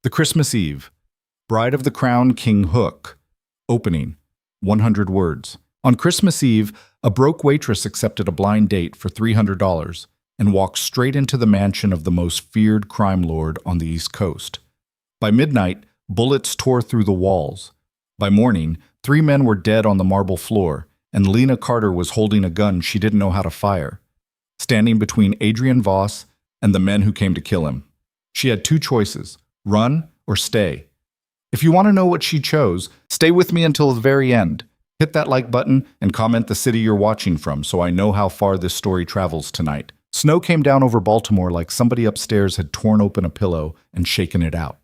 The Christmas Eve. Bride of the Crown King Hook. Opening. 100 words. On Christmas Eve, a broke waitress accepted a blind date for $300 and walked straight into the mansion of the most feared crime lord on the East Coast. By midnight, bullets tore through the walls. By morning, 3 men were dead on the marble floor, and Lena Carter was holding a gun she didn't know how to fire, standing between Adrian Voss and the men who came to kill him. She had 2 choices: run or stay. If you want to know what she chose, stay with me until the very end. Hit that like button and comment the city you're watching from so I know how far this story travels tonight. Snow came down over Baltimore like somebody upstairs had torn open a pillow and shaken it out.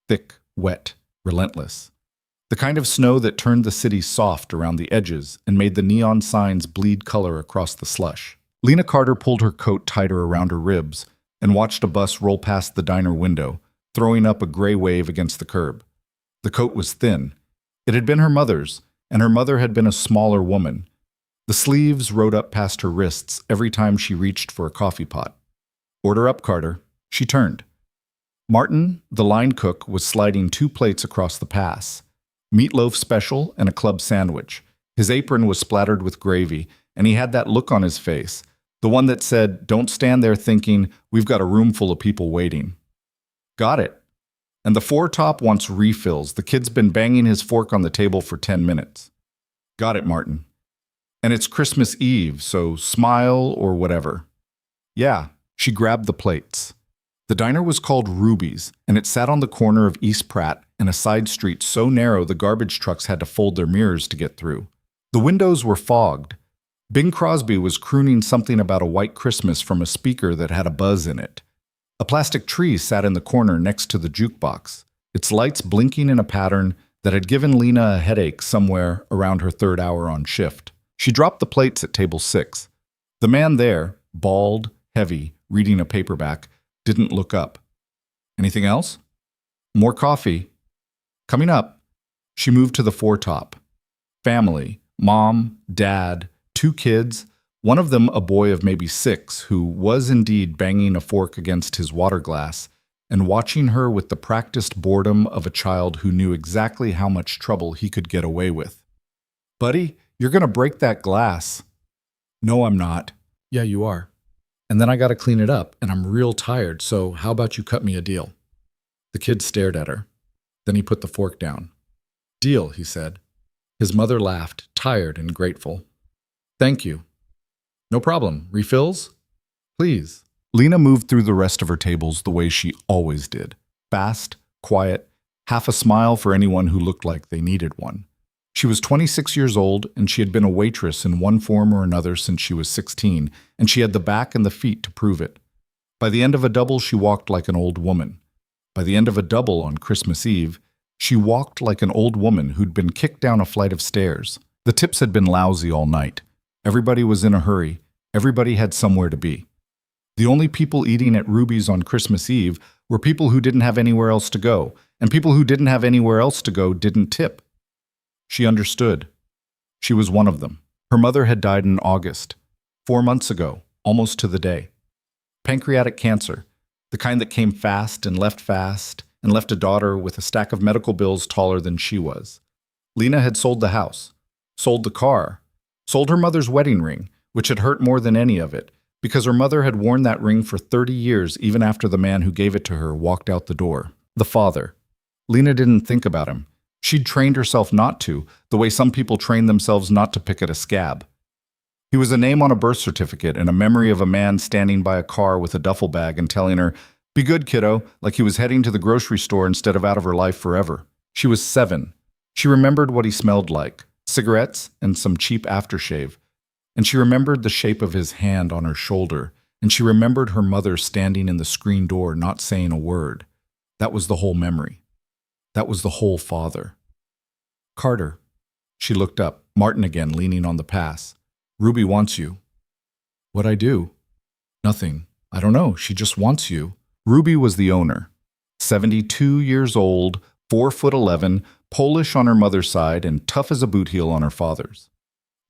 Thick, wet, relentless. The kind of snow that turned the city soft around the edges and made the neon signs bleed color across the slush. Lena Carter pulled her coat tighter around her ribs and watched a bus roll past the diner window, throwing up a gray wave against the curb. The coat was thin. It had been her mother's, and her mother had been a smaller woman. The sleeves rode up past her wrists every time she reached for a coffee pot. "Order up, Carter." She turned. Martin, the line cook, was sliding 2 plates across the pass. Meatloaf special and a club sandwich. His apron was splattered with gravy, and he had that look on his face, the one that said, "Don't stand there thinking, we've got a room full of people waiting." "Got it." "And the 4-top wants refills. The kid's been banging his fork on the table for 10 minutes. "Got it, Martin." "And it's Christmas Eve, so smile or whatever." "Yeah." She grabbed the plates. The diner was called Ruby's, and it sat on the corner of East Pratt in a side street so narrow the garbage trucks had to fold their mirrors to get through. The windows were fogged. Bing Crosby was crooning something about a white Christmas from a speaker that had a buzz in it. A plastic tree sat in the corner next to the jukebox, its lights blinking in a pattern that had given Lena a headache somewhere around her 3rd hour on shift. She dropped the plates at table 6. The man there, bald, heavy, reading a paperback, didn't look up. "Anything else?" "More coffee." "Coming up." She moved to the 4-top. Family, mom, dad, 2 kids, one of them a boy of maybe 6 who was indeed banging a fork against his water glass and watching her with the practiced boredom of a child who knew exactly how much trouble he could get away with. "Buddy, you're going to break that glass." "No, I'm not." "Yeah, you are. And then I got to clean it up, and I'm real tired, so how about you cut me a deal?" The kid stared at her. Then he put the fork down. "Deal," he said. His mother laughed, tired and grateful. "Thank you." "No problem. Refills?" "Please." Lena moved through the rest of her tables the way she always did. Fast, quiet, half a smile for anyone who looked like they needed one. She was 26 years old, and she had been a waitress in one form or another since she was 16, and she had the back and the feet to prove it. By the end of a double, she walked like an old woman. By the end of a double on Christmas Eve, she walked like an old woman who'd been kicked down a flight of stairs. The tips had been lousy all night. Everybody was in a hurry. Everybody had somewhere to be. The only people eating at Ruby's on Christmas Eve were people who didn't have anywhere else to go, and people who didn't have anywhere else to go didn't tip. She understood. She was one of them. Her mother had died in August, 4 months ago, almost to the day. Pancreatic cancer, the kind that came fast and left a daughter with a stack of medical bills taller than she was. Lena had sold the house, sold the car, sold her mother's wedding ring, which had hurt more than any of it, because her mother had worn that ring for 30 years even after the man who gave it to her walked out the door. The father. Lena didn't think about him. She'd trained herself not to, the way some people train themselves not to pick at a scab. He was a name on a birth certificate and a memory of a man standing by a car with a duffel bag and telling her, "Be good, kiddo," like he was heading to the grocery store instead of out of her life forever. She was 7. She remembered what he smelled like, cigarettes and some cheap aftershave. And she remembered the shape of his hand on her shoulder, and she remembered her mother standing in the screen door not saying a word. That was the whole memory. That was the whole father. "Carter." She looked up, Martin again leaning on the pass. "Ruby wants you." "What'd I do?" "Nothing. I don't know. She just wants you." Ruby was the owner. 72 years old, 4'11", Polish on her mother's side, and tough as a boot heel on her father's.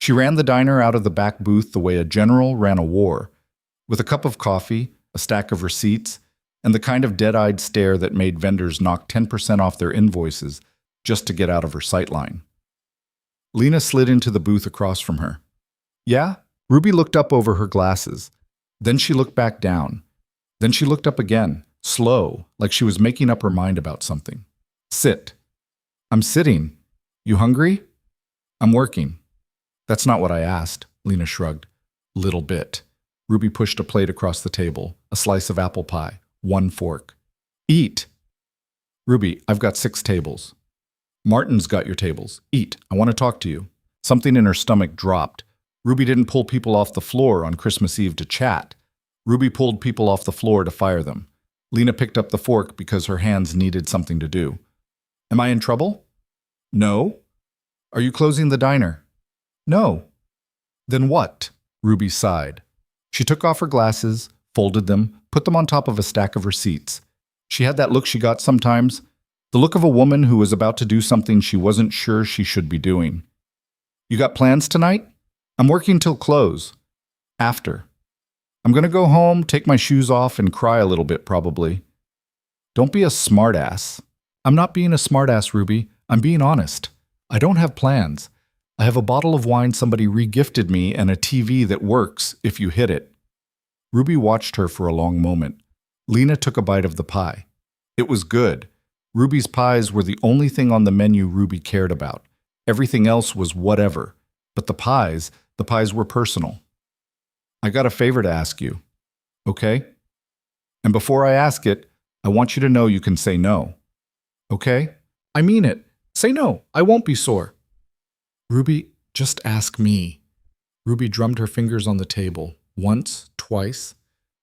She ran the diner out of the back booth the way a general ran a war, with a cup of coffee, a stack of receipts, and the kind of dead-eyed stare that made vendors knock 10% off their invoices just to get out of her sightline. Lena slid into the booth across from her. Yeah? Ruby looked up over her glasses. Then she looked back down. Then she looked up again, slow, like she was making up her mind about something. Sit. I'm sitting. You hungry? I'm working. That's not what I asked, Lena shrugged. Little bit. Ruby pushed a plate across the table, a slice of apple pie, 1 fork. Eat. Ruby, I've got 6 tables. Martin's got your tables. Eat. I want to talk to you. Something in her stomach dropped. Ruby didn't pull people off the floor on Christmas Eve to chat. Ruby pulled people off the floor to fire them. Lena picked up the fork because her hands needed something to do. Am I in trouble? No. Are you closing the diner? No. Then what? Ruby sighed. She took off her glasses, folded them, put them on top of a stack of receipts. She had that look she got sometimes, the look of a woman who was about to do something she wasn't sure she should be doing. You got plans tonight? I'm working till close. After. I'm going to go home, take my shoes off, and cry a little bit probably. Don't be a smartass. I'm not being a smartass, Ruby. I'm being honest. I don't have plans. I have a bottle of wine somebody re-gifted me and a TV that works if you hit it. Ruby watched her for a long moment. Lena took a bite of the pie. It was good. Ruby's pies were the only thing on the menu Ruby cared about. Everything else was whatever. But the pies were personal. I got a favor to ask you. Okay? And before I ask it, I want you to know you can say no. Okay? I mean it. Say no. I won't be sore. Ruby, just ask me. Ruby drummed her fingers on the table, once, twice.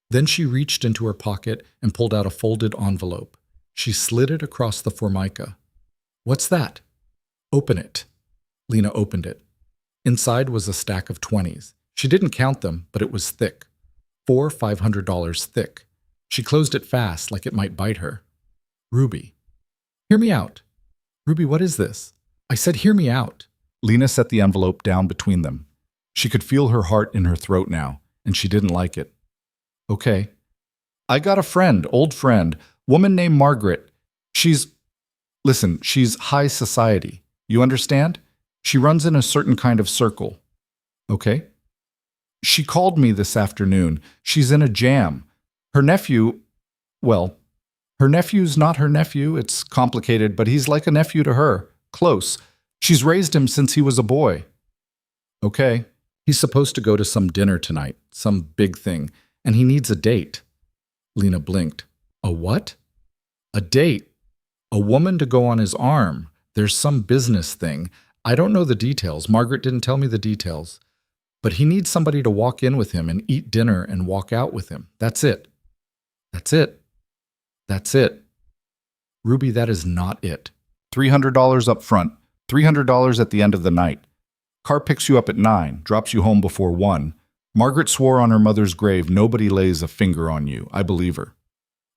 Then she reached into her pocket and pulled out a folded envelope. She slid it across the formica. What's that? Open it. Lena opened it. Inside was a stack of 20s. She didn't count them, but it was thick. 4 $500 thick. She closed it fast, like it might bite her. Ruby. Hear me out. Ruby, what is this? I said hear me out. Lena set the envelope down between them. She could feel her heart in her throat now, and she didn't like it. Okay. I got a friend, old friend, woman named Margaret. She's high society. You understand? She runs in a certain kind of circle. Okay? She called me this afternoon. She's in a jam. Her nephew's not her nephew. It's complicated, but he's like a nephew to her. Close. She's raised him since he was a boy. Okay. He's supposed to go to some dinner tonight, some big thing, and he needs a date. Lena blinked. A what? A date. A woman to go on his arm. There's some business thing. I don't know the details. Margaret didn't tell me the details. But he needs somebody to walk in with him and eat dinner and walk out with him. That's it. That's it. That's it. Ruby, that is not it. $300 up front, $300 at the end of the night. Car picks you up at 9, drops you home before 1. Margaret swore on her mother's grave nobody lays a finger on you. I believe her.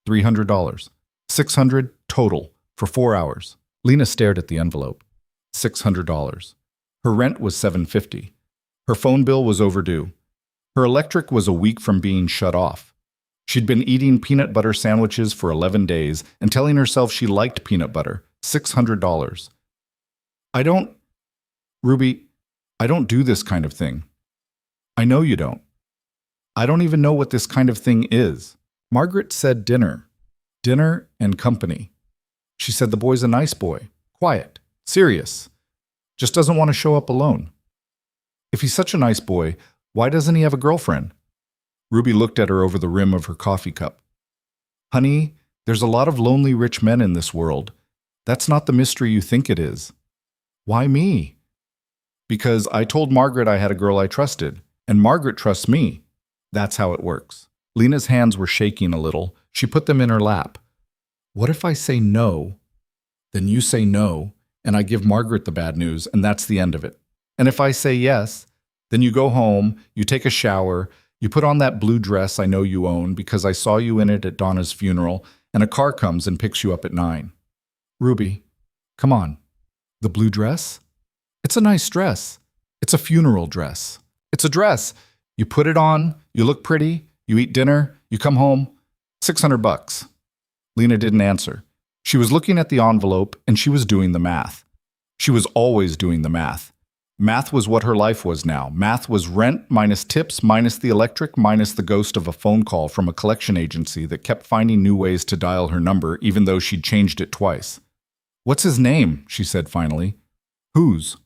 $300. $600 total for 4 hours. Lena stared at the envelope. $600. Her rent was $750. Her phone bill was overdue. Her electric was a week from being shut off. She'd been eating peanut butter sandwiches for 11 days and telling herself she liked peanut butter. $600. Ruby, I don't do this kind of thing. I know you don't. I don't even know what this kind of thing is. Margaret said dinner. Dinner and company. She said the boy's a nice boy. Quiet. Serious. Just doesn't want to show up alone. If he's such a nice boy, why doesn't he have a girlfriend? Ruby looked at her over the rim of her coffee cup. Honey, there's a lot of lonely rich men in this world. That's not the mystery you think it is. Why me? Because I told Margaret I had a girl I trusted, and Margaret trusts me. That's how it works. Lena's hands were shaking a little. She put them in her lap. What if I say no? Then you say no, and I give Margaret the bad news, and that's the end of it. And if I say yes, then you go home, you take a shower, you put on that blue dress I know you own because I saw you in it at Donna's funeral, and a car comes and picks you up at 9. Ruby, come on. The blue dress? It's a nice dress. It's a funeral dress. It's a dress. You put it on, you look pretty, you eat dinner, you come home. $600. Lena didn't answer. She was looking at the envelope and she was doing the math. She was always doing the math. Math was what her life was now. Math was rent minus tips minus the electric minus the ghost of a phone call from a collection agency that kept finding new ways to dial her number even though she'd changed it twice. "What's his name?" she said finally. "Whose?"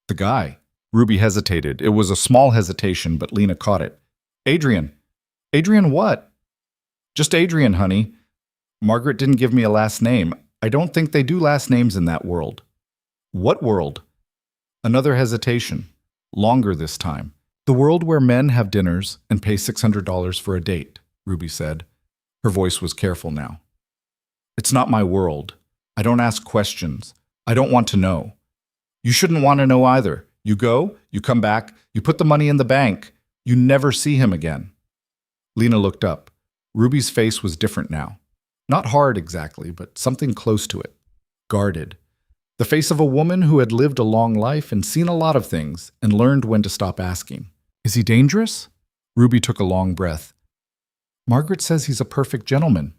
"The guy." Ruby hesitated. It was a small hesitation, but Lena caught it. "Adrian." "Adrian what?" "Just Adrian, honey. Margaret didn't give me a last name. I don't think they do last names in that world." "What world?" Another hesitation. Longer this time. "The world where men have dinners and pay $600 for a date," Ruby said. Her voice was careful now. "It's not my world. I don't ask questions. I don't want to know. You shouldn't want to know either. You go, you come back, you put the money in the bank. You never see him again." Lena looked up. Ruby's face was different now. Not hard exactly, but something close to it. Guarded. The face of a woman who had lived a long life and seen a lot of things and learned when to stop asking. "Is he dangerous?" Ruby took a long breath. "Margaret says he's a perfect gentleman."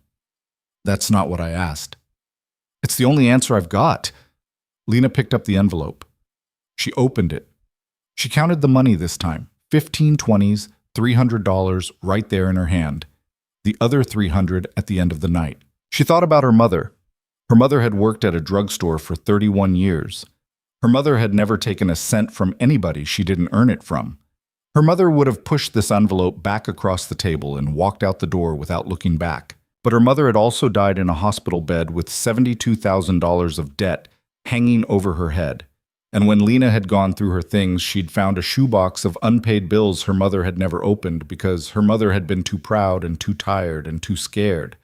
"That's not what I asked." "It's the only answer I've got." Lena picked up the envelope. She opened it. She counted the money this time. 15 20s, $300 right there in her hand. The other 300 at the end of the night. She thought about her mother. Her mother had worked at a drugstore for 31 years. Her mother had never taken a cent from anybody she didn't earn it from. Her mother would have pushed this envelope back across the table and walked out the door without looking back. But her mother had also died in a hospital bed with $72,000 of debt hanging over her head. And when Lena had gone through her things, she'd found a shoebox of unpaid bills her mother had never opened because her mother had been too proud and too tired and too scared.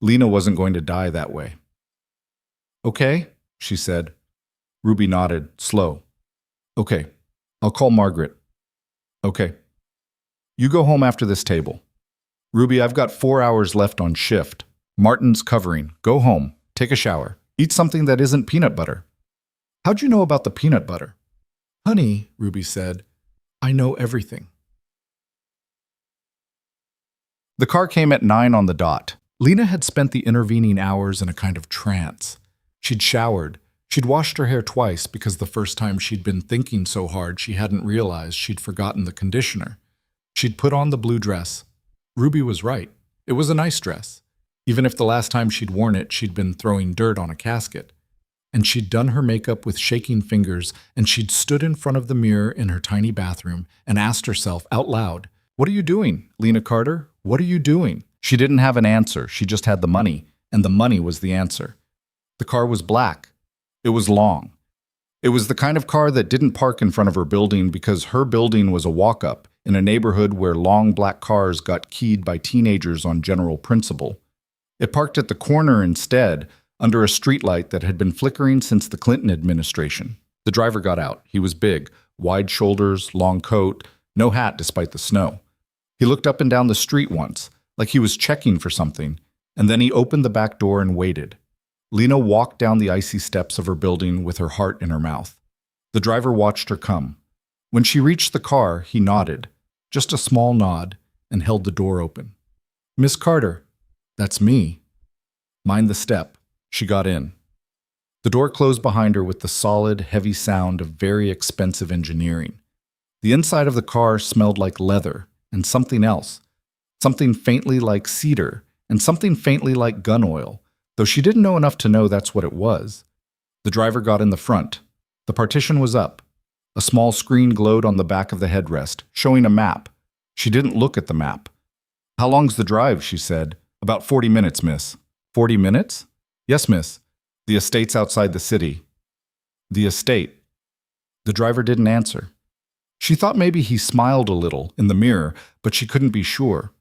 Lena wasn't going to die that way. "Okay," she said. Ruby nodded, slow. "Okay, I'll call Margaret." "Okay. You go home after this table." "Ruby, I've got 4 hours left on shift. Martin's covering. Go home. Take a shower. Eat something that isn't peanut butter." "How'd you know about the peanut butter?" "Honey," Ruby said, "I know everything." The car came at 9 on the dot. Lena had spent the intervening hours in a kind of trance. She'd showered. She'd washed her hair twice because the first time she'd been thinking so hard she hadn't realized she'd forgotten the conditioner. She'd put on the blue dress. Ruby was right. It was a nice dress. Even if the last time she'd worn it, she'd been throwing dirt on a casket. And she'd done her makeup with shaking fingers, and she'd stood in front of the mirror in her tiny bathroom and asked herself out loud, "What are you doing, Lena Carter? What are you doing?" She didn't have an answer. She just had the money, and the money was the answer. The car was black. It was long. It was the kind of car that didn't park in front of her building because her building was a walk-up in a neighborhood where long black cars got keyed by teenagers on general principle. It parked at the corner instead, under a streetlight that had been flickering since the Clinton administration. The driver got out. He was big, wide shoulders, long coat, no hat despite the snow. He looked up and down the street once, like he was checking for something, and then he opened the back door and waited. Lena walked down the icy steps of her building with her heart in her mouth. The driver watched her come. When she reached the car, he nodded, just a small nod, and held the door open. "Miss Carter." "That's me." "Mind the step." She got in. The door closed behind her with the solid, heavy sound of very expensive engineering. The inside of the car smelled like leather and something else, something faintly like cedar and something faintly like gun oil, though she didn't know enough to know that's what it was. The driver got in the front. The partition was up. A small screen glowed on the back of the headrest, showing a map. She didn't look at the map. "How long's the drive?" she said. "About 40 minutes, miss." "40 minutes?" "Yes, miss. The estate's outside the city." "The estate." The driver didn't answer. She thought maybe he smiled a little in the mirror, but she couldn't be sure.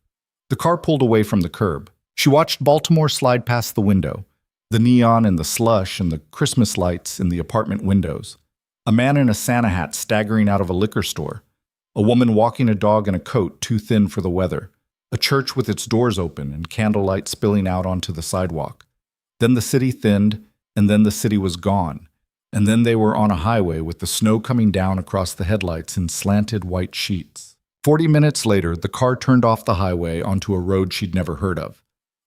The car pulled away from the curb. She watched Baltimore slide past the window, the neon and the slush and the Christmas lights in the apartment windows. A man in a Santa hat staggering out of a liquor store. A woman walking a dog in a coat too thin for the weather. A church with its doors open and candlelight spilling out onto the sidewalk. Then the city thinned, and then the city was gone. And then they were on a highway with the snow coming down across the headlights in slanted white sheets. 40 minutes later, the car turned off the highway onto a road she'd never heard of.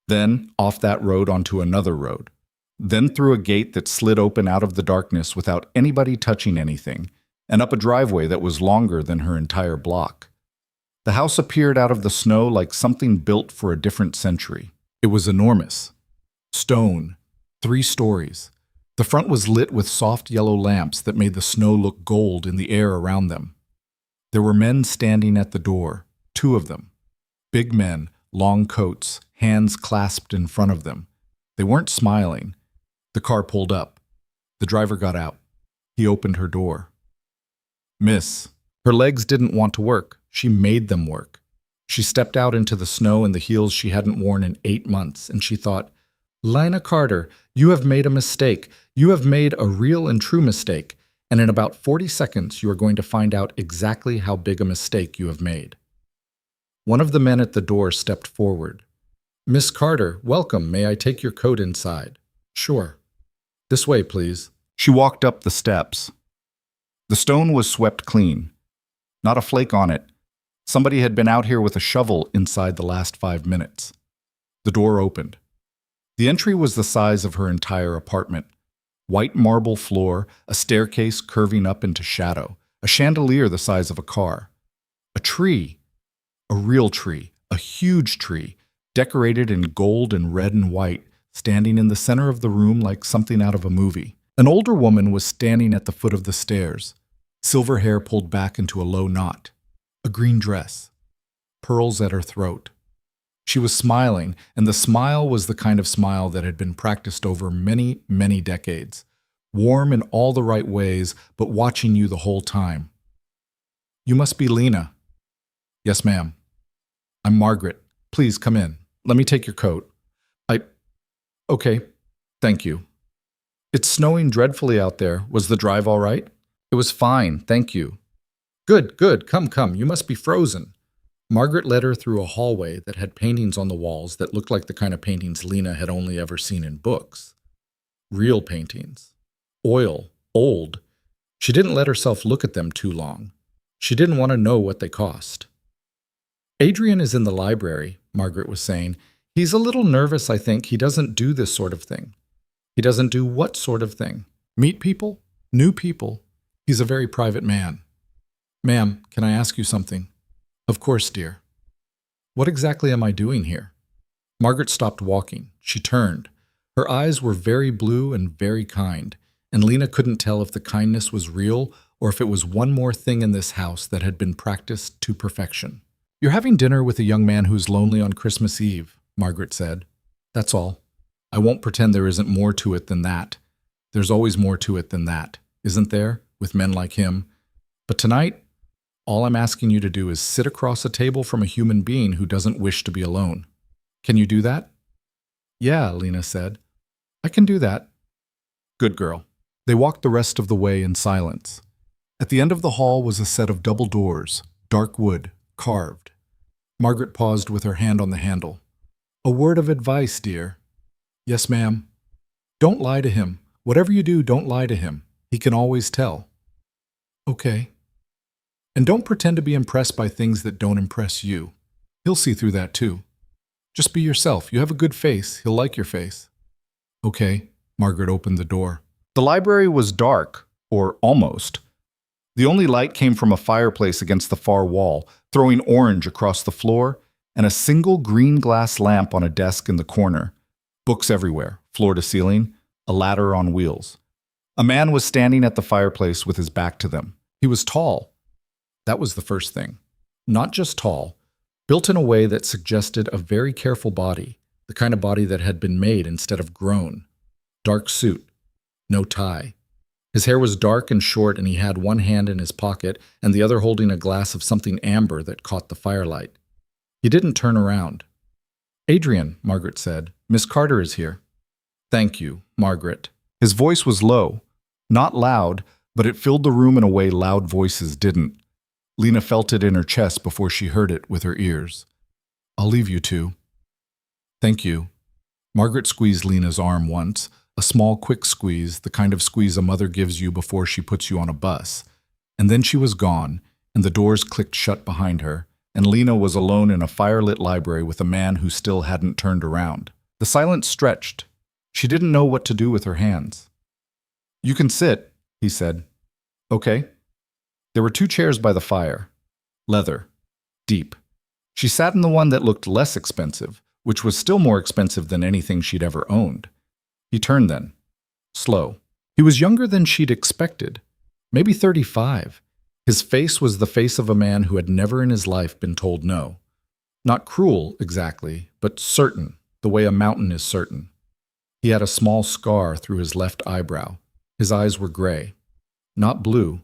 Then off that road onto another road. Then through a gate that slid open out of the darkness without anybody touching anything, and up a driveway that was longer than her entire block. The house appeared out of the snow like something built for a different century. It was enormous. Stone, 3 stories. The front was lit with soft yellow lamps that made the snow look gold in the air around them. There were men standing at the door, 2 of them. Big men, long coats, hands clasped in front of them. They weren't smiling. The car pulled up. The driver got out. He opened her door. Miss. Her legs didn't want to work. She made them work. She stepped out into the snow in the heels she hadn't worn in 8 months, and she thought, Lina Carter, you have made a mistake. You have made a real and true mistake, and in about 40 seconds you are going to find out exactly how big a mistake you have made. One of the men at the door stepped forward. Miss Carter, welcome. May I take your coat inside? Sure. This way, please. She walked up the steps. The stone was swept clean. Not a flake on it. Somebody had been out here with a shovel inside the last 5 minutes. The door opened. The entry was the size of her entire apartment. White marble floor, a staircase curving up into shadow, a chandelier the size of a car. A tree. A real tree. A huge tree, decorated in gold and red and white, standing in the center of the room like something out of a movie. An older woman was standing at the foot of the stairs, silver hair pulled back into a low knot, a green dress, pearls at her throat. She was smiling, and the smile was the kind of smile that had been practiced over many, many decades, warm in all the right ways, but watching you the whole time. You must be Lina. Yes, ma'am. I'm Margaret. Please come in. Let me take your coat. Okay, thank you. It's snowing dreadfully out there. Was the drive all right? It was fine, thank you. Good, good. Come. You must be frozen. Margaret led her through a hallway that had paintings on the walls that looked like the kind of paintings Lina had only ever seen in books. Real paintings. Oil. Old. She didn't let herself look at them too long. She didn't want to know what they cost. Adrian is in the library, Margaret was saying. He's a little nervous, I think. He doesn't do this sort of thing. He doesn't do what sort of thing? Meet people? New people. He's a very private man. Ma'am, can I ask you something? Of course, dear. What exactly am I doing here? Margaret stopped walking. She turned. Her eyes were very blue and very kind, and Lina couldn't tell if the kindness was real or if it was one more thing in this house that had been practiced to perfection. You're having dinner with a young man who's lonely on Christmas Eve, Margaret said. That's all. I won't pretend there isn't more to it than that. There's always more to it than that, isn't there, with men like him? But tonight, all I'm asking you to do is sit across a table from a human being who doesn't wish to be alone. Can you do that? Yeah, Lina said. I can do that. Good girl. They walked the rest of the way in silence. At the end of the hall was a set of double doors, dark wood, carved. Margaret paused with her hand on the handle. A word of advice, dear. Yes, ma'am. Don't lie to him. Whatever you do, don't lie to him. He can always tell. Okay. And don't pretend to be impressed by things that don't impress you. He'll see through that too. Just be yourself. You have a good face. He'll like your face. Okay. Margaret opened the door. The library was dark, or almost. The only light came from a fireplace against the far wall, throwing orange across the floor, and a single green glass lamp on a desk in the corner. Books everywhere, floor to ceiling, a ladder on wheels. A man was standing at the fireplace with his back to them. He was tall. That was the first thing. Not just tall, built in a way that suggested a very careful body, the kind of body that had been made instead of grown. Dark suit, no tie. His hair was dark and short, and he had one hand in his pocket and the other holding a glass of something amber that caught the firelight. He didn't turn around. Adrian, Margaret said, Miss Carter is here. Thank you, Margaret. His voice was low, not loud, but it filled the room in a way loud voices didn't. Lina felt it in her chest before she heard it with her ears. I'll leave you two. Thank you. Margaret squeezed Lina's arm once, a small, quick squeeze, the kind of squeeze a mother gives you before she puts you on a bus. And then she was gone, and the doors clicked shut behind her, and Lina was alone in a firelit library with a man who still hadn't turned around. The silence stretched. She didn't know what to do with her hands. "You can sit," he said. "Okay." There were 2 chairs by the fire. Leather. Deep. She sat in the one that looked less expensive, which was still more expensive than anything she'd ever owned. He turned then. Slow. He was younger than she'd expected. Maybe 35. His face was the face of a man who had never in his life been told no. Not cruel, exactly, but certain, the way a mountain is certain. He had a small scar through his left eyebrow. His eyes were gray. Not blue.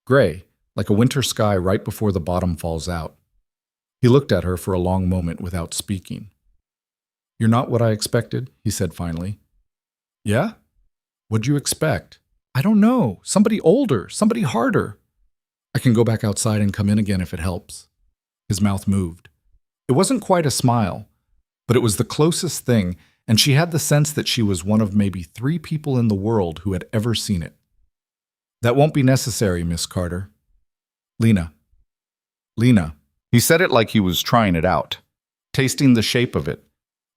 Gray, like a winter sky right before the bottom falls out. He looked at her for a long moment without speaking. "You're not what I expected," he said finally. "Yeah? What'd you expect?" "I don't know. Somebody older, somebody harder." "I can go back outside and come in again if it helps." His mouth moved. It wasn't quite a smile, but it was the closest thing, and she had the sense that she was one of maybe 3 people in the world who had ever seen it. "That won't be necessary, Miss Carter." "Lena." "Lena." He said it like he was trying it out, tasting the shape of it.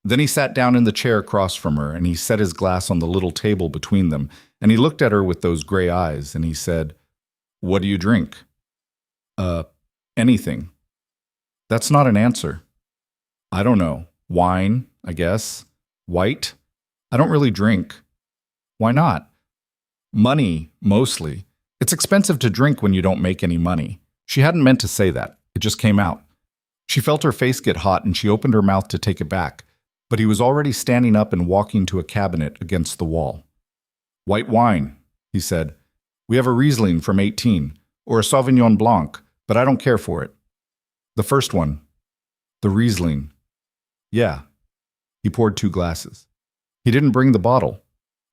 Then he sat down in the chair across from her, and he set his glass on the little table between them, and he looked at her with those gray eyes, and he said, "What do you drink?" Anything." "That's not an answer." "I don't know. Wine, I guess. White? I don't really drink." "Why not?" "Money, mostly. It's expensive to drink when you don't make any money." She hadn't meant to say that. It just came out. She felt her face get hot and she opened her mouth to take it back, but he was already standing up and walking to a cabinet against the wall. "White wine," he said. "We have a Riesling from 18, or a Sauvignon Blanc, but I don't care for it." "The first one." "The Riesling." "Yeah." He poured 2 glasses. He didn't bring the bottle.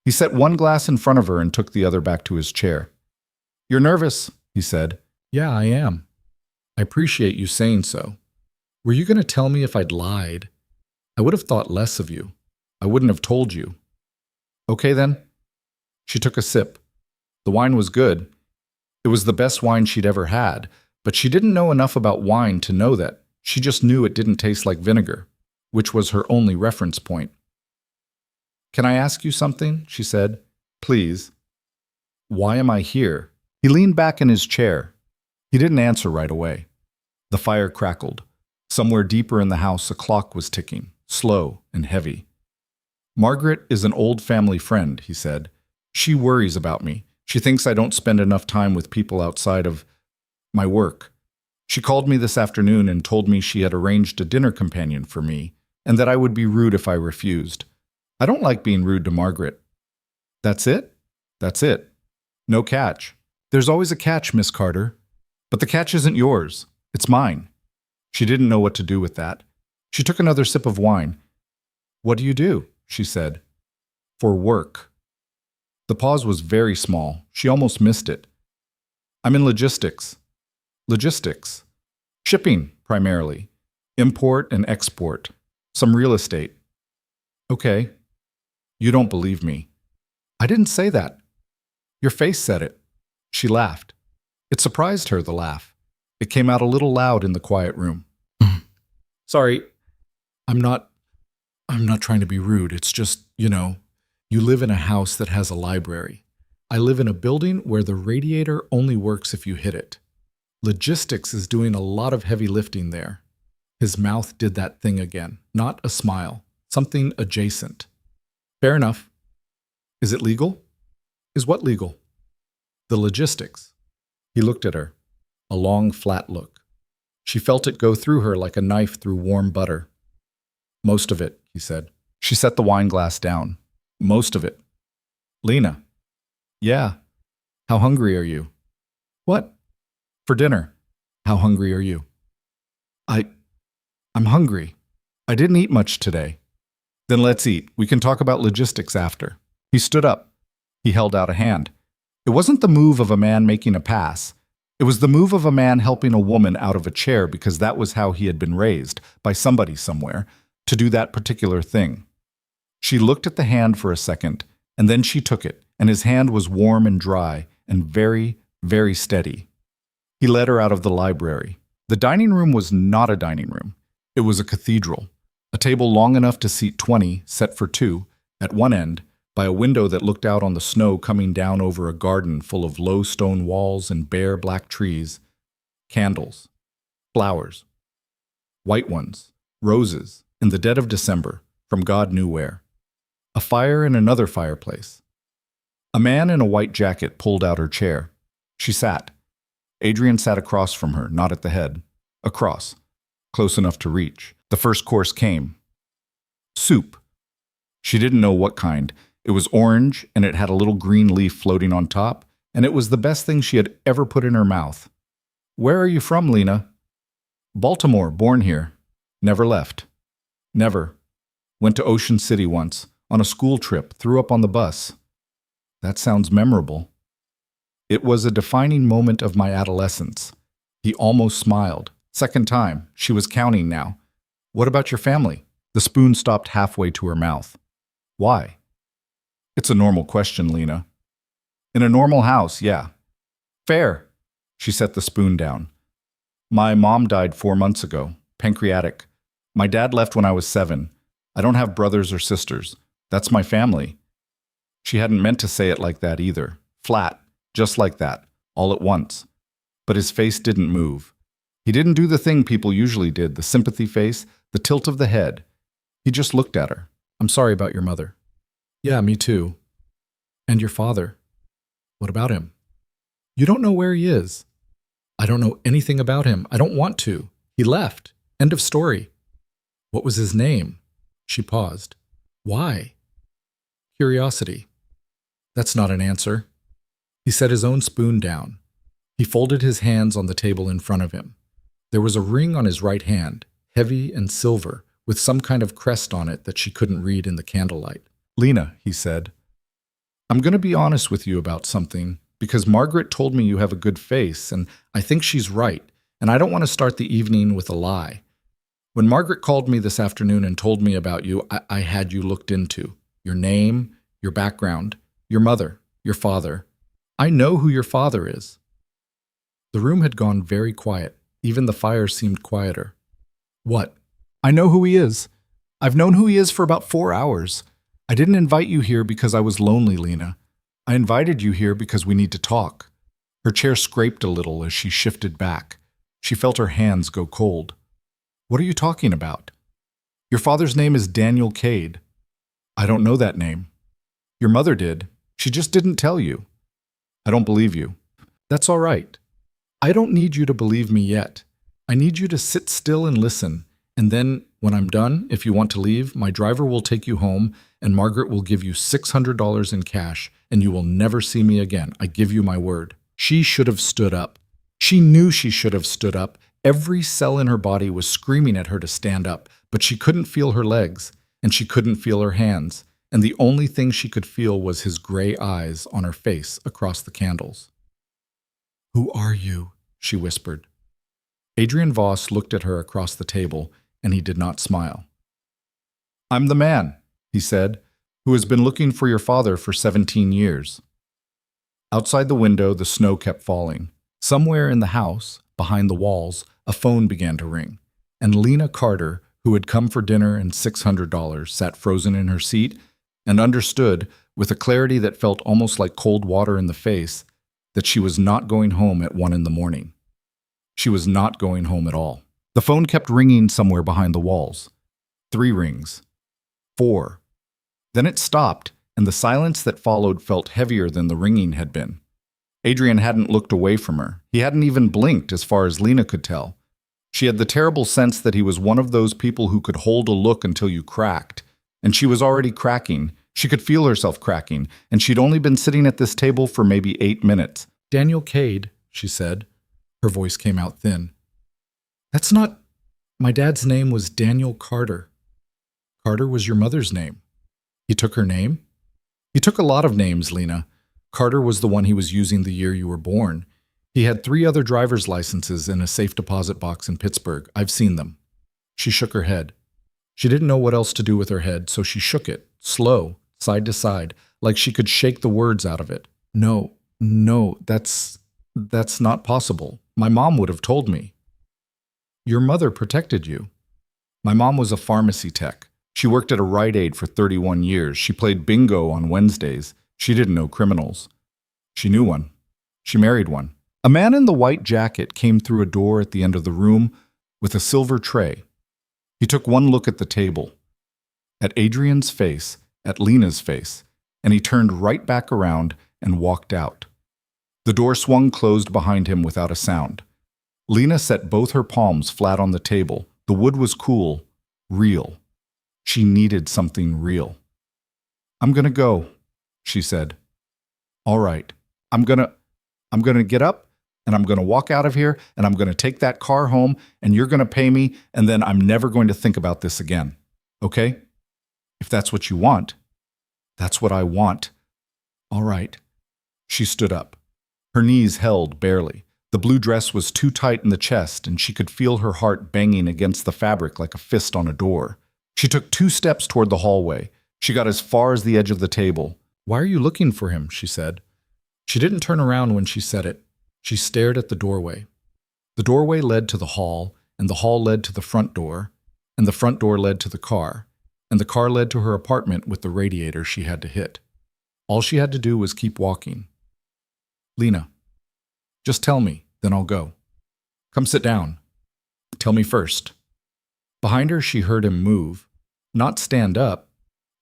He set one glass in front of her and took the other back to his chair. "You're nervous," he said. "Yeah, I am. I appreciate you saying so. Were you going to tell me if I'd lied? I would have thought less of you. I wouldn't have told you." "Okay then." She took a sip. The wine was good. It was the best wine she'd ever had, but she didn't know enough about wine to know that. She just knew it didn't taste like vinegar, which was her only reference point. "Can I ask you something?" she said. "Please." "Why am I here?" He leaned back in his chair. He didn't answer right away. The fire crackled. Somewhere deeper in the house, a clock was ticking, slow and heavy. "Margaret is an old family friend," he said. "She worries about me. She thinks I don't spend enough time with people outside of my work. She called me this afternoon and told me she had arranged a dinner companion for me, and that I would be rude if I refused. I don't like being rude to Margaret." "That's it?" "That's it. No catch." "There's always a catch, Miss Carter. But the catch isn't yours. It's mine." She didn't know what to do with that. She took another sip of wine. "What do you do?" she said. "For work." The pause was very small. She almost missed it. "I'm in logistics." "Logistics?" "Shipping, primarily. Import and export. Some real estate." "Okay." "You don't believe me." "I didn't say that." "Your face said it." She laughed. It surprised her, the laugh. It came out a little loud in the quiet room. "Sorry, I'm not trying to be rude. It's just, you live in a house that has a library. I live in a building where the radiator only works if you hit it. Logistics is doing a lot of heavy lifting there." His mouth did that thing again, not a smile, something adjacent. "Fair enough. Is it legal?" "Is what legal?" "The logistics." He looked at her, a long, flat look. She felt it go through her like a knife through warm butter. "Most of it," he said. She set the wine glass down. "Most of it." "Lena." "Yeah." "How hungry are you?" "What?" "For dinner." "How hungry are you?" I'm hungry. I didn't eat much today." "Then let's eat. We can talk about logistics after." He stood up. He held out a hand. It wasn't the move of a man making a pass. It was the move of a man helping a woman out of a chair because that was how he had been raised, by somebody somewhere, to do that particular thing. She looked at the hand for a second, and then she took it, and his hand was warm and dry and very, very steady. He led her out of the library. The dining room was not a dining room. It was a cathedral. A table long enough to seat 20, set for two, at one end, by a window that looked out on the snow coming down over a garden full of low stone walls and bare black trees. Candles. Flowers. White ones. Roses. In the dead of December, from God knew where. A fire in another fireplace. A man in a white jacket pulled out her chair. She sat. Adrian sat across from her, not at the head. Across. Close enough to reach. The first course came. Soup. She didn't know what kind. It was orange, and it had a little green leaf floating on top, and it was the best thing she had ever put in her mouth. Where are you from, Lena? Baltimore, born here. Never left. Never. Went to Ocean City once, on a school trip, threw up on the bus. That sounds memorable. It was a defining moment of my adolescence. He almost smiled. Second time. She was counting now. What about your family? The spoon stopped halfway to her mouth. Why? It's a normal question, Lena. In a normal house, yeah. Fair. She set the spoon down. My mom died 4 months ago. Pancreatic. My dad left when I was 7. I don't have brothers or sisters. That's my family. She hadn't meant to say it like that either. Flat. Just like that. All at once. But his face didn't move. He didn't do the thing people usually did, the sympathy face, the tilt of the head. He just looked at her. I'm sorry about your mother. Yeah, me too. And your father. What about him? You don't know where he is. I don't know anything about him. I don't want to. He left. End of story. What was his name? She paused. Why? Curiosity. That's not an answer. He set his own spoon down. He folded his hands on the table in front of him. There was a ring on his right hand, heavy and silver, with some kind of crest on it that she couldn't read in the candlelight. Lena, he said, I'm going to be honest with you about something, because Margaret told me you have a good face, and I think she's right, and I don't want to start the evening with a lie. When Margaret called me this afternoon and told me about you, I had you looked into. Your name, your background, your mother, your father. I know who your father is. The room had gone very quiet. Even the fire seemed quieter. What? I know who he is. I've known who he is for about 4 hours. I didn't invite you here because I was lonely, Lena. I invited you here because we need to talk. Her chair scraped a little as she shifted back. She felt her hands go cold. What are you talking about? Your father's name is Daniel Cade. I don't know that name. Your mother did. She just didn't tell you. I don't believe you. That's all right. I don't need you to believe me yet. I need you to sit still and listen, and then, when I'm done, if you want to leave, my driver will take you home, and Margaret will give you $600 in cash, and you will never see me again. I give you my word. She should have stood up. She knew she should have stood up. Every cell in her body was screaming at her to stand up, but she couldn't feel her legs, and she couldn't feel her hands, and the only thing she could feel was his gray eyes on her face across the candles. Who are you? She whispered. Adrian Voss looked at her across the table, and he did not smile. I'm the man, he said, who has been looking for your father for 17 years. Outside the window, the snow kept falling. Somewhere in the house, behind the walls, a phone began to ring, and Lena Carter, who had come for dinner and $600, sat frozen in her seat and understood, with a clarity that felt almost like cold water in the face, that she was not going home at 1 in the morning. She was not going home at all. The phone kept ringing somewhere behind the walls. 3 rings. 4. Then it stopped, and the silence that followed felt heavier than the ringing had been. Adrian hadn't looked away from her. He hadn't even blinked, as far as Lena could tell. She had the terrible sense that he was one of those people who could hold a look until you cracked. And she was already cracking. She could feel herself cracking, and she'd only been sitting at this table for maybe 8 minutes. Daniel Cade, she said. Her voice came out thin. That's not... My dad's name was Daniel Carter. Carter was your mother's name. He took her name? He took a lot of names, Lena. Carter was the one he was using the year you were born. He had 3 other driver's licenses in a safe deposit box in Pittsburgh. I've seen them. She shook her head. She didn't know what else to do with her head, so she shook it, slow, side to side, like she could shake the words out of it. No, that's not possible. My mom would have told me. Your mother protected you. My mom was a pharmacy tech. She worked at a Rite Aid for 31 years. She played bingo on Wednesdays. She didn't know criminals. She knew one. She married one. A man in the white jacket came through a door at the end of the room with a silver tray. He took one look at the table, at Adrian's face, at Lena's face, and he turned right back around and walked out. The door swung closed behind him without a sound. Lena set both her palms flat on the table. The wood was cool, real. She needed something real. "I'm gonna go," she said. "All right. I'm gonna get up and I'm gonna walk out of here and I'm gonna take that car home and you're gonna pay me and then I'm never going to think about this again. Okay? If that's what you want." "That's what I want." "All right." She stood up. Her knees held barely. The blue dress was too tight in the chest and she could feel her heart banging against the fabric like a fist on a door. She took 2 steps toward the hallway. She got as far as the edge of the table. "Why are you looking for him?" she said. She didn't turn around when she said it. She stared at the doorway. The doorway led to the hall, and the hall led to the front door, and the front door led to the car, and the car led to her apartment with the radiator she had to hit. All she had to do was keep walking. "Lena, just tell me, then I'll go. Come sit down. Tell me first." Behind her, she heard him move. Not stand up.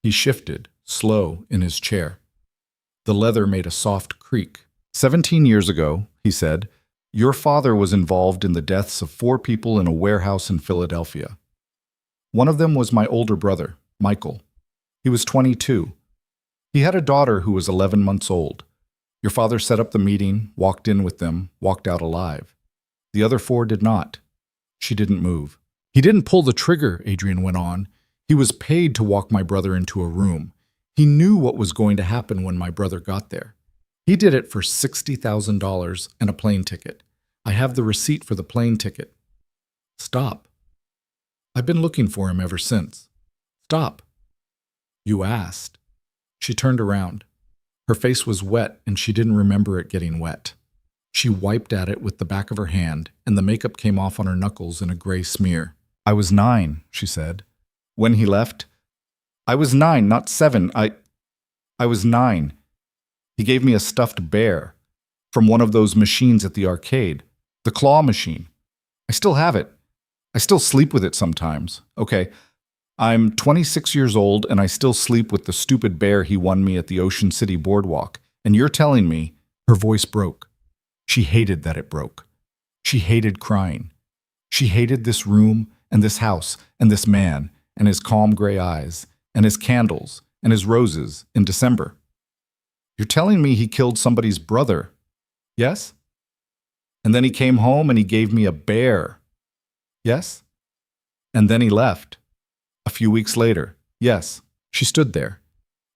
He shifted, slow, in his chair. The leather made a soft creak. 17 years ago, he said, your father was involved in the deaths of 4 people in a warehouse in Philadelphia. One of them was my older brother, Michael. He was 22. He had a daughter who was 11 months old. Your father set up the meeting, walked in with them, walked out alive. The other 4 did not. She didn't move. "He didn't pull the trigger," Adrian went on. "He was paid to walk my brother into a room. He knew what was going to happen when my brother got there. He did it for $60,000 and a plane ticket. I have the receipt for the plane ticket." "Stop. I've been looking for him ever since." "Stop." "You asked." She turned around. Her face was wet and she didn't remember it getting wet. She wiped at it with the back of her hand and the makeup came off on her knuckles in a gray smear. "I was 9, she said. "When he left?" "I was 9, not 7. I was 9. He gave me a stuffed bear from one of those machines at the arcade, the claw machine. I still have it. I still sleep with it sometimes. Okay, I'm 26 years old and I still sleep with the stupid bear he won me at the Ocean City boardwalk. And you're telling me," her voice broke. She hated that it broke. She hated crying. She hated this room and this house and this man and his calm gray eyes and his candles and his roses in December. "You're telling me he killed somebody's brother, yes? And then he came home and he gave me a bear, yes? And then he left. A few weeks later, yes." She stood there.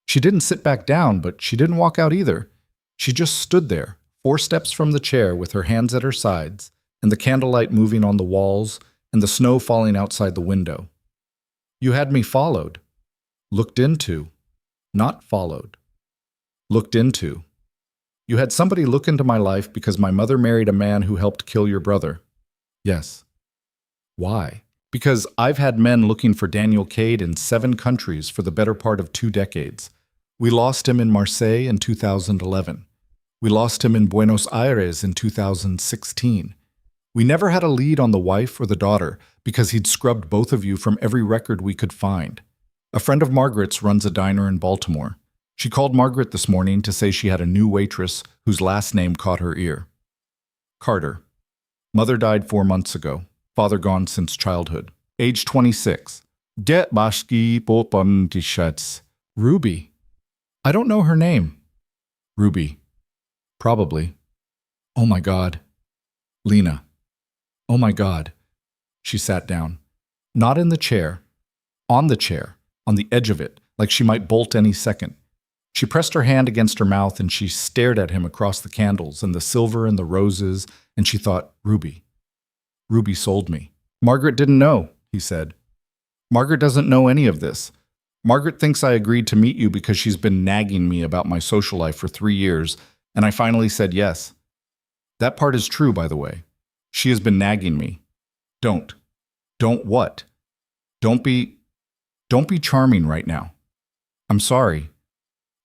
She didn't sit back down, but she didn't walk out either. She just stood there, 4 steps from the chair with her hands at her sides, and the candlelight moving on the walls, and the snow falling outside the window. "You had me followed. Looked into. Not followed. Looked into. You had somebody look into my life because my mother married a man who helped kill your brother." "Yes." "Why?" "Because I've had men looking for Daniel Cade in 7 countries for the better part of 2 decades. We lost him in Marseille in 2011. We lost him in Buenos Aires in 2016. We never had a lead on the wife or the daughter because he'd scrubbed both of you from every record we could find. A friend of Margaret's runs a diner in Baltimore. She called Margaret this morning to say she had a new waitress whose last name caught her ear. Carter. Mother died 4 months ago. Father gone since childhood. Age 26. Get bashki popon t-shirts. Ruby. I don't know her name. Ruby. Probably. Oh my God. Lena. Oh my God. She sat down. Not in the chair. On the chair. On the edge of it, like she might bolt any second. She pressed her hand against her mouth and she stared at him across the candles and the silver and the roses, and she thought, Ruby. Ruby sold me. Margaret didn't know, he said. Margaret doesn't know any of this. Margaret thinks I agreed to meet you because she's been nagging me about my social life for 3 years, and I finally said yes. That part is true, by the way. She has been nagging me. Don't. Don't what? Don't be, don't be charming right now. I'm sorry.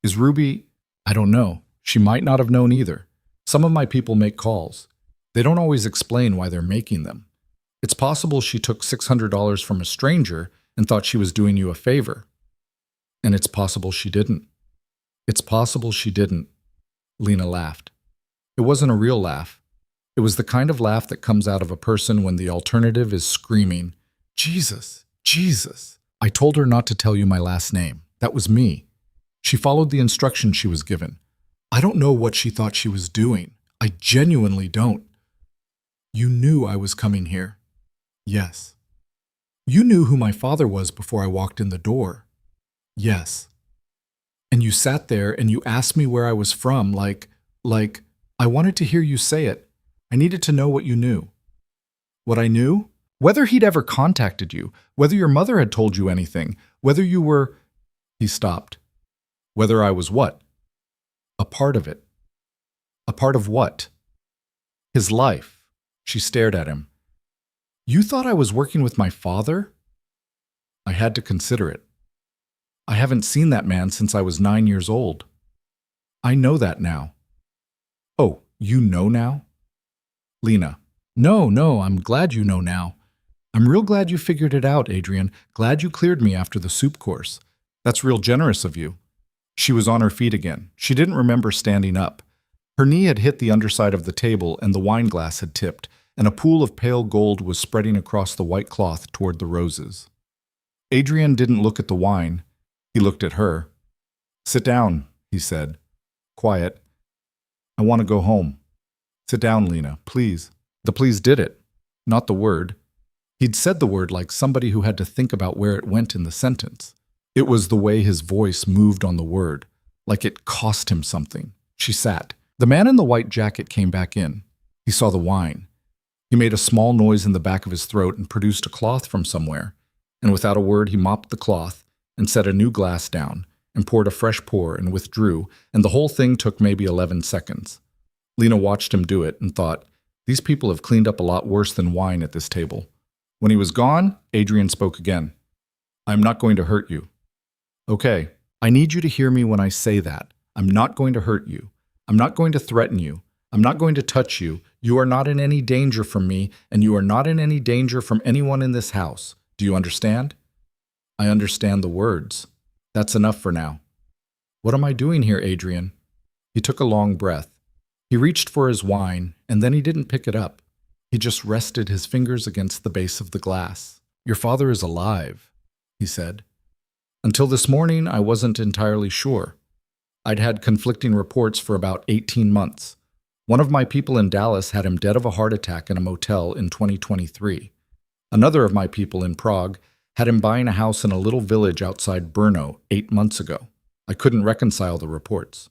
Is Ruby? I don't know. She might not have known either. Some of my people make calls. They don't always explain why they're making them. It's possible she took $600 from a stranger and thought she was doing you a favor. And it's possible she didn't. It's possible she didn't. Lena laughed. It wasn't a real laugh. It was the kind of laugh that comes out of a person when the alternative is screaming, Jesus, Jesus. I told her not to tell you my last name. That was me. She followed the instructions she was given. I don't know what she thought she was doing. I genuinely don't. You knew I was coming here. Yes. You knew who my father was before I walked in the door. Yes. And you sat there and you asked me where I was from, like, I wanted to hear you say it. I needed to know what you knew. What I knew? Whether he'd ever contacted you, whether your mother had told you anything, whether you were… He stopped. Whether I was what? A part of it. A part of what? His life. She stared at him. You thought I was working with my father? I had to consider it. I haven't seen that man since I was 9 years old. I know that now. Oh, you know now? Lena. No, I'm glad you know now. I'm real glad you figured it out, Adrian. Glad you cleared me after the soup course. That's real generous of you. She was on her feet again. She didn't remember standing up. Her knee had hit the underside of the table and the wine glass had tipped, and a pool of pale gold was spreading across the white cloth toward the roses. Adrian didn't look at the wine. He looked at her. Sit down, he said. Quiet. I want to go home. Sit down, Lena, please. The please did it, not the word. He'd said the word like somebody who had to think about where it went in the sentence. It was the way his voice moved on the word, like it cost him something. She sat. The man in the white jacket came back in. He saw the wine. He made a small noise in the back of his throat and produced a cloth from somewhere. And without a word, he mopped the cloth and set a new glass down and poured a fresh pour and withdrew, and the whole thing took maybe 11 seconds. Lena watched him do it and thought, these people have cleaned up a lot worse than wine at this table. When he was gone, Adrian spoke again. I'm not going to hurt you. Okay, I need you to hear me when I say that. I'm not going to hurt you. I'm not going to threaten you. I'm not going to touch you. You are not in any danger from me, and you are not in any danger from anyone in this house. Do you understand? I understand the words. That's enough for now. What am I doing here, Adrian? He took a long breath. He reached for his wine, and then he didn't pick it up. He just rested his fingers against the base of the glass. Your father is alive, he said. Until this morning, I wasn't entirely sure. I'd had conflicting reports for about 18 months. One of my people in Dallas had him dead of a heart attack in a motel in 2023. Another of my people in Prague had him buying a house in a little village outside Brno 8 months ago. I couldn't reconcile the reports.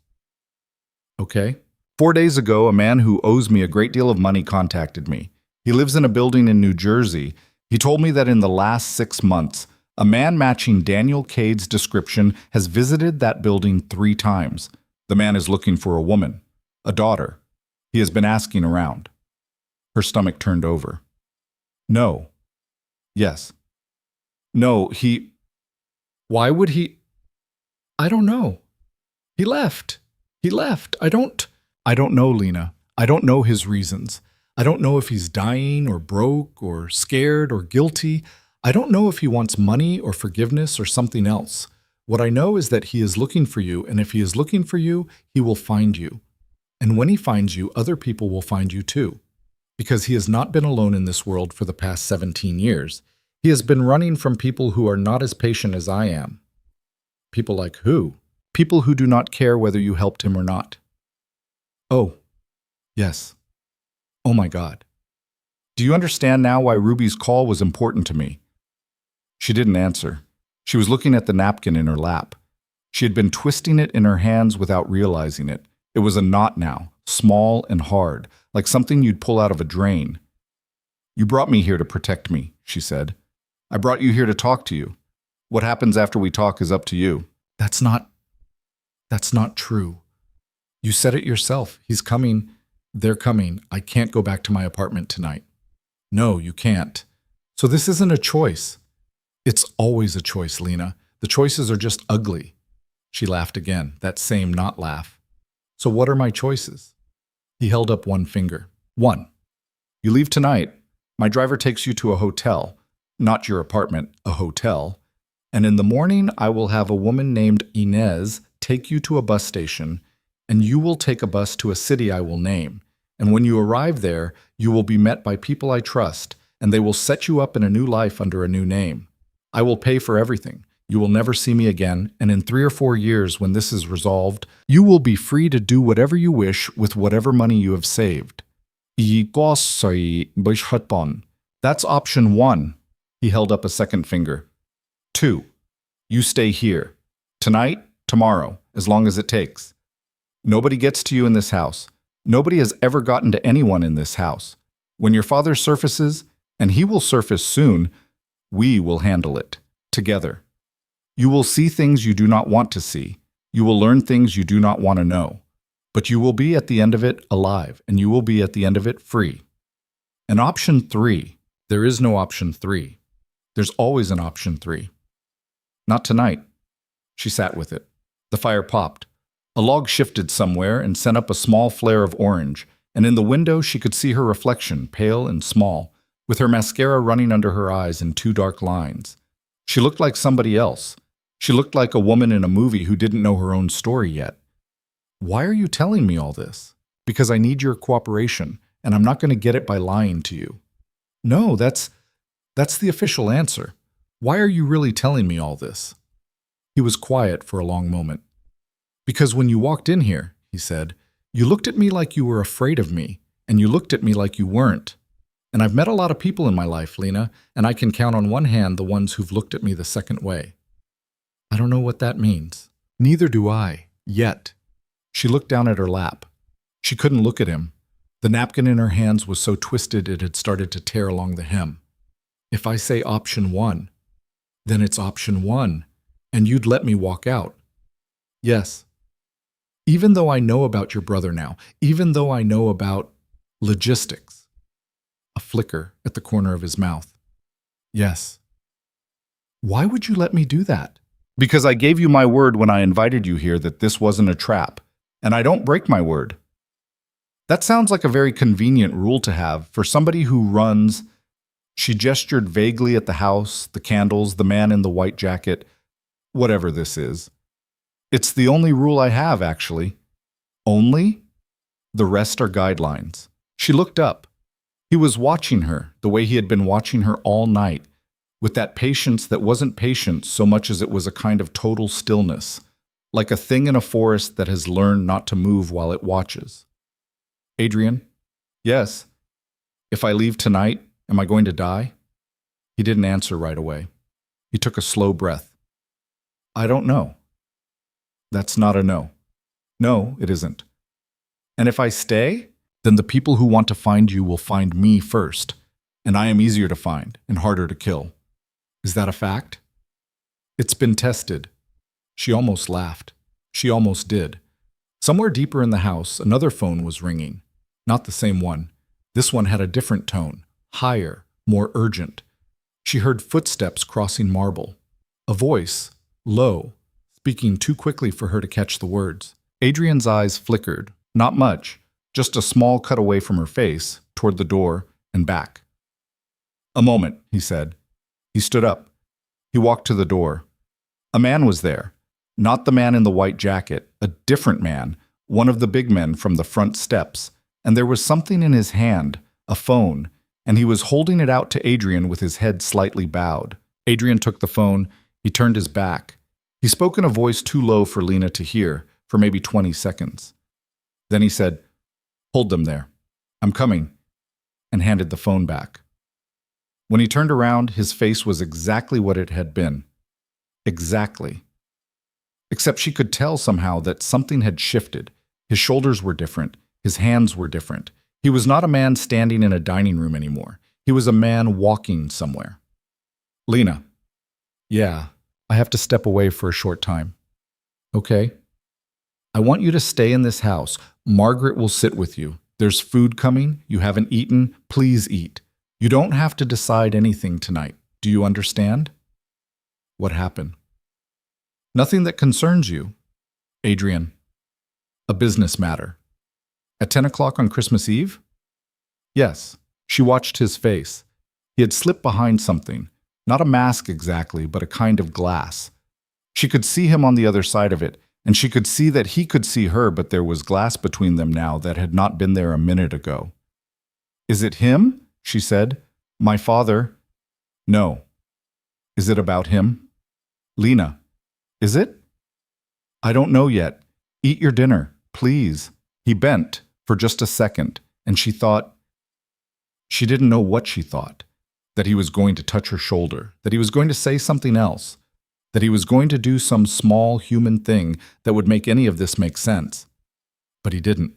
Okay. 4 days ago, a man who owes me a great deal of money contacted me. He lives in a building in New Jersey. He told me that in the last 6 months, a man matching Daniel Cade's description has visited that building 3 times. The man is looking for a woman, a daughter. He has been asking around. Her stomach turned over. No. Yes. No, he… Why would he… I don't know. He left. I don't know, Lena. I don't know his reasons. I don't know if he's dying or broke or scared or guilty. I don't know if he wants money or forgiveness or something else. What I know is that he is looking for you, and if he is looking for you, he will find you. And when he finds you, other people will find you too. Because he has not been alone in this world for the past 17 years. He has been running from people who are not as patient as I am. People like who? People who do not care whether you helped him or not. Oh, yes. Oh my God. Do you understand now why Ruby's call was important to me? She didn't answer. She was looking at the napkin in her lap. She had been twisting it in her hands without realizing it. It was a knot now, small and hard, like something you'd pull out of a drain. You brought me here to protect me, she said. I brought you here to talk to you. What happens after we talk is up to you. That's not true. You said it yourself. He's coming. They're coming. I can't go back to my apartment tonight. No, you can't. So this isn't a choice. It's always a choice, Lena. The choices are just ugly. She laughed again, that same not laugh. So what are my choices? He held up one finger. 1. You leave tonight. My driver takes you to a hotel. Not your apartment, a hotel. And in the morning, I will have a woman named Inez take you to a bus station, and you will take a bus to a city I will name. And when you arrive there, you will be met by people I trust, and they will set you up in a new life under a new name. I will pay for everything. You will never see me again, and in 3 or 4 years, when this is resolved, you will be free to do whatever you wish with whatever money you have saved. That's option 1. He held up a second finger. 2. You stay here. Tonight, tomorrow, as long as it takes. Nobody gets to you in this house. Nobody has ever gotten to anyone in this house. When your father surfaces, and he will surface soon, we will handle it. Together. You will see things you do not want to see. You will learn things you do not want to know. But you will be at the end of it alive, and you will be at the end of it free. And option 3. There is no option 3. There's always an option 3. Not tonight. She sat with it. The fire popped. A log shifted somewhere and sent up a small flare of orange, and in the window she could see her reflection, pale and small, with her mascara running under her eyes in 2 dark lines. She looked like somebody else. She looked like a woman in a movie who didn't know her own story yet. Why are you telling me all this? Because I need your cooperation, and I'm not going to get it by lying to you. No, that's the official answer. Why are you really telling me all this? He was quiet for a long moment. Because when you walked in here, he said, you looked at me like you were afraid of me, and you looked at me like you weren't. And I've met a lot of people in my life, Lena, and I can count on one hand the ones who've looked at me the second way. I don't know what that means. Neither do I, yet. She looked down at her lap. She couldn't look at him. The napkin in her hands was so twisted it had started to tear along the hem. If I say option 1, then it's option 1, and you'd let me walk out. Yes. Even though I know about your brother now, even though I know about logistics. A flicker at the corner of his mouth. Yes. Why would you let me do that? Because I gave you my word when I invited you here that this wasn't a trap, and I don't break my word. That sounds like a very convenient rule to have for somebody who runs. She gestured vaguely at the house, the candles, the man in the white jacket, whatever this is. It's the only rule I have, actually. Only? The rest are guidelines. She looked up. He was watching her the way he had been watching her all night, with that patience that wasn't patience so much as it was a kind of total stillness, like a thing in a forest that has learned not to move while it watches. Adrian? Yes. If I leave tonight, am I going to die? He didn't answer right away. He took a slow breath. I don't know. That's not a no. No, it isn't. And if I stay, then the people who want to find you will find me first, and I am easier to find and harder to kill. Is that a fact? It's been tested. She almost laughed. She almost did. Somewhere deeper in the house, another phone was ringing. Not the same one. This one had a different tone, higher, more urgent. She heard footsteps crossing marble. A voice, low, speaking too quickly for her to catch the words. Adrian's eyes flickered. Not much, just a small cut away from her face, toward the door and back. A moment, he said. He stood up. He walked to the door. A man was there. Not the man in the white jacket, a different man, one of the big men from the front steps, and there was something in his hand, a phone, and he was holding it out to Adrian with his head slightly bowed. Adrian took the phone. He turned his back. He spoke in a voice too low for Lena to hear, for maybe 20 seconds. Then he said, "Hold them there. I'm coming," and handed the phone back. When he turned around, his face was exactly what it had been. Exactly. Except she could tell somehow that something had shifted. His shoulders were different. His hands were different. He was not a man standing in a dining room anymore. He was a man walking somewhere. Lena. Yeah, I have to step away for a short time. Okay. I want you to stay in this house. Margaret will sit with you. There's food coming. You haven't eaten. Please eat. You don't have to decide anything tonight. Do you understand? What happened? Nothing that concerns you. Adrian. A business matter. At 10 o'clock on Christmas Eve? Yes. She watched his face. He had slipped behind something. Not a mask exactly, but a kind of glass. She could see him on the other side of it, and she could see that he could see her, but there was glass between them now that had not been there a minute ago. Is it him? She said. My father. No. Is it about him? Lena. Is it? I don't know yet. Eat your dinner, please. He bent for just a second, and she thought. She didn't know what she thought. That he was going to touch her shoulder, that he was going to say something else, that he was going to do some small human thing that would make any of this make sense. But he didn't.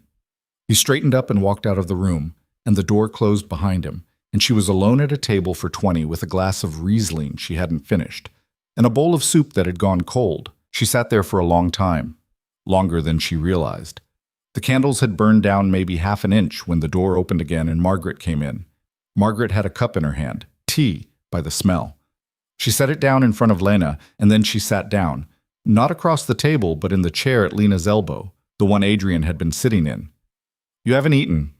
He straightened up and walked out of the room, and the door closed behind him, and she was alone at a table for 20 with a glass of Riesling she hadn't finished, and a bowl of soup that had gone cold. She sat there for a long time, longer than she realized. The candles had burned down maybe half an inch when the door opened again and Margaret came in. Margaret had a cup in her hand, tea, by the smell. She set it down in front of Lena, and then she sat down, not across the table, but in the chair at Lena's elbow, the one Adrian had been sitting in. You haven't eaten.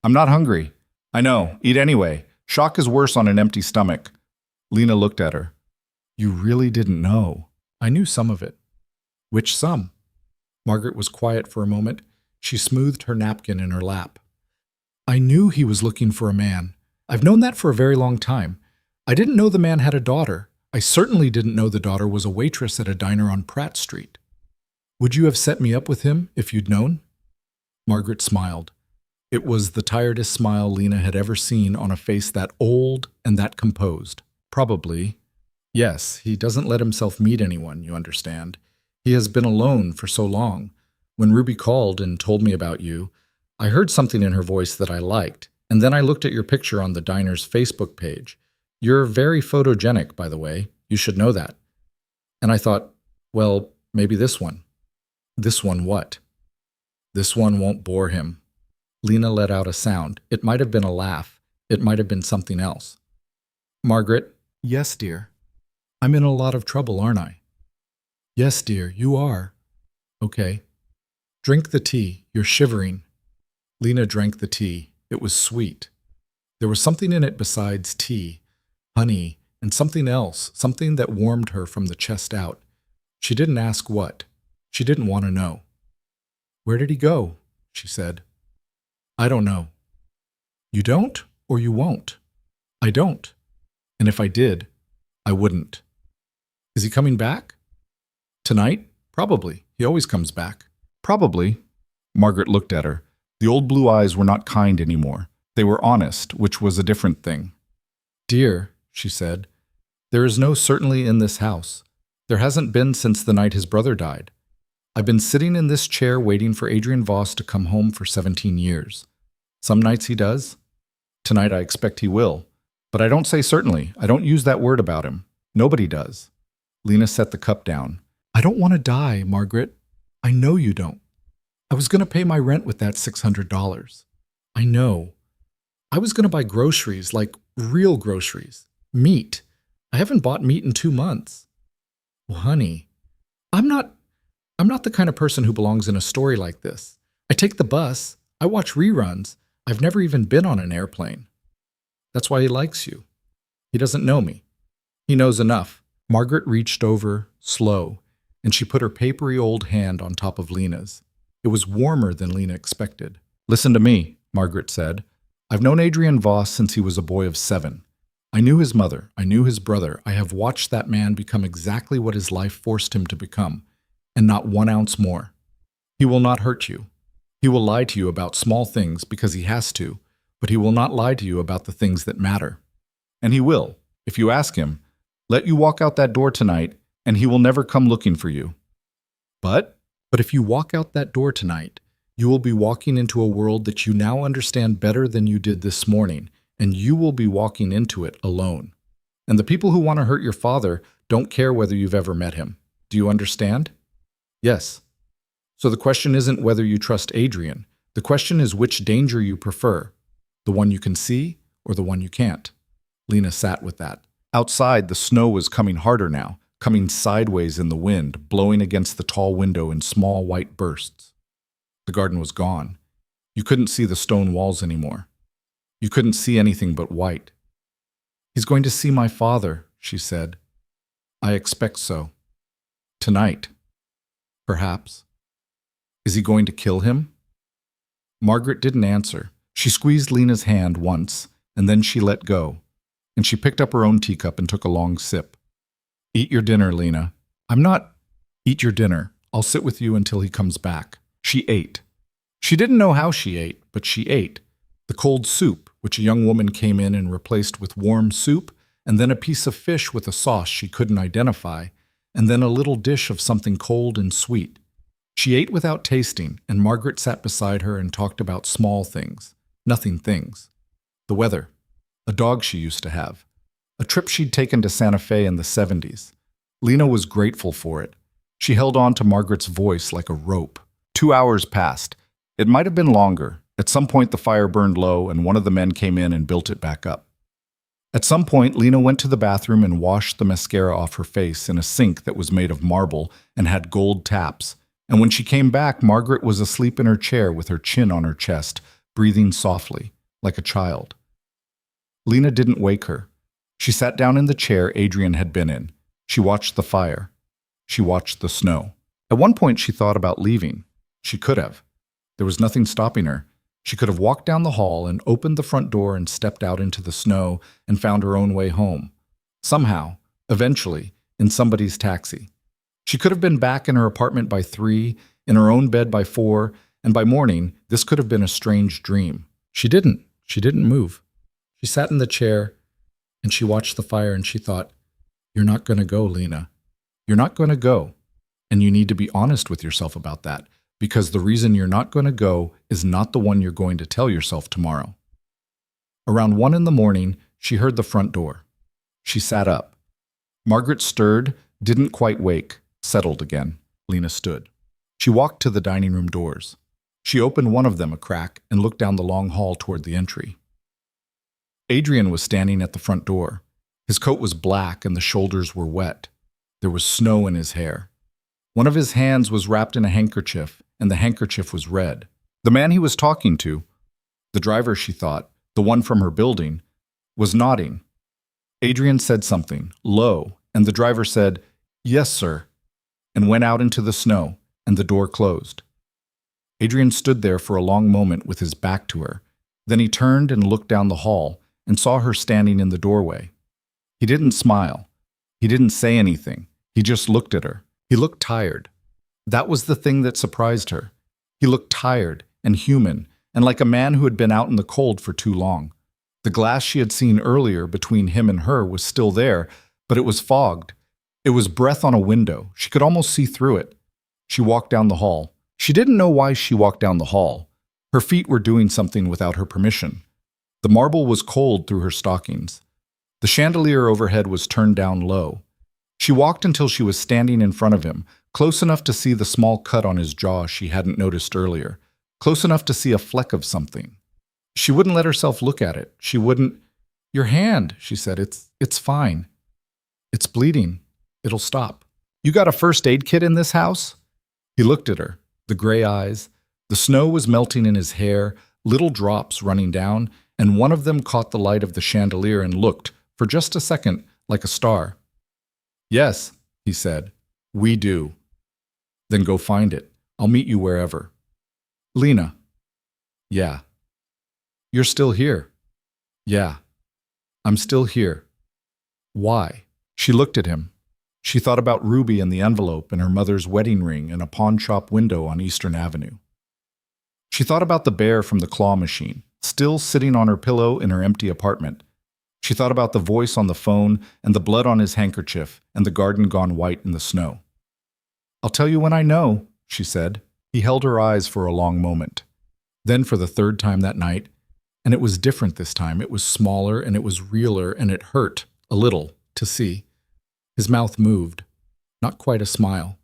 I'm not hungry. I know, eat anyway. Shock is worse on an empty stomach. Lena looked at her. You really didn't know. I knew some of it. Which some? Margaret was quiet for a moment. She smoothed her napkin in her lap. I knew he was looking for a man. I've known that for a very long time. I didn't know the man had a daughter. I certainly didn't know the daughter was a waitress at a diner on Pratt Street. Would you have set me up with him if you'd known? Margaret smiled. It was the tiredest smile Lena had ever seen on a face that old and that composed. Probably. Yes, he doesn't let himself meet anyone, you understand. He has been alone for so long. When Ruby called and told me about you, I heard something in her voice that I liked, and then I looked at your picture on the diner's Facebook page. You're very photogenic, by the way. You should know that. And I thought, well, maybe this one. This one what? This one won't bore him. Lena let out a sound. It might have been a laugh. It might have been something else. Margaret. Yes, dear. I'm in a lot of trouble, aren't I? Yes, dear, you are. Okay. Drink the tea. You're shivering. Lena drank the tea. It was sweet. There was something in it besides tea, honey, and something else, something that warmed her from the chest out. She didn't ask what. She didn't want to know. Where did he go? She said. I don't know. You don't, or you won't? I don't. And if I did, I wouldn't. Is he coming back? Tonight? Probably. He always comes back. Probably. Margaret looked at her. The old blue eyes were not kind anymore. They were honest, which was a different thing. Dear, she said, there is no certainty in this house. There hasn't been since the night his brother died. I've been sitting in this chair waiting for Adrian Voss to come home for 17 years. Some nights he does. Tonight I expect he will. But I don't say certainly. I don't use that word about him. Nobody does. Lena set the cup down. I don't want to die, Margaret. I know you don't. I was going to pay my rent with that $600. I know. I was going to buy groceries, like real groceries. Meat. I haven't bought meat in 2 months. Well, honey, I'm not the kind of person who belongs in a story like this. I take the bus. I watch reruns. I've never even been on an airplane. That's why he likes you. He doesn't know me. He knows enough. Margaret reached over, slow, and she put her papery old hand on top of Lena's. It was warmer than Lena expected. Listen to me, Margaret said. I've known Adrian Voss since he was a boy of 7. I knew his mother. I knew his brother. I have watched that man become exactly what his life forced him to become, and not 1 ounce more. He will not hurt you. He will lie to you about small things because he has to, but he will not lie to you about the things that matter. And he will, if you ask him, let you walk out that door tonight, and he will never come looking for you. But if you walk out that door tonight, you will be walking into a world that you now understand better than you did this morning, and you will be walking into it alone. And the people who want to hurt your father don't care whether you've ever met him. Do you understand? Yes. So the question isn't whether you trust Adrian. The question is which danger you prefer, the one you can see or the one you can't. Lena sat with that. Outside, the snow was coming harder now, coming sideways in the wind, blowing against the tall window in small white bursts. The garden was gone. You couldn't see the stone walls anymore. You couldn't see anything but white. "He's going to see my father," she said. "I expect so. Tonight. Perhaps. Is he going to kill him?" Margaret didn't answer. She squeezed Lena's hand once, and then she let go, and she picked up her own teacup and took a long sip. "Eat your dinner, Lena." "I'm not—" "Eat your dinner. I'll sit with you until he comes back." She ate. She didn't know how she ate, but she ate. The cold soup, which a young woman came in and replaced with warm soup, and then a piece of fish with a sauce she couldn't identify, and then a little dish of something cold and sweet. She ate without tasting, and Margaret sat beside her and talked about small things, nothing things. The weather, a dog she used to have, a trip she'd taken to Santa Fe in the 70s. Lena was grateful for it. She held on to Margaret's voice like a rope. 2 hours passed. It might have been longer. At some point the fire burned low and one of the men came in and built it back up. At some point, Lena went to the bathroom and washed the mascara off her face in a sink that was made of marble and had gold taps. And when she came back, Margaret was asleep in her chair with her chin on her chest, breathing softly, like a child. Lena didn't wake her. She sat down in the chair Adrian had been in. She watched the fire. She watched the snow. At one point, she thought about leaving. She could have. There was nothing stopping her. She could have walked down the hall and opened the front door and stepped out into the snow and found her own way home. Somehow, eventually, in somebody's taxi. She could have been back in her apartment by 3, in her own bed by 4, and by morning, this could have been a strange dream. She didn't. She didn't move. She sat in the chair, and she watched the fire, and she thought, "You're not going to go, Lena. You're not going to go. And you need to be honest with yourself about that, because the reason you're not going to go is not the one you're going to tell yourself tomorrow." Around 1 in the morning, she heard the front door. She sat up. Margaret stirred, didn't quite wake, settled again. Lena stood. She walked to the dining room doors. She opened one of them a crack and looked down the long hall toward the entry. Adrian was standing at the front door. His coat was black and the shoulders were wet. There was snow in his hair. One of his hands was wrapped in a handkerchief, and the handkerchief was red. The man he was talking to, the driver she thought, the one from her building, was nodding. Adrian said something, low, and the driver said, "Yes, sir," and went out into the snow, and the door closed. Adrian stood there for a long moment with his back to her. Then he turned and looked down the hall and saw her standing in the doorway. He didn't smile. He didn't say anything. He just looked at her. He looked tired. That was the thing that surprised her. He looked tired and human, and like a man who had been out in the cold for too long. The glass she had seen earlier between him and her was still there, but it was fogged. It was breath on a window. She could almost see through it. She walked down the hall. She didn't know why she walked down the hall. Her feet were doing something without her permission. The marble was cold through her stockings. The chandelier overhead was turned down low. She walked until she was standing in front of him, close enough to see the small cut on his jaw she hadn't noticed earlier, close enough to see a fleck of something. She wouldn't let herself look at it. She wouldn't. "Your hand," she said. It's fine. It's bleeding. It'll stop." "You got a first aid kit in this house?" He looked at her, the gray eyes. The snow was melting in his hair, little drops running down, and one of them caught the light of the chandelier and looked, for just a second, like a star. "Yes," he said, "we do." "Then go find it. I'll meet you wherever." "Lena." "Yeah." "You're still here." "Yeah. I'm still here." "Why?" She looked at him. She thought about Ruby and the envelope and her mother's wedding ring in a pawn shop window on Eastern Avenue. She thought about the bear from the claw machine, still sitting on her pillow in her empty apartment. She thought about the voice on the phone and the blood on his handkerchief and the garden gone white in the snow. "I'll tell you when I know," she said. He held her eyes for a long moment. Then for the third time that night, and it was different this time. It was smaller and it was realer and it hurt, a little, to see. His mouth moved. Not quite a smile.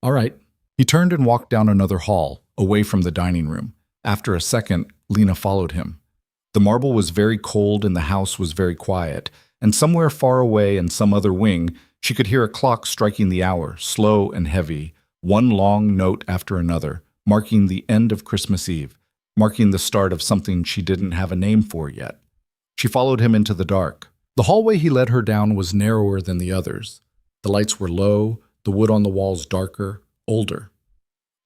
"All right." He turned and walked down another hall, away from the dining room. After a second, Lena followed him. The marble was very cold and the house was very quiet, and somewhere far away in some other wing, She could hear a clock striking the hour, slow and heavy, one long note after another, marking the end of Christmas Eve, marking the start of something she didn't have a name for yet. She followed him into the dark. The hallway he led her down was narrower than the others. The lights were low, the wood on the walls darker, older.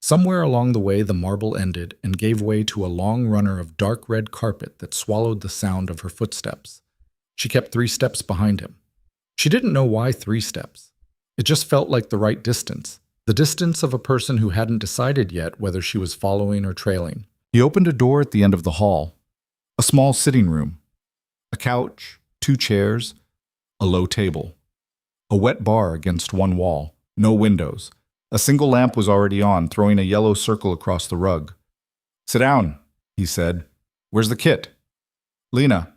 Somewhere along the way, the marble ended and gave way to a long runner of dark red carpet that swallowed the sound of her footsteps. She kept 3 steps behind him. She didn't know why 3 steps. It just felt like the right distance, the distance of a person who hadn't decided yet whether she was following or trailing. He opened a door at the end of the hall. A small sitting room. A couch, 2 chairs, a low table. A wet bar against one wall, no windows. A single lamp was already on, throwing a yellow circle across the rug. "Sit down," he said. "Where's the kit?" "Lena,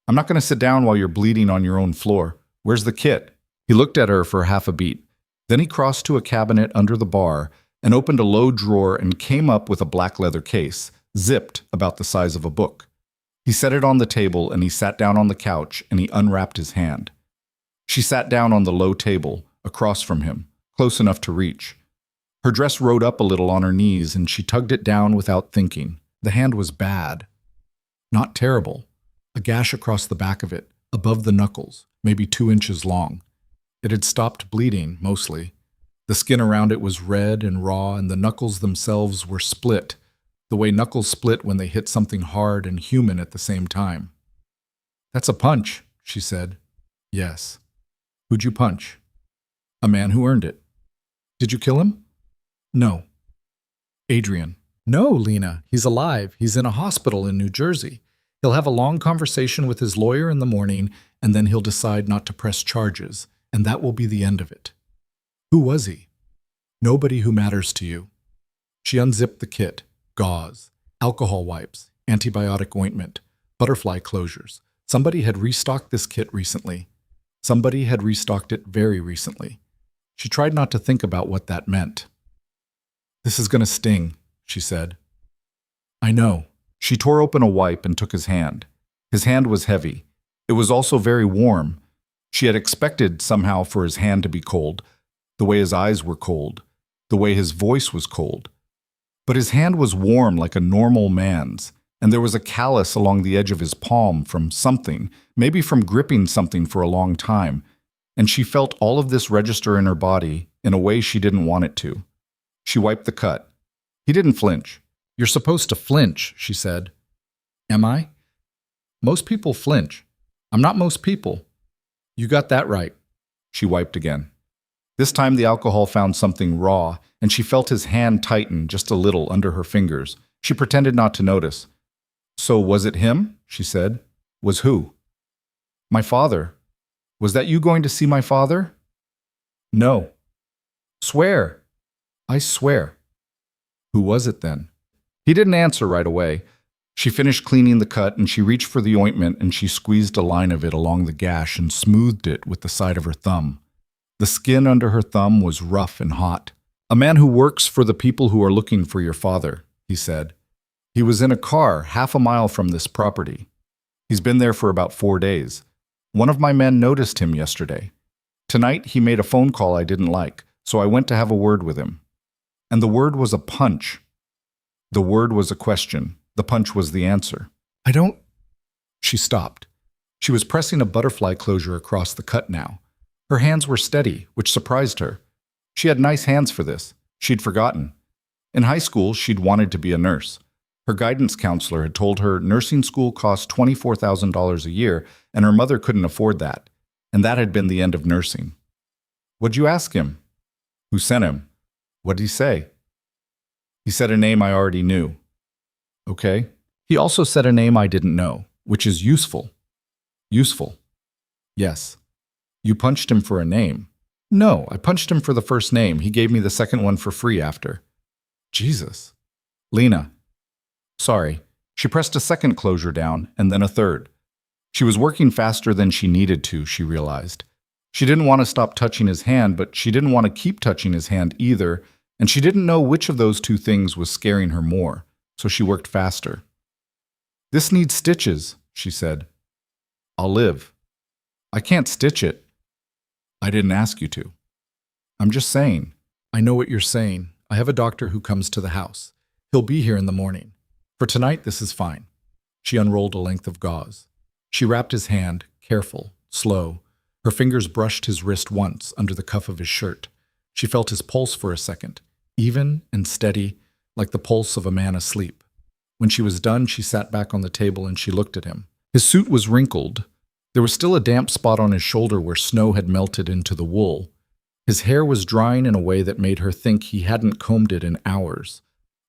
I'm not going to sit down while you're bleeding on your own floor. Where's the kit?" He looked at her for half a beat. Then he crossed to a cabinet under the bar and opened a low drawer and came up with a black leather case, zipped about the size of a book. He set it on the table and he sat down on the couch and he unwrapped his hand. She sat down on the low table, across from him, close enough to reach. Her dress rode up a little on her knees and she tugged it down without thinking. The hand was bad. Not terrible. A gash across the back of it, above the knuckles, maybe 2 inches long. It had stopped bleeding, mostly. The skin around it was red and raw and the knuckles themselves were split, the way knuckles split when they hit something hard and human at the same time. "That's a punch," she said. "Yes." "Who'd you punch?" "A man who earned it." "Did you kill him?" "No." "Adrian." "No, Lena. He's alive. He's in a hospital in New Jersey. He'll have a long conversation with his lawyer in the morning, and then he'll decide not to press charges, and that will be the end of it." "Who was he?" "Nobody who matters to you." She unzipped the kit. Gauze, alcohol wipes, antibiotic ointment, butterfly closures. Somebody had restocked this kit recently. Somebody had restocked it very recently. She tried not to think about what that meant. "This is going to sting," she said. "I know." She tore open a wipe and took his hand. His hand was heavy. It was also very warm. She had expected somehow for his hand to be cold, the way his eyes were cold, the way his voice was cold. But his hand was warm like a normal man's, and there was a callus along the edge of his palm from something, maybe from gripping something for a long time, and she felt all of this register in her body in a way she didn't want it to. She wiped the cut. He didn't flinch. "You're supposed to flinch," she said. "Am I?" "Most people flinch. I'm not most people." "You got that right." She wiped again. This time the alcohol found something raw, and she felt his hand tighten just a little under her fingers. She pretended not to notice. "So was it him?" she said. "Was who?" "My father." "Was that you going to see my father?" "No." "Swear." "I swear." "Who was it then?" He didn't answer right away. She finished cleaning the cut and she reached for the ointment and she squeezed a line of it along the gash and smoothed it with the side of her thumb. The skin under her thumb was rough and hot. "A man who works for the people who are looking for your father," he said. "He was in a car 1/2 mile from this property. He's been there for about 4 days. One of my men noticed him yesterday. Tonight he made a phone call I didn't like, so I went to have a word with him. And the word was a punch. The word was a question. The punch was the answer." "I don't—" She stopped. She was pressing a butterfly closure across the cut now. Her hands were steady, which surprised her. She had nice hands for this. She'd forgotten. In high school, she'd wanted to be a nurse. Her guidance counselor had told her nursing school cost $24,000 a year, and her mother couldn't afford that. And that had been the end of nursing. "What'd you ask him?" "Who sent him?" "What'd he say?" "He said a name I already knew." "Okay." "He also said a name I didn't know, which is useful." "Useful?" "Yes." "You punched him for a name." "No, I punched him for the first name. He gave me the second one for free after." "Jesus." "Lena." "Sorry." She pressed a second closure down, and then a third. She was working faster than she needed to, she realized. She didn't want to stop touching his hand, but she didn't want to keep touching his hand either, and she didn't know which of those two things was scaring her more, so she worked faster. "This needs stitches," she said. "I'll live." "I can't stitch it." I didn't ask you to. I'm just saying. I know what you're saying. I have a doctor who comes to the house. He'll be here in the morning. For tonight, this is fine. She unrolled a length of gauze. She wrapped his hand, careful, slow. Her fingers brushed his wrist once under the cuff of his shirt. She felt his pulse for a second, even and steady, like the pulse of a man asleep. When she was done, she sat back on the table and she looked at him. His suit was wrinkled. There was still a damp spot on his shoulder where snow had melted into the wool. His hair was drying in a way that made her think he hadn't combed it in hours.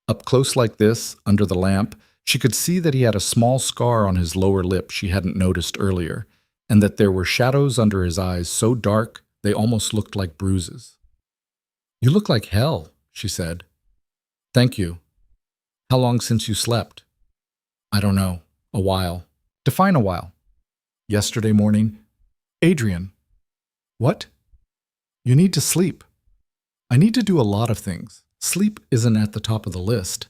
Up close like this, under the lamp, she could see that he had a small scar on his lower lip she hadn't noticed earlier, and that there were shadows under his eyes so dark they almost looked like bruises. "You look like hell," she said. "Thank you. How long since you slept?" "I don't know. A while." "Define a while." "Yesterday morning." "Adrian." "What?" "You need to sleep." "I need to do a lot of things. Sleep isn't at the top of the list."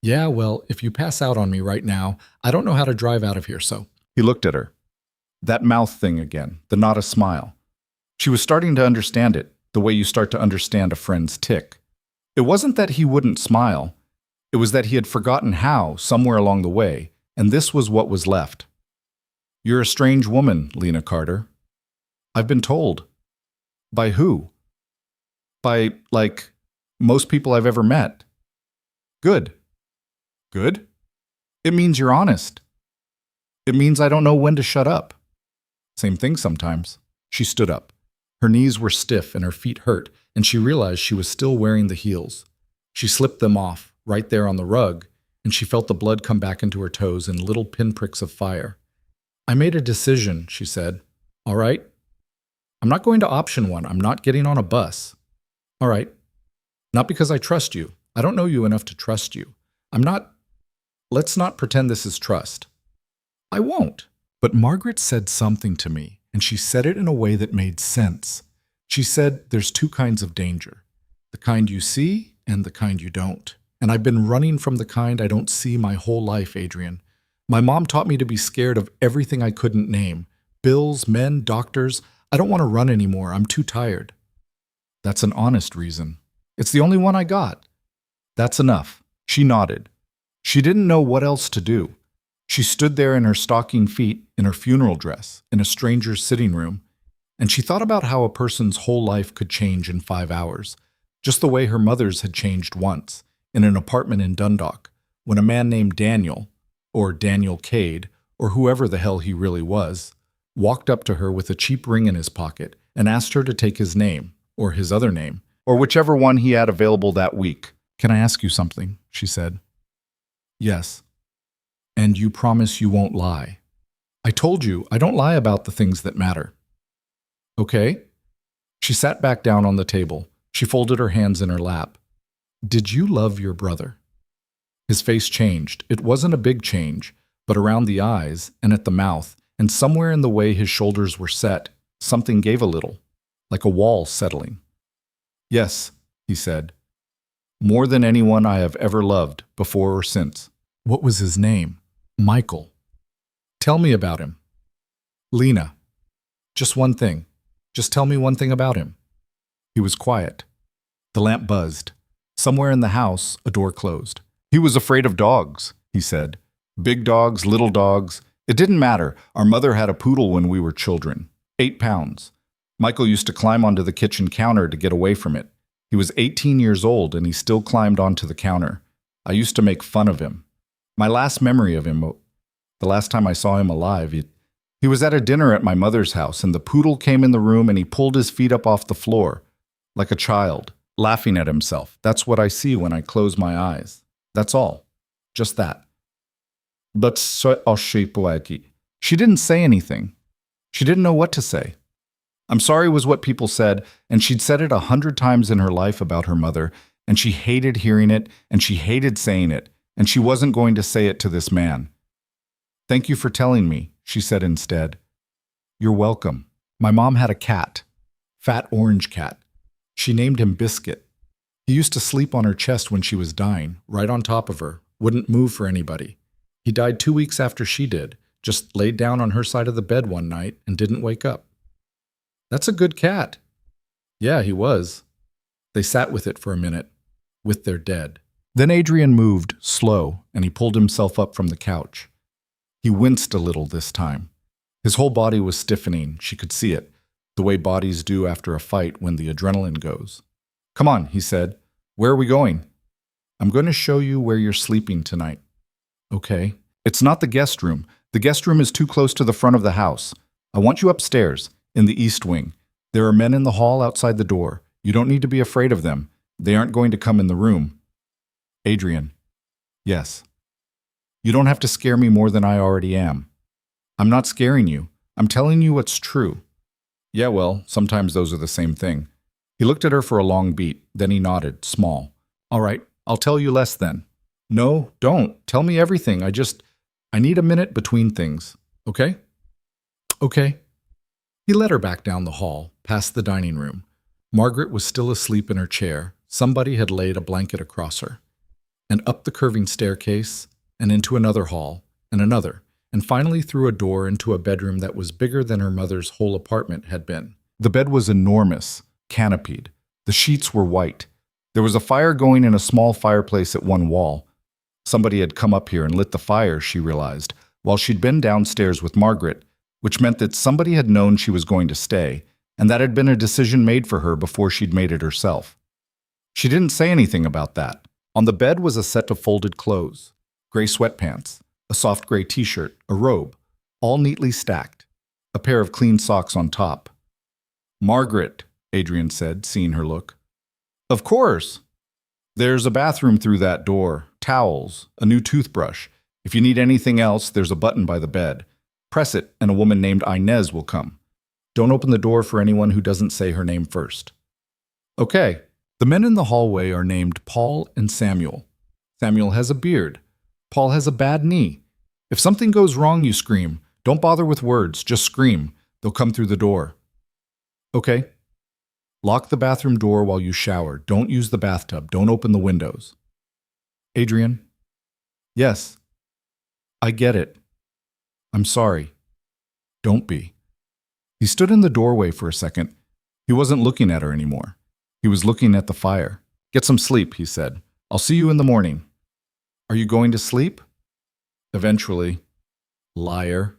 "Yeah, well, if you pass out on me right now, I don't know how to drive out of here, so." He looked at her. That mouth thing again, the not a smile. She was starting to understand it, the way you start to understand a friend's tic. It wasn't that he wouldn't smile. It was that he had forgotten how, somewhere along the way, and this was what was left. "You're a strange woman, Lena Carter." "I've been told." "By who?" "By, most people I've ever met." "Good." "Good?" "It means you're honest." "It means I don't know when to shut up." "Same thing sometimes." She stood up. Her knees were stiff and her feet hurt, and she realized she was still wearing the heels. She slipped them off, right there on the rug, and she felt the blood come back into her toes in little pinpricks of fire. "I made a decision," she said. "All right? I'm not going to option one. I'm not getting on a bus." "All right. Not because I trust you. I don't know you enough to trust you. I'm not. Let's not pretend this is trust." "I won't." But Margaret said something to me, and she said it in a way that made sense. She said, "There's two kinds of danger. The kind you see and the kind you don't. And I've been running from the kind I don't see my whole life, Adrian. My mom taught me to be scared of everything I couldn't name. Bills, men, doctors. I don't want to run anymore. I'm too tired." "That's an honest reason." "It's the only one I got." "That's enough." She nodded. She didn't know what else to do. She stood there in her stocking feet, in her funeral dress, in a stranger's sitting room, and she thought about how a person's whole life could change in 5 hours, just the way her mother's had changed once, in an apartment in Dundalk, when a man named Daniel, or Daniel Cade, or whoever the hell he really was, walked up to her with a cheap ring in his pocket and asked her to take his name, or his other name, or whichever one he had available that week. "Can I ask you something?" she said. "Yes." "And you promise you won't lie?" "I told you, I don't lie about the things that matter." "Okay." She sat back down on the table. She folded her hands in her lap. "Did you love your brother?" His face changed. It wasn't a big change, but around the eyes and at the mouth, and somewhere in the way his shoulders were set, something gave a little, like a wall settling. "Yes," he said. "More than anyone I have ever loved, before or since." "What was his name?" "Michael." "Tell me about him." "Lena." "Just one thing. Just tell me one thing about him." He was quiet. The lamp buzzed. Somewhere in the house, a door closed. "He was afraid of dogs," he said. "Big dogs, little dogs. It didn't matter. Our mother had a poodle when we were children. 8 pounds. Michael used to climb onto the kitchen counter to get away from it. He was 18 years old and he still climbed onto the counter. I used to make fun of him. My last memory of him, the last time I saw him alive, he was at a dinner at my mother's house and the poodle came in the room and he pulled his feet up off the floor, like a child, laughing at himself. That's what I see when I close my eyes. That's all. Just that." But she didn't say anything. She didn't know what to say. "I'm sorry" was what people said, and she'd said it 100 times in her life about her mother, and she hated hearing it, and she hated saying it, and she wasn't going to say it to this man. "Thank you for telling me," she said instead. "You're welcome. My mom had a cat. Fat orange cat. She named him Biscuit. He used to sleep on her chest when she was dying, right on top of her, wouldn't move for anybody. He died 2 weeks after she did, just laid down on her side of the bed one night and didn't wake up." That's a good cat. Yeah, he was. They sat with it for a minute, with their dead. Then Adrian moved, slow, and he pulled himself up from the couch. He winced a little this time. His whole body was stiffening, she could see it, the way bodies do after a fight when the adrenaline goes. Come on, he said. Where are we going? I'm going to show you where you're sleeping tonight. Okay. It's not the guest room. The guest room is too close to the front of the house. I want you upstairs, in the east wing. There are men in the hall outside the door. You don't need to be afraid of them. They aren't going to come in the room. Adrian. Yes. You don't have to scare me more than I already am. I'm not scaring you. I'm telling you what's true. Yeah, well, sometimes those are the same thing. He looked at her for a long beat, then he nodded, small. All right, I'll tell you less then. No, don't. Tell me everything. I need a minute between things. Okay? Okay. He led her back down the hall, past the dining room. Margaret was still asleep in her chair. Somebody had laid a blanket across her. And up the curving staircase, and into another hall, and another, and finally through a door into a bedroom that was bigger than her mother's whole apartment had been. The bed was enormous, canopied. The sheets were white. There was a fire going in a small fireplace at one wall. Somebody had come up here and lit the fire, she realized, while she'd been downstairs with Margaret, which meant that somebody had known she was going to stay, and that had been a decision made for her before she'd made it herself. She didn't say anything about that. On the bed was a set of folded clothes, gray sweatpants, a soft gray t-shirt, a robe, all neatly stacked, a pair of clean socks on top. Margaret, Adrian said, seeing her look. Of course. There's a bathroom through that door, towels, a new toothbrush. If you need anything else, there's a button by the bed. Press it, and a woman named Inez will come. Don't open the door for anyone who doesn't say her name first. Okay. The men in the hallway are named Paul and Samuel. Samuel has a beard. Paul has a bad knee. If something goes wrong, you scream. Don't bother with words, just scream. They'll come through the door. Okay. Lock the bathroom door while you shower. Don't use the bathtub. Don't open the windows. Adrian? Yes. I get it. I'm sorry. Don't be. He stood in the doorway for a second. He wasn't looking at her anymore. He was looking at the fire. Get some sleep, he said. I'll see you in the morning. Are you going to sleep? Eventually. Liar.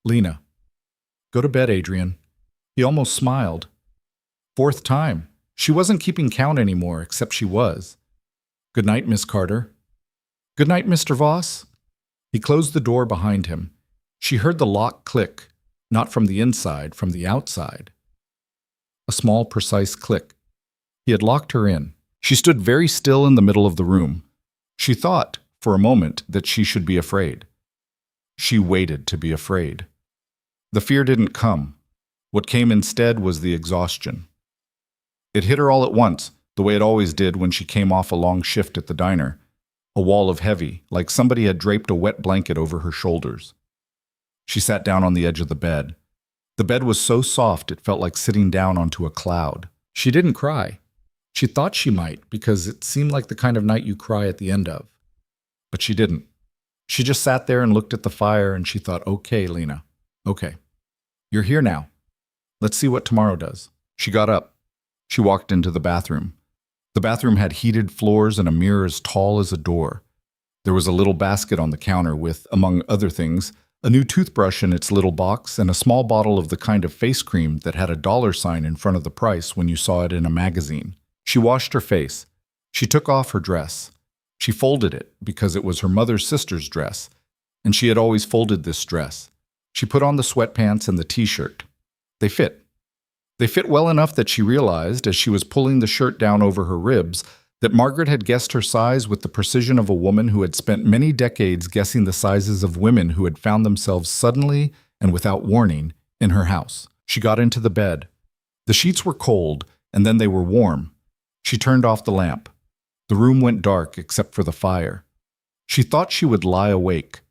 Lena. Go to bed, Adrian. He almost smiled. Fourth time. She wasn't keeping count anymore, except she was. Good night, Miss Carter. Good night, Mr. Voss. He closed the door behind him. She heard the lock click, not from the inside, from the outside. A small, precise click. He had locked her in. She stood very still in the middle of the room. She thought, for a moment, that she should be afraid. She waited to be afraid. The fear didn't come. What came instead was the exhaustion. It hit her all at once, the way it always did when she came off a long shift at the diner. A wall of heavy, like somebody had draped a wet blanket over her shoulders. She sat down on the edge of the bed. The bed was so soft it felt like sitting down onto a cloud. She didn't cry. She thought she might, because it seemed like the kind of night you cry at the end of. But she didn't. She just sat there and looked at the fire, and she thought, okay, Lena, okay. You're here now. Let's see what tomorrow does. She got up. She walked into the bathroom. The bathroom had heated floors and a mirror as tall as a door. There was a little basket on the counter with, among other things, a new toothbrush in its little box and a small bottle of the kind of face cream that had a dollar sign in front of the price when you saw it in a magazine. She washed her face. She took off her dress. She folded it because it was her mother's sister's dress, and she had always folded this dress. She put on the sweatpants and the t-shirt. They fit. They fit well enough that she realized, as she was pulling the shirt down over her ribs, that Margaret had guessed her size with the precision of a woman who had spent many decades guessing the sizes of women who had found themselves suddenly and without warning in her house. She got into the bed. The sheets were cold, and then they were warm. She turned off the lamp. The room went dark except for the fire. She thought she would lie awake.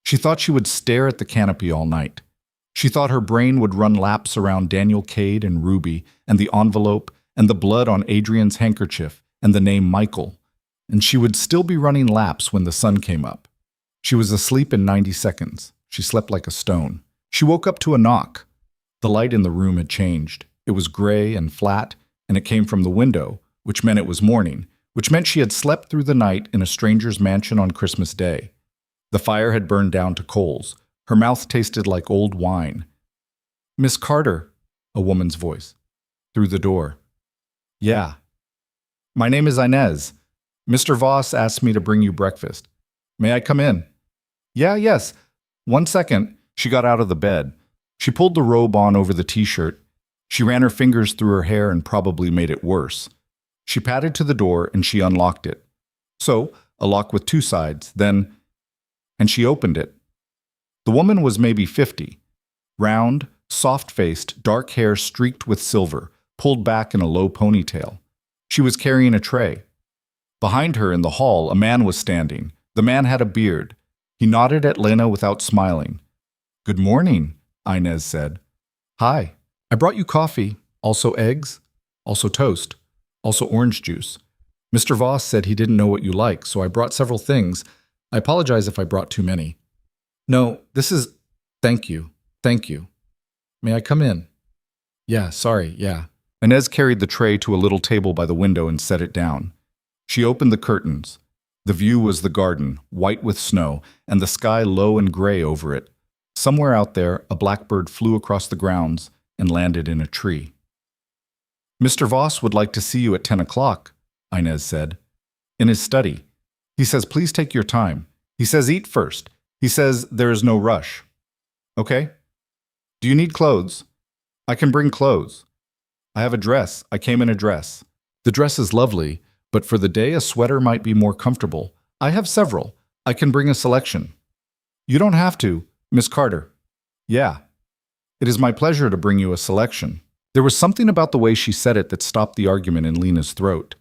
She thought she would stare at the canopy all night. She thought her brain would run laps around Daniel Cade and Ruby and the envelope and the blood on Adrian's handkerchief and the name Michael, and she would still be running laps when the sun came up. She was asleep in 90 seconds. She slept like a stone. She woke up to a knock. The light in the room had changed. It was gray and flat, and it came from the window, which meant it was morning, which meant she had slept through the night in a stranger's mansion on Christmas Day. The fire had burned down to coals. Her mouth tasted like old wine. "Miss Carter," a woman's voice. Through the door. "Yeah." "My name is Inez. Mr. Voss asked me to bring you breakfast. May I come in?" "Yeah, yes. 1 second." She got out of the bed. She pulled the robe on over the t-shirt. She ran her fingers through her hair and probably made it worse. She padded to the door and she unlocked it. So, a lock with 2 sides, then... And she opened it. The woman was maybe 50. Round, soft-faced, dark hair streaked with silver, pulled back in a low ponytail. She was carrying a tray. Behind her in the hall, a man was standing. The man had a beard. He nodded at Lena without smiling. "Good morning," Inez said. "Hi. I brought you coffee, also eggs, also toast, also orange juice. Mr. Voss said he didn't know what you like, so I brought several things. I apologize if I brought too many." "No, this is... Thank you. Thank you. May I come in?" "Yeah, sorry, yeah." Inez carried the tray to a little table by the window and set it down. She opened the curtains. The view was the garden, white with snow, and the sky low and gray over it. Somewhere out there, a blackbird flew across the grounds and landed in a tree. "Mr. Voss would like to see you at 10 o'clock, Inez said. "In his study. He says please take your time. He says eat first. He says there is no rush." "Okay. Do you need clothes?" "I can bring clothes. I have a dress. I came in a dress." "The dress is lovely, but for the day a sweater might be more comfortable. I have several. I can bring a selection." "You don't have to, Miss Carter." "Yeah. It is my pleasure to bring you a selection." There was something about the way she said it that stopped the argument in Lena's throat.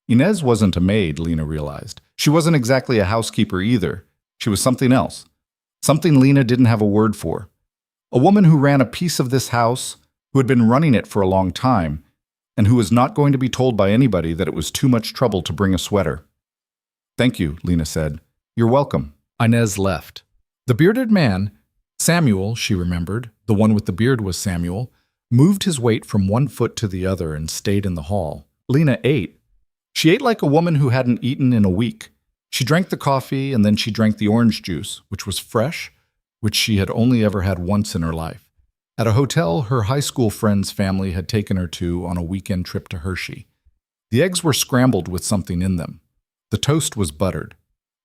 Inez wasn't a maid, Lena realized. She wasn't exactly a housekeeper either. She was something else. Something Lena didn't have a word for. A woman who ran a piece of this house, who had been running it for a long time, and who was not going to be told by anybody that it was too much trouble to bring a sweater. "Thank you," Lena said. "You're welcome." Inez left. The bearded man, Samuel, she remembered, the one with the beard was Samuel, moved his weight from one foot to the other and stayed in the hall. Lena ate. She ate like a woman who hadn't eaten in a week. She drank the coffee and then she drank the orange juice, which was fresh, which she had only ever had once in her life. At a hotel her high school friend's family had taken her to on a weekend trip to Hershey. The eggs were scrambled with something in them. The toast was buttered.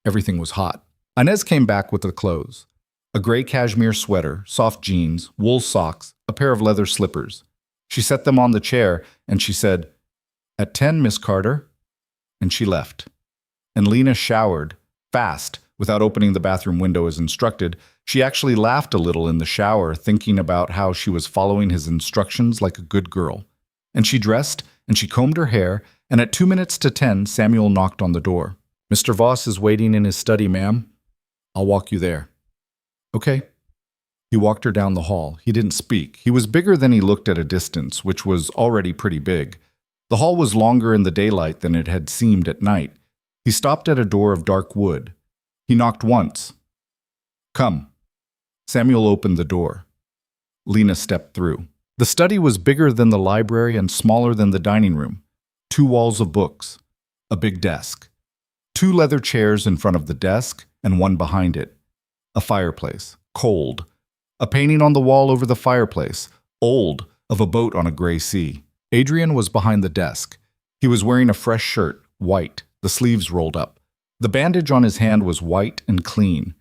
Everything was hot. Inez came back with the clothes. A gray cashmere sweater, soft jeans, wool socks, a pair of leather slippers. She set them on the chair and she said, "At 10, Miss Carter." And she left. And Lena showered, fast, without opening the bathroom window as instructed. She actually laughed a little in the shower, thinking about how she was following his instructions like a good girl. And she dressed, and she combed her hair, and at 2 minutes to 10, Samuel knocked on the door. "Mr. Voss is waiting in his study, ma'am. I'll walk you there." "Okay." He walked her down the hall. He didn't speak. He was bigger than he looked at a distance, which was already pretty big. The hall was longer in the daylight than it had seemed at night. He stopped at a door of dark wood. He knocked once. "Come." Samuel opened the door. Lena stepped through. The study was bigger than the library and smaller than the dining room. 2 walls of books. A big desk. 2 leather chairs in front of the desk and one behind it. A fireplace. Cold. A painting on the wall over the fireplace. Old, of a boat on a gray sea. Adrian was behind the desk. He was wearing a fresh shirt, white, the sleeves rolled up. The bandage on his hand was white and clean.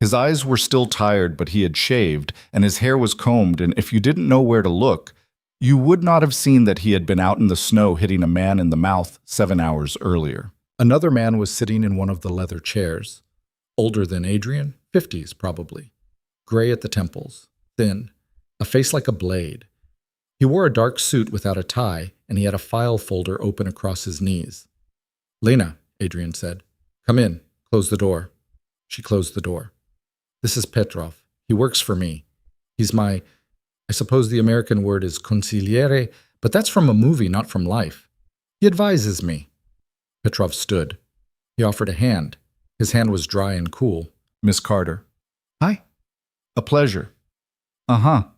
His eyes were still tired, but he had shaved, and his hair was combed, and if you didn't know where to look, you would not have seen that he had been out in the snow hitting a man in the mouth 7 hours earlier. Another man was sitting in one of the leather chairs. Older than Adrian, 50s probably. Gray at the temples, thin, a face like a blade. He wore a dark suit without a tie, and he had a file folder open across his knees. "Lena," Adrian said. "Come in. Close the door." She closed the door. "This is Petrov. He works for me. He's my, I suppose the American word is consigliere, but that's from a movie, not from life. He advises me." Petrov stood. He offered a hand. His hand was dry and cool. "Miss Carter." "Hi." "A pleasure." "Uh-huh."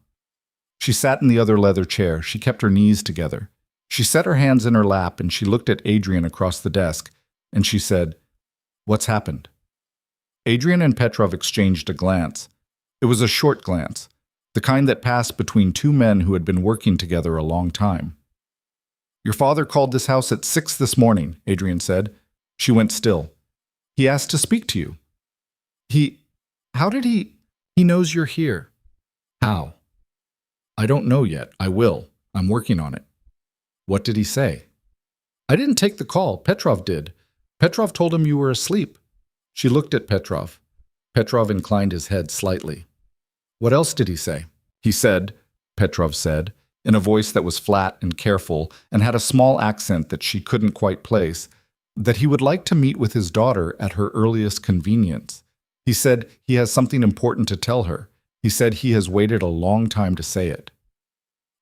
She sat in the other leather chair. She kept her knees together. She set her hands in her lap and she looked at Adrian across the desk, and she said, "What's happened?" Adrian and Petrov exchanged a glance. It was a short glance, the kind that passed between two men who had been working together a long time. "Your father called this house at 6 this morning," Adrian said. She went still. "He asked to speak to you." How did he knows you're here." "How?" "I don't know yet. I will. I'm working on it." "What did he say?" "I didn't take the call. Petrov did. Petrov told him you were asleep." She looked at Petrov. Petrov inclined his head slightly. "What else did he say?" "He said," Petrov said, in a voice that was flat and careful and had a small accent that she couldn't quite place, that he would like to meet with his daughter at her earliest convenience. He said he has something important to tell her. He said he has waited a long time to say it."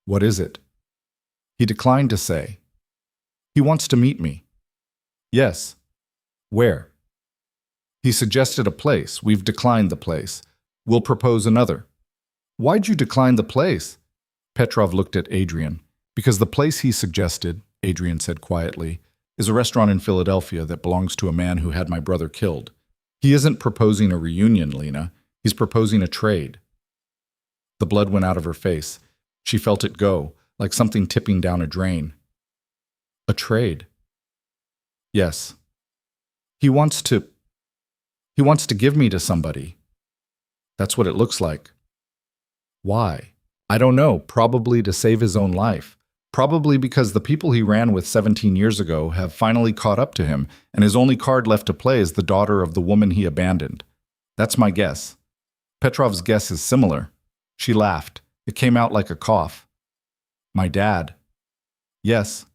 "What is it?" "He declined to say." "He wants to meet me." "Yes." "Where?" "He suggested a place. We've declined the place. We'll propose another." "Why'd you decline the place?" Petrov looked at Adrian. "Because the place he suggested," Adrian said quietly, "is a restaurant in Philadelphia that belongs to a man who had my brother killed. He isn't proposing a reunion, Lena. He's proposing a trade." The blood went out of her face. She felt it go, like something tipping down a drain. "A trade?" "Yes. He wants to give me to somebody." "That's what it looks like." "Why?" "I don't know. Probably to save his own life. Probably because the people he ran with 17 years ago have finally caught up to him, and his only card left to play is the daughter of the woman he abandoned. That's my guess." Petrov's guess is similar. She laughed. It came out like a cough. "My dad." "Yes."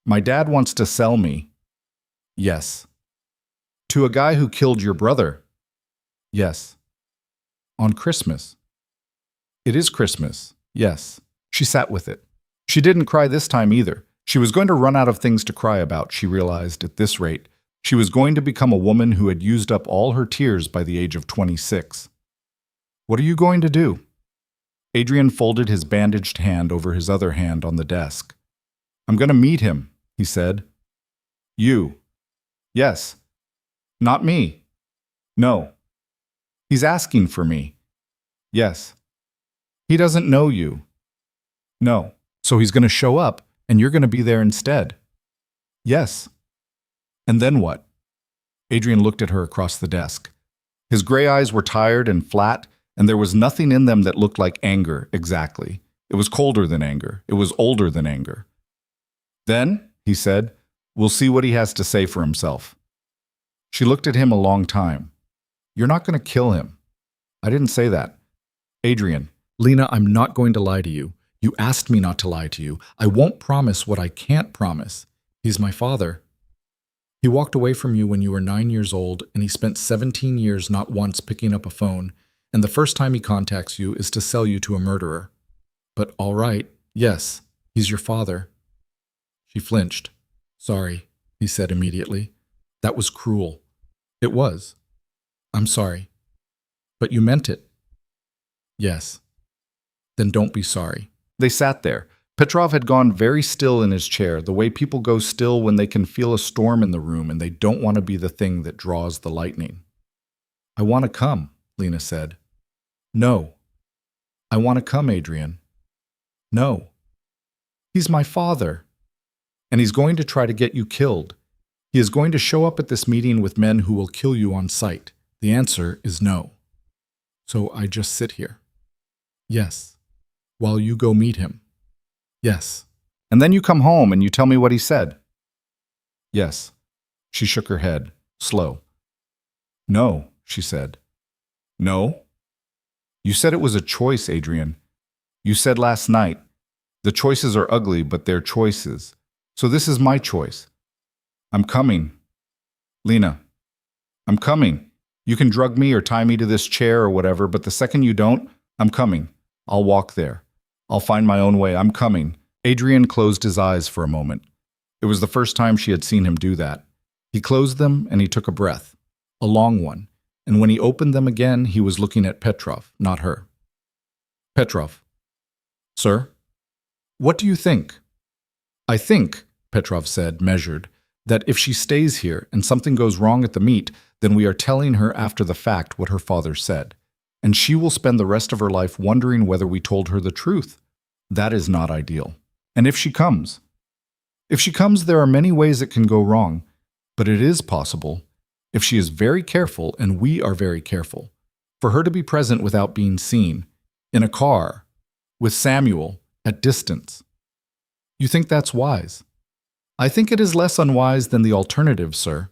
"My dad wants to sell me." "Yes." "To a guy who killed your brother." "Yes." "On Christmas." "It is Christmas, yes." She sat with it. She didn't cry this time either. She was going to run out of things to cry about, she realized, at this rate. She was going to become a woman who had used up all her tears by the age of 26. "What are you going to do?" Adrian folded his bandaged hand over his other hand on the desk. "I'm going to meet him," he said. "You?" "Yes." "Not me." "No." "He's asking for me." "Yes." "He doesn't know you." "No." "So he's going to show up, and you're going to be there instead." "Yes." "And then what?" Adrian looked at her across the desk. His gray eyes were tired and flat, and there was nothing in them that looked like anger, exactly. It was colder than anger. It was older than anger. "Then," he said, "we'll see what he has to say for himself." She looked at him a long time. "You're not going to kill him." "I didn't say that." "Adrian." "Lena, I'm not going to lie to you. You asked me not to lie to you. I won't promise what I can't promise. He's my father. He walked away from you when you were 9 years old, and he spent 17 years not once picking up a phone, and the first time he contacts you is to sell you to a murderer. But all right, yes, he's your father." She flinched. "Sorry," he said immediately. "That was cruel." "It was." "I'm sorry." "But you meant it." "Yes." "Then don't be sorry." They sat there. Petrov had gone very still in his chair, the way people go still when they can feel a storm in the room and they don't want to be the thing that draws the lightning. "I want to come," Lena said. "No." "I want to come, Adrian." "No." "He's my father." "And he's going to try to get you killed. He is going to show up at this meeting with men who will kill you on sight. The answer is no." "So I just sit here?" "Yes." "While you go meet him?" "Yes." "And then you come home and you tell me what he said?" "Yes." She shook her head, slow. "No," she said. "No?" "You said it was a choice, Adrian. You said last night, the choices are ugly, but they're choices. So this is my choice. I'm coming. Lena, I'm coming. You can drug me or tie me to this chair or whatever, but the second you don't, I'm coming. I'll walk there. I'll find my own way. I'm coming." Adrian closed his eyes for a moment. It was the first time she had seen him do that. He closed them and he took a breath, a long one, and when he opened them again, he was looking at Petrov, not her. "Petrov." Sir? What do you think? I think, Petrov said, measured, that if she stays here and something goes wrong at the meet, then we are telling her after the fact what her father said. And she will spend the rest of her life wondering whether we told her the truth. That is not ideal. And if she comes? If she comes, there are many ways it can go wrong, but it is possible, if she is very careful and we are very careful, for her to be present without being seen, in a car, with Samuel, at distance. You think that's wise? I think it is less unwise than the alternative, sir.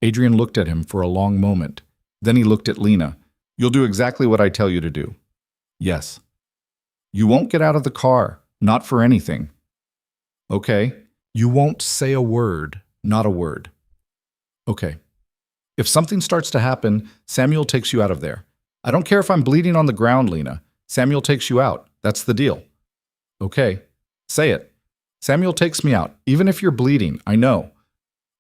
Adrian looked at him for a long moment. Then he looked at Lena. You'll do exactly what I tell you to do. Yes. You won't get out of the car, not for anything. Okay. You won't say a word, not a word. Okay. If something starts to happen, Samuel takes you out of there. I don't care if I'm bleeding on the ground, Lena. Samuel takes you out. That's the deal. Okay. Say it. Samuel takes me out, even if you're bleeding, I know.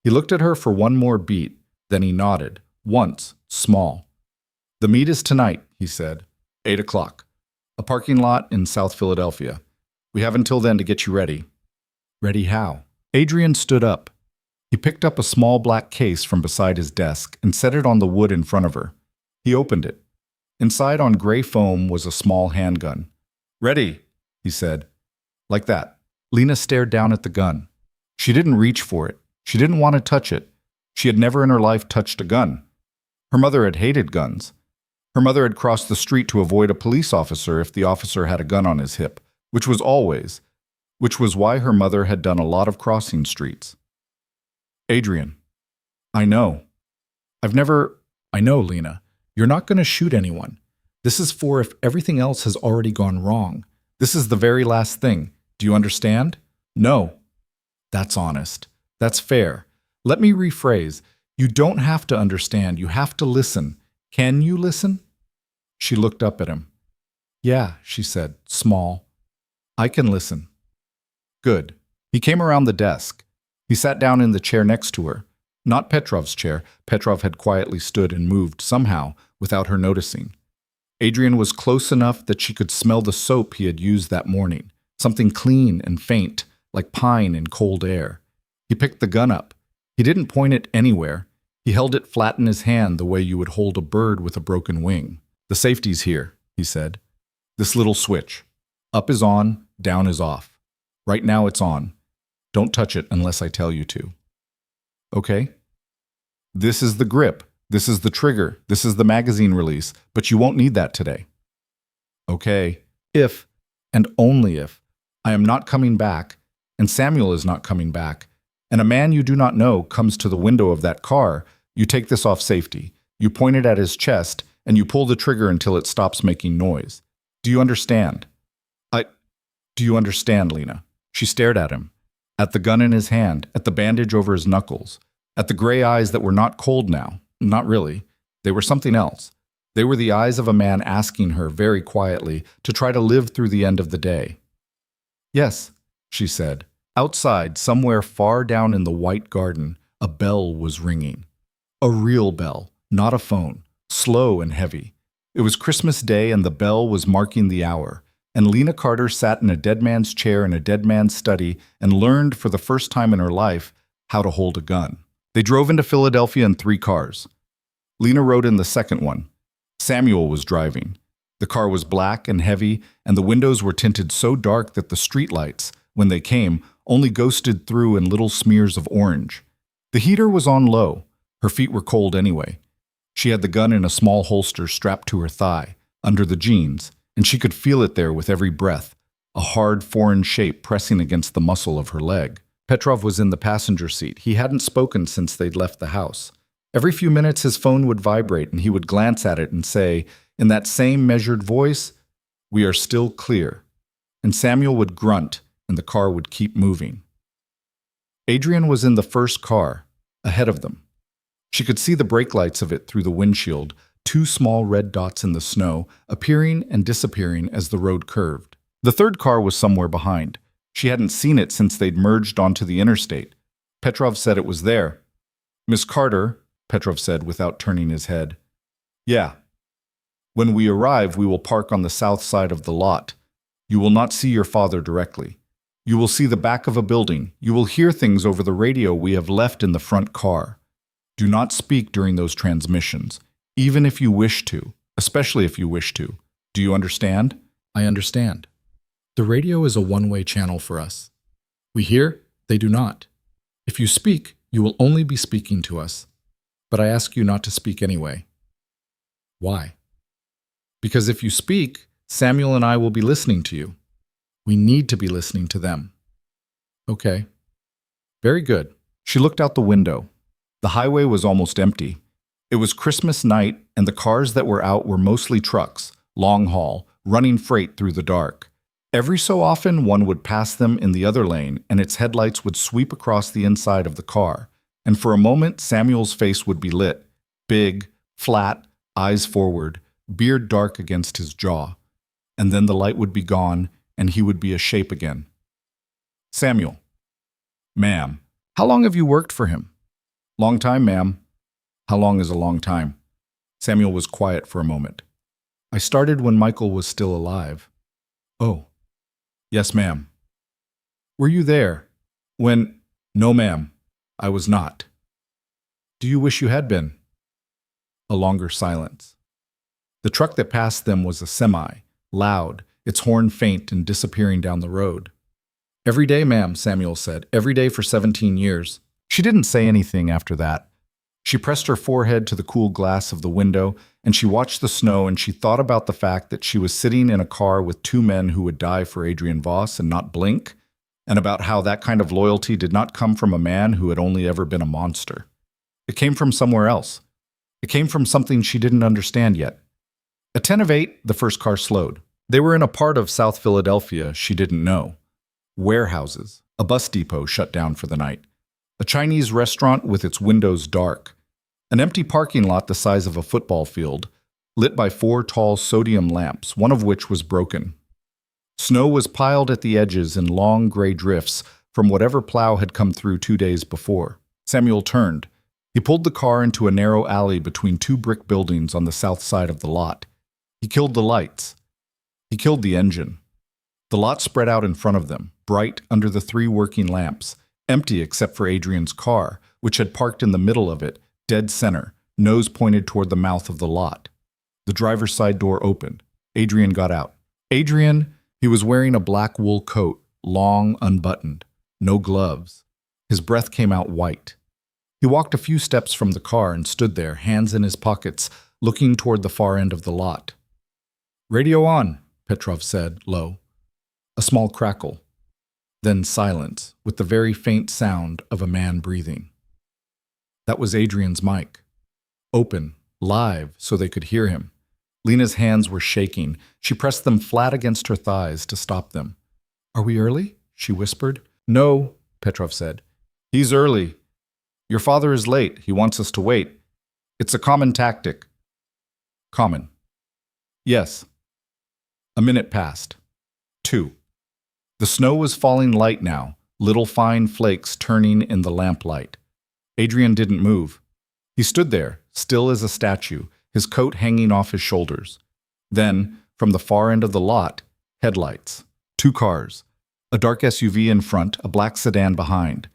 He looked at her for one more beat, then he nodded, once, small. The meet is tonight, he said, 8 o'clock. A parking lot in South Philadelphia. We have until then to get you ready. Ready how? Adrian stood up. He picked up a small black case from beside his desk and set it on the wood in front of her. He opened it. Inside on gray foam was a small handgun. Ready, he said. Like that. Lena stared down at the gun. She didn't reach for it. She didn't want to touch it. She had never in her life touched a gun. Her mother had hated guns. Her mother had crossed the street to avoid a police officer if the officer had a gun on his hip, which was why her mother had done a lot of crossing streets. Adrian, I know. I know, Lena. You're not going to shoot anyone. This is for if everything else has already gone wrong. This is the very last thing. Do you understand? No. That's honest. That's fair. Let me rephrase. You don't have to understand. You have to listen. Can you listen? She looked up at him. Yeah, she said, small. I can listen. Good. He came around the desk. He sat down in the chair next to her. Not Petrov's chair. Petrov had quietly stood and moved somehow without her noticing. Adrian was close enough that she could smell the soap he had used that morning. Something clean and faint, like pine in cold air. He picked the gun up. He didn't point it anywhere. He held it flat in his hand the way you would hold a bird with a broken wing. The safety's here, he said. This little switch. Up is on, down is off. Right now it's on. Don't touch it unless I tell you to. Okay? This is the grip. This is the trigger. This is the magazine release. But you won't need that today. Okay. If, and only if, I am not coming back, and Samuel is not coming back, and a man you do not know comes to the window of that car, you take this off safety. You point it at his chest, and you pull the trigger until it stops making noise. Do you understand? Do you understand, Lena? She stared at him, at the gun in his hand, at the bandage over his knuckles, at the gray eyes that were not cold now. Not really. They were something else. They were the eyes of a man asking her very quietly to try to live through the end of the day. Yes, she said. Outside, somewhere far down in the white garden, a bell was ringing. A real bell, not a phone, slow and heavy. It was Christmas Day and the bell was marking the hour, and Lena Carter sat in a dead man's chair in a dead man's study and learned for the first time in her life how to hold a gun. They drove into Philadelphia in 3 cars. Lena rode in the second one. Samuel was driving. The car was black and heavy, and the windows were tinted so dark that the streetlights, when they came, only ghosted through in little smears of orange. The heater was on low. Her feet were cold anyway. She had the gun in a small holster strapped to her thigh, under the jeans, and she could feel it there with every breath, a hard foreign shape pressing against the muscle of her leg. Petrov was in the passenger seat. He hadn't spoken since they'd left the house. Every few minutes his phone would vibrate and he would glance at it and say, in that same measured voice, "We are still clear." And Samuel would grunt and the car would keep moving. Adrian was in the first car, ahead of them. She could see the brake lights of it through the windshield, 2 small red dots in the snow, appearing and disappearing as the road curved. The third car was somewhere behind. She hadn't seen it since they'd merged onto the interstate. Petrov said it was there. "Miss Carter," Petrov said without turning his head. "Yeah. When we arrive, we will park on the south side of the lot. You will not see your father directly. You will see the back of a building. You will hear things over the radio we have left in the front car. Do not speak during those transmissions, even if you wish to, especially if you wish to. Do you understand? I understand. The radio is a one-way channel for us. We hear, they do not. If you speak, you will only be speaking to us. But I ask you not to speak anyway. Why? Because if you speak, Samuel and I will be listening to you. We need to be listening to them. Okay. Very good. She looked out the window. The highway was almost empty. It was Christmas night, and the cars that were out were mostly trucks, long haul, running freight through the dark. Every so often, one would pass them in the other lane, and its headlights would sweep across the inside of the car. And for a moment, Samuel's face would be lit, big, flat, eyes forward, beard dark against his jaw. And then the light would be gone, and he would be a shape again. Samuel. Ma'am. How long have you worked for him? Long time, ma'am. How long is a long time? Samuel was quiet for a moment. I started when Michael was still alive. Oh. Yes, ma'am. Were you there? When? No, ma'am. I was not. Do you wish you had been? A longer silence. The truck that passed them was a semi, loud, its horn faint and disappearing down the road. Every day, ma'am, Samuel said. Every day for 17 years. She didn't say anything after that. She pressed her forehead to the cool glass of the window, and she watched the snow, and she thought about the fact that she was sitting in a car with two men who would die for Adrian Voss and not blink, and about how that kind of loyalty did not come from a man who had only ever been a monster. It came from somewhere else. It came from something she didn't understand yet. At 10 of 8, the first car slowed. They were in a part of South Philadelphia she didn't know. Warehouses, a bus depot shut down for the night, a Chinese restaurant with its windows dark, an empty parking lot the size of a football field, lit by 4 tall sodium lamps, one of which was broken. Snow was piled at the edges in long gray drifts from whatever plow had come through 2 days before. Samuel turned. He pulled the car into a narrow alley between 2 brick buildings on the south side of the lot. He killed the lights. He killed the engine. The lot spread out in front of them, bright under the 3 working lamps, empty except for Adrian's car, which had parked in the middle of it, dead center, nose pointed toward the mouth of the lot. The driver's side door opened. Adrian got out. He was wearing a black wool coat, long, unbuttoned, no gloves. His breath came out white. He walked a few steps from the car and stood there, hands in his pockets, looking toward the far end of the lot. Radio on, Petrov said, low. A small crackle. Then silence, with the very faint sound of a man breathing. That was Adrian's mic. Open, live, so they could hear him. Lena's hands were shaking. She pressed them flat against her thighs to stop them. Are we early? She whispered. No, Petrov said. He's early. Your father is late. He wants us to wait. It's a common tactic. Common. Yes. A minute passed. 2. The snow was falling light now, little fine flakes turning in the lamplight. Adrian didn't move. He stood there, still as a statue, his coat hanging off his shoulders. Then, from the far end of the lot, headlights. 2 cars. A dark SUV in front, a black sedan behind.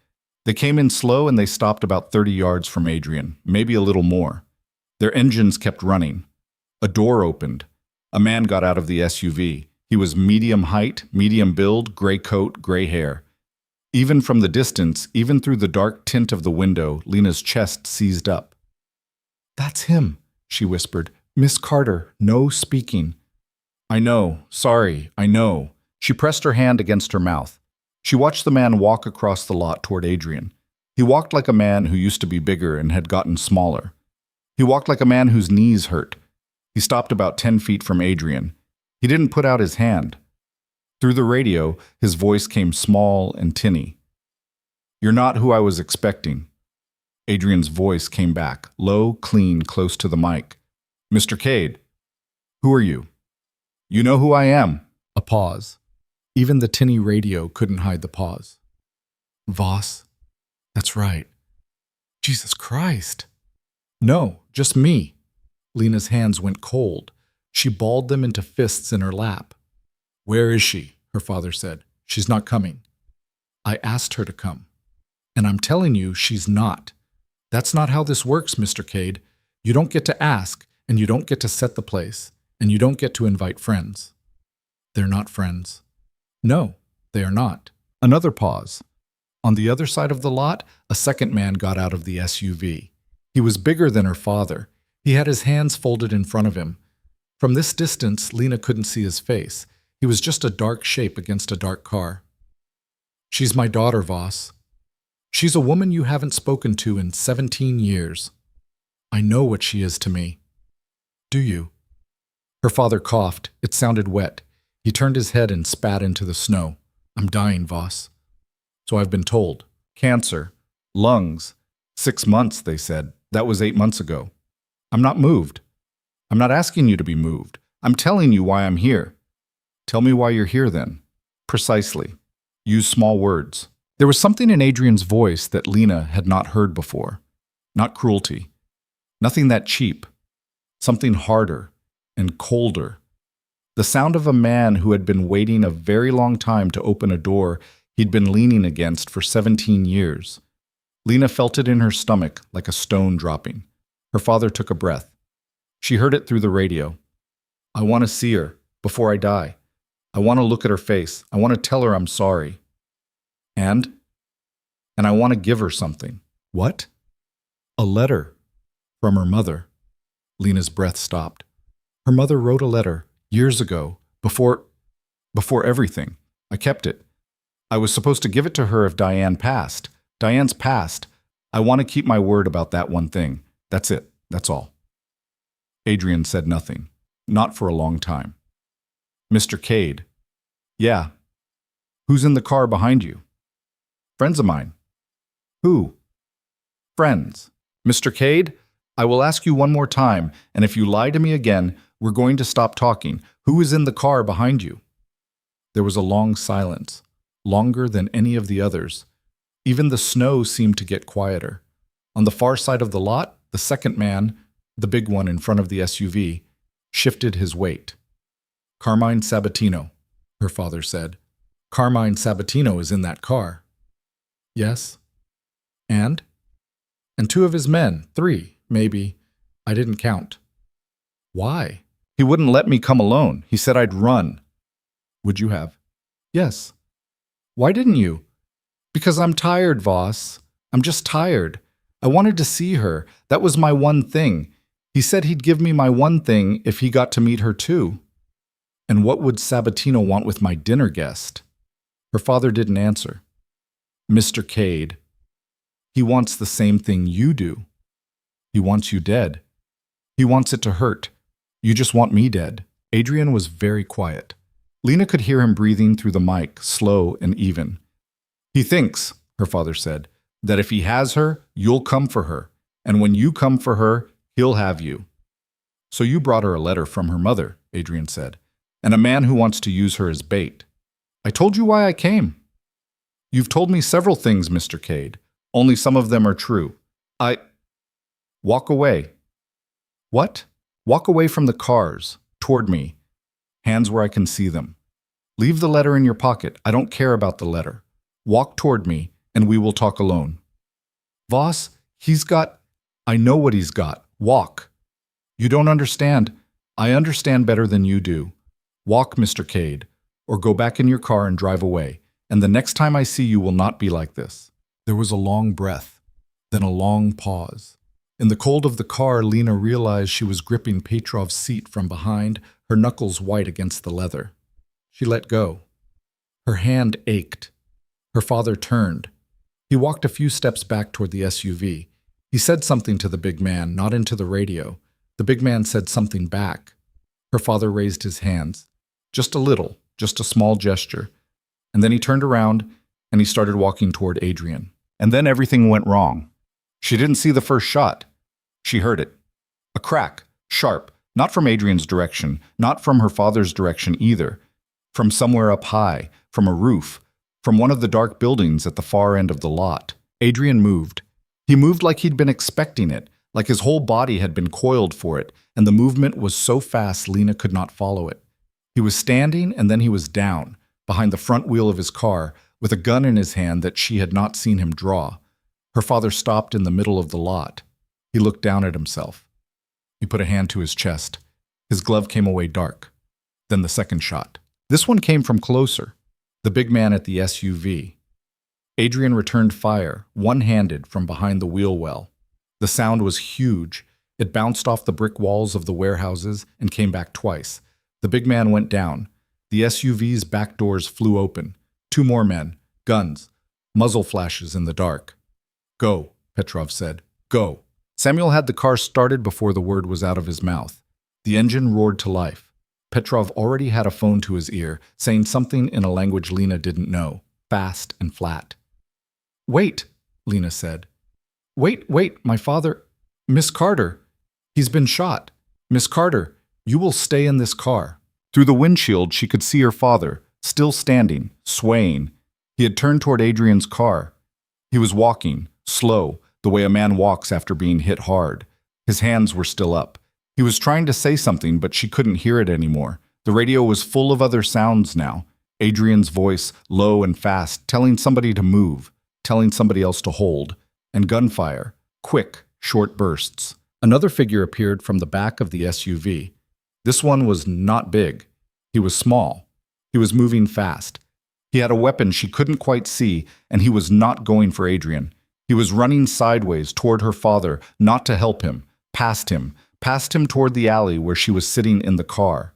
They came in slow and they stopped about 30 yards from Adrian, maybe a little more. Their engines kept running. A door opened. A man got out of the SUV. He was medium height, medium build, gray coat, gray hair. Even from the distance, even through the dark tint of the window, Lena's chest seized up. That's him, she whispered. Miss Carter, no speaking. I know, sorry, I know. She pressed her hand against her mouth. She watched the man walk across the lot toward Adrian. He walked like a man who used to be bigger and had gotten smaller. He walked like a man whose knees hurt. He stopped about 10 feet from Adrian. He didn't put out his hand. Through the radio, his voice came small and tinny. You're not who I was expecting. Adrian's voice came back, low, clean, close to the mic. Mr. Cade, who are you? You know who I am. A pause. Even the tinny radio couldn't hide the pause. Voss? That's right. Jesus Christ. No, just me. Lena's hands went cold. She balled them into fists in her lap. Where is she? Her father said. She's not coming. I asked her to come. And I'm telling you, she's not. That's not how this works, Mr. Cade. You don't get to ask, and you don't get to set the place, and you don't get to invite friends. They're not friends. No, they are not. Another pause. On the other side of the lot, a second man got out of the SUV. He was bigger than her father. He had his hands folded in front of him. From this distance, Lena couldn't see his face. He was just a dark shape against a dark car. She's my daughter, Voss. She's a woman you haven't spoken to in 17 years. I know what she is to me. Do you? Her father coughed. It sounded wet. He turned his head and spat into the snow. I'm dying, Voss. So I've been told. Cancer. Lungs. 6 months, they said. That was 8 months ago. I'm not moved. I'm not asking you to be moved. I'm telling you why I'm here. Tell me why you're here then. Precisely. Use small words. There was something in Adrian's voice that Lena had not heard before. Not cruelty. Nothing that cheap. Something harder and colder. The sound of a man who had been waiting a very long time to open a door he'd been leaning against for 17 years. Lena felt it in her stomach like a stone dropping. Her father took a breath. She heard it through the radio. I want to see her before I die. I want to look at her face. I want to tell her I'm sorry. And I want to give her something. What? A letter from her mother. Lena's breath stopped. Her mother wrote a letter years ago, before everything. I kept it. I was supposed to give it to her if Diane passed. Diane's passed. I want to keep my word about that one thing. That's it. That's all. Adrian said nothing. Not for a long time. Mr. Cade. Yeah. Who's in the car behind you? Friends of mine. Who? Friends. Mr. Cade, I will ask you one more time, and if you lie to me again, we're going to stop talking. Who is in the car behind you? There was a long silence, longer than any of the others. Even the snow seemed to get quieter. On the far side of the lot, the second man, the big one in front of the SUV, shifted his weight. Carmine Sabatino, her father said. Carmine Sabatino is in that car. Yes. And? And 2 of his men, 3, maybe. I didn't count. Why? He wouldn't let me come alone. He said I'd run. Would you have? Yes. Why didn't you? Because I'm tired, Voss. I'm just tired. I wanted to see her. That was my one thing. He said he'd give me my one thing if he got to meet her too. And what would Sabatino want with my dinner guest? Her father didn't answer. Mr. Cade. He wants the same thing you do. He wants you dead. He wants it to hurt. You just want me dead. Adrian was very quiet. Lena could hear him breathing through the mic, slow and even. He thinks, her father said, that if he has her, you'll come for her. And when you come for her, he'll have you. So you brought her a letter from her mother, Adrian said, and a man who wants to use her as bait. I told you why I came. You've told me several things, Mr. Cade. Only some of them are true. Walk away. What? Walk away from the cars, toward me. Hands where I can see them. Leave the letter in your pocket. I don't care about the letter. Walk toward me, and we will talk alone. Voss, he's got... I know what he's got. Walk. You don't understand. I understand better than you do. Walk, Mr. Cade, or go back in your car and drive away, and the next time I see you will not be like this. There was a long breath, then a long pause. In the cold of the car, Lena realized she was gripping Petrov's seat from behind, her knuckles white against the leather. She let go. Her hand ached. Her father turned. He walked a few steps back toward the SUV. He said something to the big man, not into the radio. The big man said something back. Her father raised his hands. Just a little, just a small gesture. And then he turned around and he started walking toward Adrian. And then everything went wrong. She didn't see the first shot. She heard it. A crack, sharp, not from Adrian's direction, not from her father's direction either. From somewhere up high, from a roof, from one of the dark buildings at the far end of the lot. Adrian moved. He moved like he'd been expecting it, like his whole body had been coiled for it, and the movement was so fast Lena could not follow it. He He was standing and then he was down, behind the front wheel of his car, with a gun in his hand that she had not seen him draw. Her father stopped in the middle of the lot. He looked down at himself. He put a hand to his chest. His glove came away dark. Then the second shot. This one came from closer. The big man at the SUV. Adrian returned fire, one-handed, from behind the wheel well. The sound was huge. It bounced off the brick walls of the warehouses and came back twice. The big man went down. The SUV's back doors flew open. 2 more men, guns, muzzle flashes in the dark. "Go," Petrov said. "Go." Samuel had the car started before the word was out of his mouth. The engine roared to life. Petrov already had a phone to his ear, saying something in a language Lena didn't know, fast and flat. "Wait," Lena said. Wait, my father... Miss Carter, he's been shot. Miss Carter, you will stay in this car." Through the windshield, she could see her father, still standing, swaying. He had turned toward Adrian's car. He was walking, slow, the way a man walks after being hit hard. His hands were still up. He was trying to say something, but she couldn't hear it anymore. The radio was full of other sounds now. Adrian's voice, low and fast, telling somebody to move, telling somebody else to hold. And gunfire, quick, short bursts. Another figure appeared from the back of the SUV. This one was not big. He was small. He was moving fast. He had a weapon she couldn't quite see, and he was not going for Adrian. He was running sideways toward her father, not to help him, past him toward the alley where she was sitting in the car.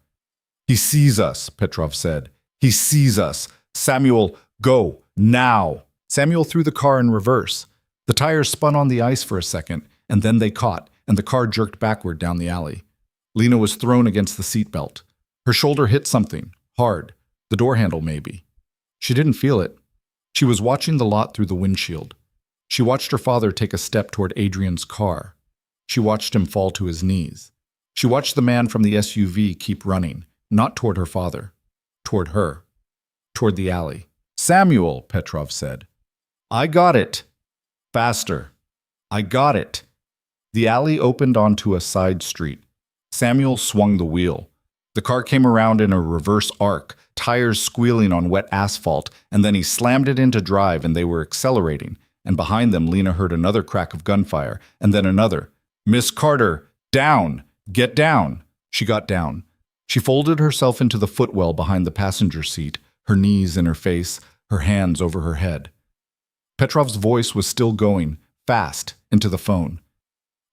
"He sees us," Petrov said. "He sees us. Samuel, go, now." Samuel threw the car in reverse. The tires spun on the ice for a second, and then they caught, and the car jerked backward down the alley. Lena was thrown against the seatbelt. Her shoulder hit something, hard, the door handle maybe. She didn't feel it. She was watching the lot through the windshield. She watched her father take a step toward Adrian's car. She watched him fall to his knees. She watched the man from the SUV keep running, not toward her father, toward her, toward the alley. "Samuel," Petrov said. "I got it." "Faster." "I got it." The alley opened onto a side street. Samuel swung the wheel. The car came around in a reverse arc, tires squealing on wet asphalt, and then he slammed it into drive and they were accelerating. And behind them, Lena heard another crack of gunfire, and then another. "Miss Carter, down! Get down!" She got down. She folded herself into the footwell behind the passenger seat, her knees in her face, her hands over her head. Petrov's voice was still going, fast, into the phone.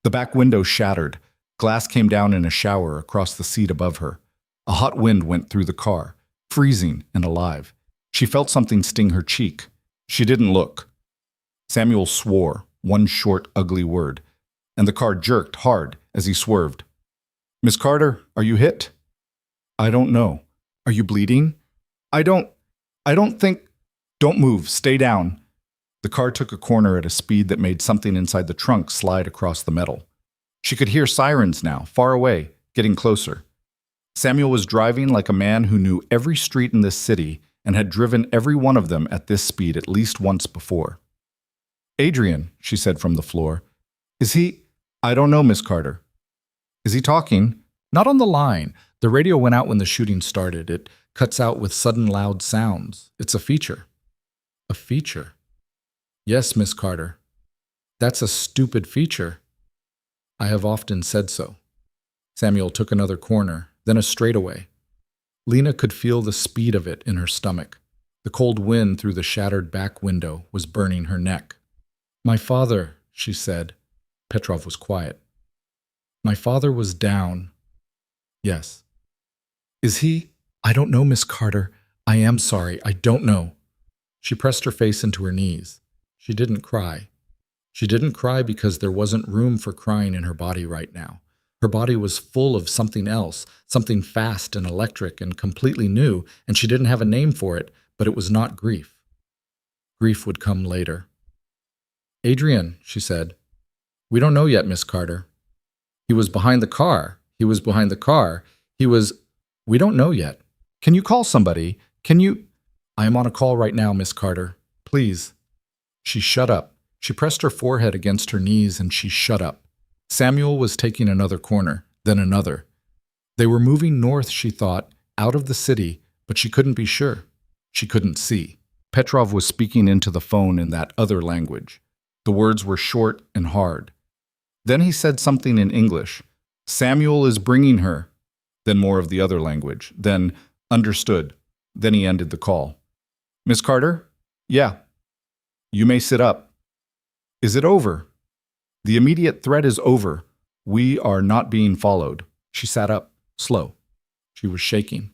The back window shattered. Glass came down in a shower across the seat above her. A hot wind went through the car, freezing and alive. She felt something sting her cheek. She didn't look. Samuel swore, one short, ugly word, and the car jerked hard as he swerved. "Miss Carter, are you hit?" "I don't know." "Are you bleeding?" I don't think..." "Don't move, stay down." The car took a corner at a speed that made something inside the trunk slide across the metal. She could hear sirens now, far away, getting closer. Samuel was driving like a man who knew every street in this city and had driven every one of them at this speed at least once before. "Adrian," she said from the floor. "Is he..." "I don't know, Miss Carter." "Is he talking?" "Not on the line. The radio went out when the shooting started. It cuts out with sudden loud sounds. It's a feature." "A feature?" "Yes, Miss Carter. That's a stupid feature." "I have often said so." Samuel took another corner, then a straightaway. Lena could feel the speed of it in her stomach. The cold wind through the shattered back window was burning her neck. "My father," she said. Petrov was quiet. "My father was down." "Yes." "Is he..." "I don't know, Miss Carter. I am sorry. I don't know." She pressed her face into her knees. She didn't cry. She didn't cry because there wasn't room for crying in her body right now. Her body was full of something else, something fast and electric and completely new, and she didn't have a name for it, but it was not grief. Grief would come later. "Adrian," she said. "We don't know yet, Miss Carter." "He was behind the car. He was behind the car. He was..." "We don't know yet. Can you call somebody? Can you..." "I am on a call right now, Miss Carter. Please." She shut up. She pressed her forehead against her knees and she shut up. Samuel was taking another corner, then another. They were moving north, she thought, out of the city, but she couldn't be sure. She couldn't see. Petrov was speaking into the phone in that other language. The words were short and hard. Then he said something in English. Samuel is bringing her. Then more of the other language. Then understood. Then he ended the call. Miss Carter? Yeah. You may sit up. Is it over? The immediate threat is over. We are not being followed. She sat up, slow. She was shaking.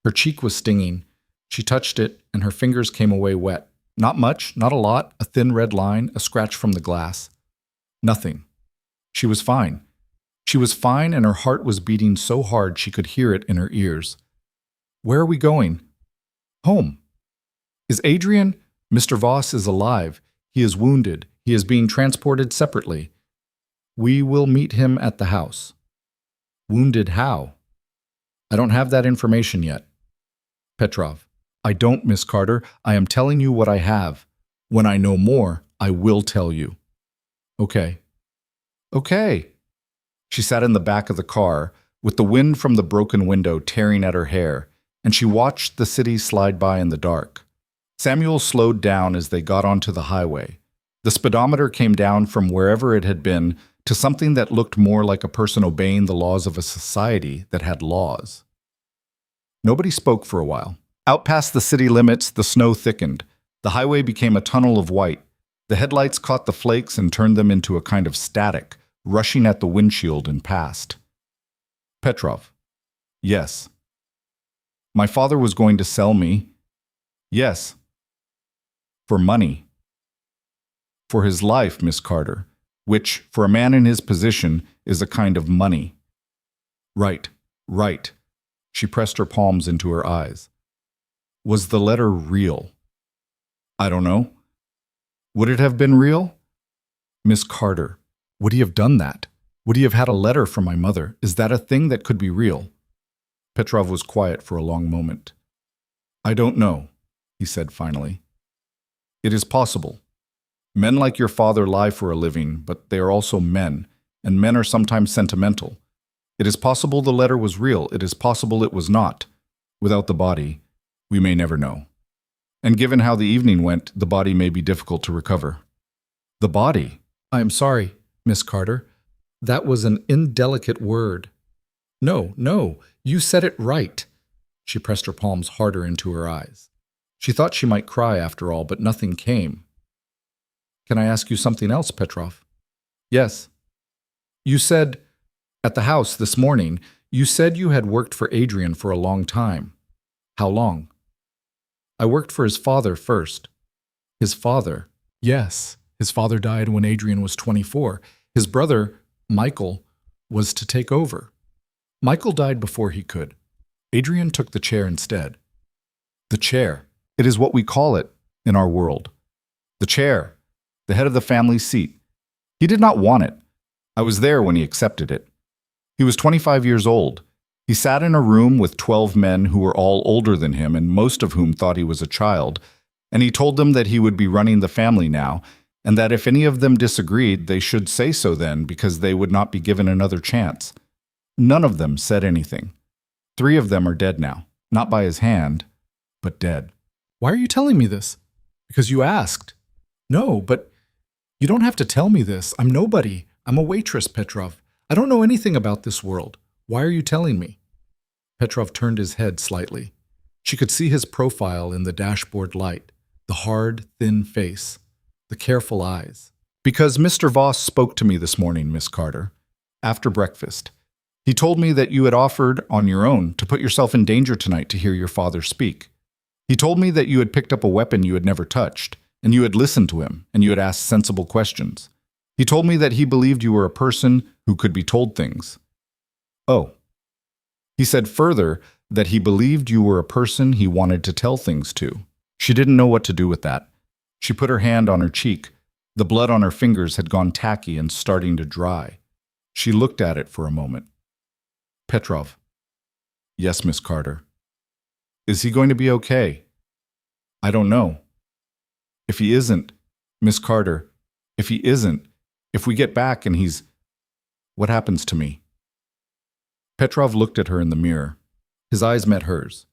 Her cheek was stinging. She touched it, and her fingers came away wet. Not much, not a lot, a thin red line, a scratch from the glass. Nothing. She was fine. She was fine, and her heart was beating so hard she could hear it in her ears. Where are we going? Home. Is Adrian? Mr. Voss is alive. He is wounded. He is being transported separately. We will meet him at the house. Wounded how? I don't have that information yet. Petrov. I don't, Miss Carter. I am telling you what I have. When I know more, I will tell you. Okay. Okay. She sat in the back of the car, with the wind from the broken window tearing at her hair, and she watched the city slide by in the dark. Samuel slowed down as they got onto the highway. The speedometer came down from wherever it had been to something that looked more like a person obeying the laws of a society that had laws. Nobody spoke for a while. Out past the city limits, the snow thickened. The highway became a tunnel of white. The headlights caught the flakes and turned them into a kind of static, rushing at the windshield and past. Petrov. Yes. My father was going to sell me. Yes. For money. For his life, Miss Carter, which, for a man in his position, is a kind of money. Right, right. She pressed her palms into her eyes. Was the letter real? I don't know. Would it have been real? Miss Carter, would he have done that? Would he have had a letter from my mother? Is that a thing that could be real? Petrov was quiet for a long moment. I don't know, he said finally. It is possible. Men like your father lie for a living, but they are also men, and men are sometimes sentimental. It is possible the letter was real. It is possible it was not. Without the body, we may never know. And given how the evening went, the body may be difficult to recover. The body? I am sorry, Miss Carter. That was an indelicate word. No, no, you said it right. She pressed her palms harder into her eyes. She thought she might cry after all, but nothing came. Can I ask you something else, Petrov? Yes. You said, at the house this morning, you said you had worked for Adrian for a long time. How long? I worked for his father first. His father? Yes. His father died when Adrian was 24. His brother, Michael, was to take over. Michael died before he could. Adrian took the chair instead. The chair. It is what we call it in our world. The chair. The head of the family seat. He did not want it. I was there when he accepted it. He was 25 years old. He sat in a room with 12 men who were all older than him and most of whom thought he was a child, and he told them that he would be running the family now, and that if any of them disagreed, they should say so then, because they would not be given another chance. None of them said anything. 3 of them are dead now, not by his hand, but dead. Why are you telling me this? Because you asked. No, but you don't have to tell me this. I'm nobody. I'm a waitress, Petrov. I don't know anything about this world. Why are you telling me? Petrov turned his head slightly. She could see his profile in the dashboard light, the hard, thin face, the careful eyes. Because Mr. Voss spoke to me this morning, Miss Carter, after breakfast. He told me that you had offered, on your own, to put yourself in danger tonight to hear your father speak. He told me that you had picked up a weapon you had never touched, and you had listened to him, and you had asked sensible questions. He told me that he believed you were a person who could be told things. Oh. He said further that he believed you were a person he wanted to tell things to. She didn't know what to do with that. She put her hand on her cheek. The blood on her fingers had gone tacky and starting to dry. She looked at it for a moment. Petrov. Yes, Miss Carter. Is he going to be okay? I don't know. If he isn't, Miss Carter, if he isn't, if we get back and he's... What happens to me? Petrov looked at her in the mirror. His eyes met hers.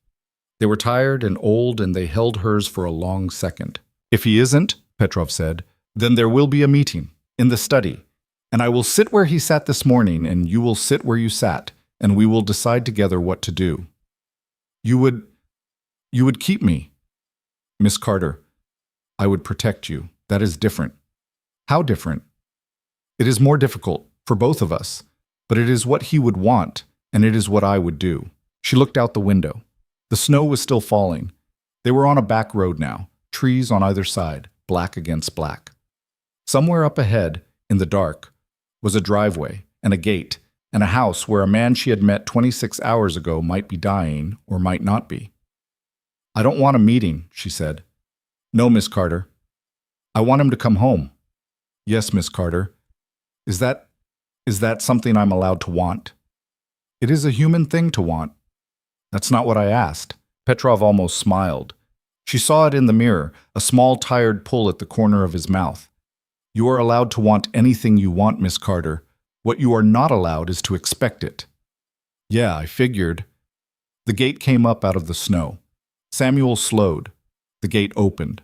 They were tired and old, and they held hers for a long second. If he isn't, Petrov said, then there will be a meeting in the study, and I will sit where he sat this morning, and you will sit where you sat, and we will decide together what to do. You would keep me. Miss Carter, I would protect you. That is different. How different? It is more difficult for both of us, but it is what he would want, and it is what I would do. She looked out the window. The snow was still falling. They were on a back road now, trees on either side, black against black. Somewhere up ahead, in the dark, was a driveway and a gate and a house where a man she had met 26 hours ago might be dying or might not be. I don't want a meeting, she said. No, Miss Carter. I want him to come home. Yes, Miss Carter. Is that something I'm allowed to want? It is a human thing to want. That's not what I asked. Petrov almost smiled. She saw it in the mirror, a small tired pull at the corner of his mouth. You are allowed to want anything you want, Miss Carter. What you are not allowed is to expect it. Yeah, I figured. The gate came up out of the snow. Samuel slowed. The gate opened.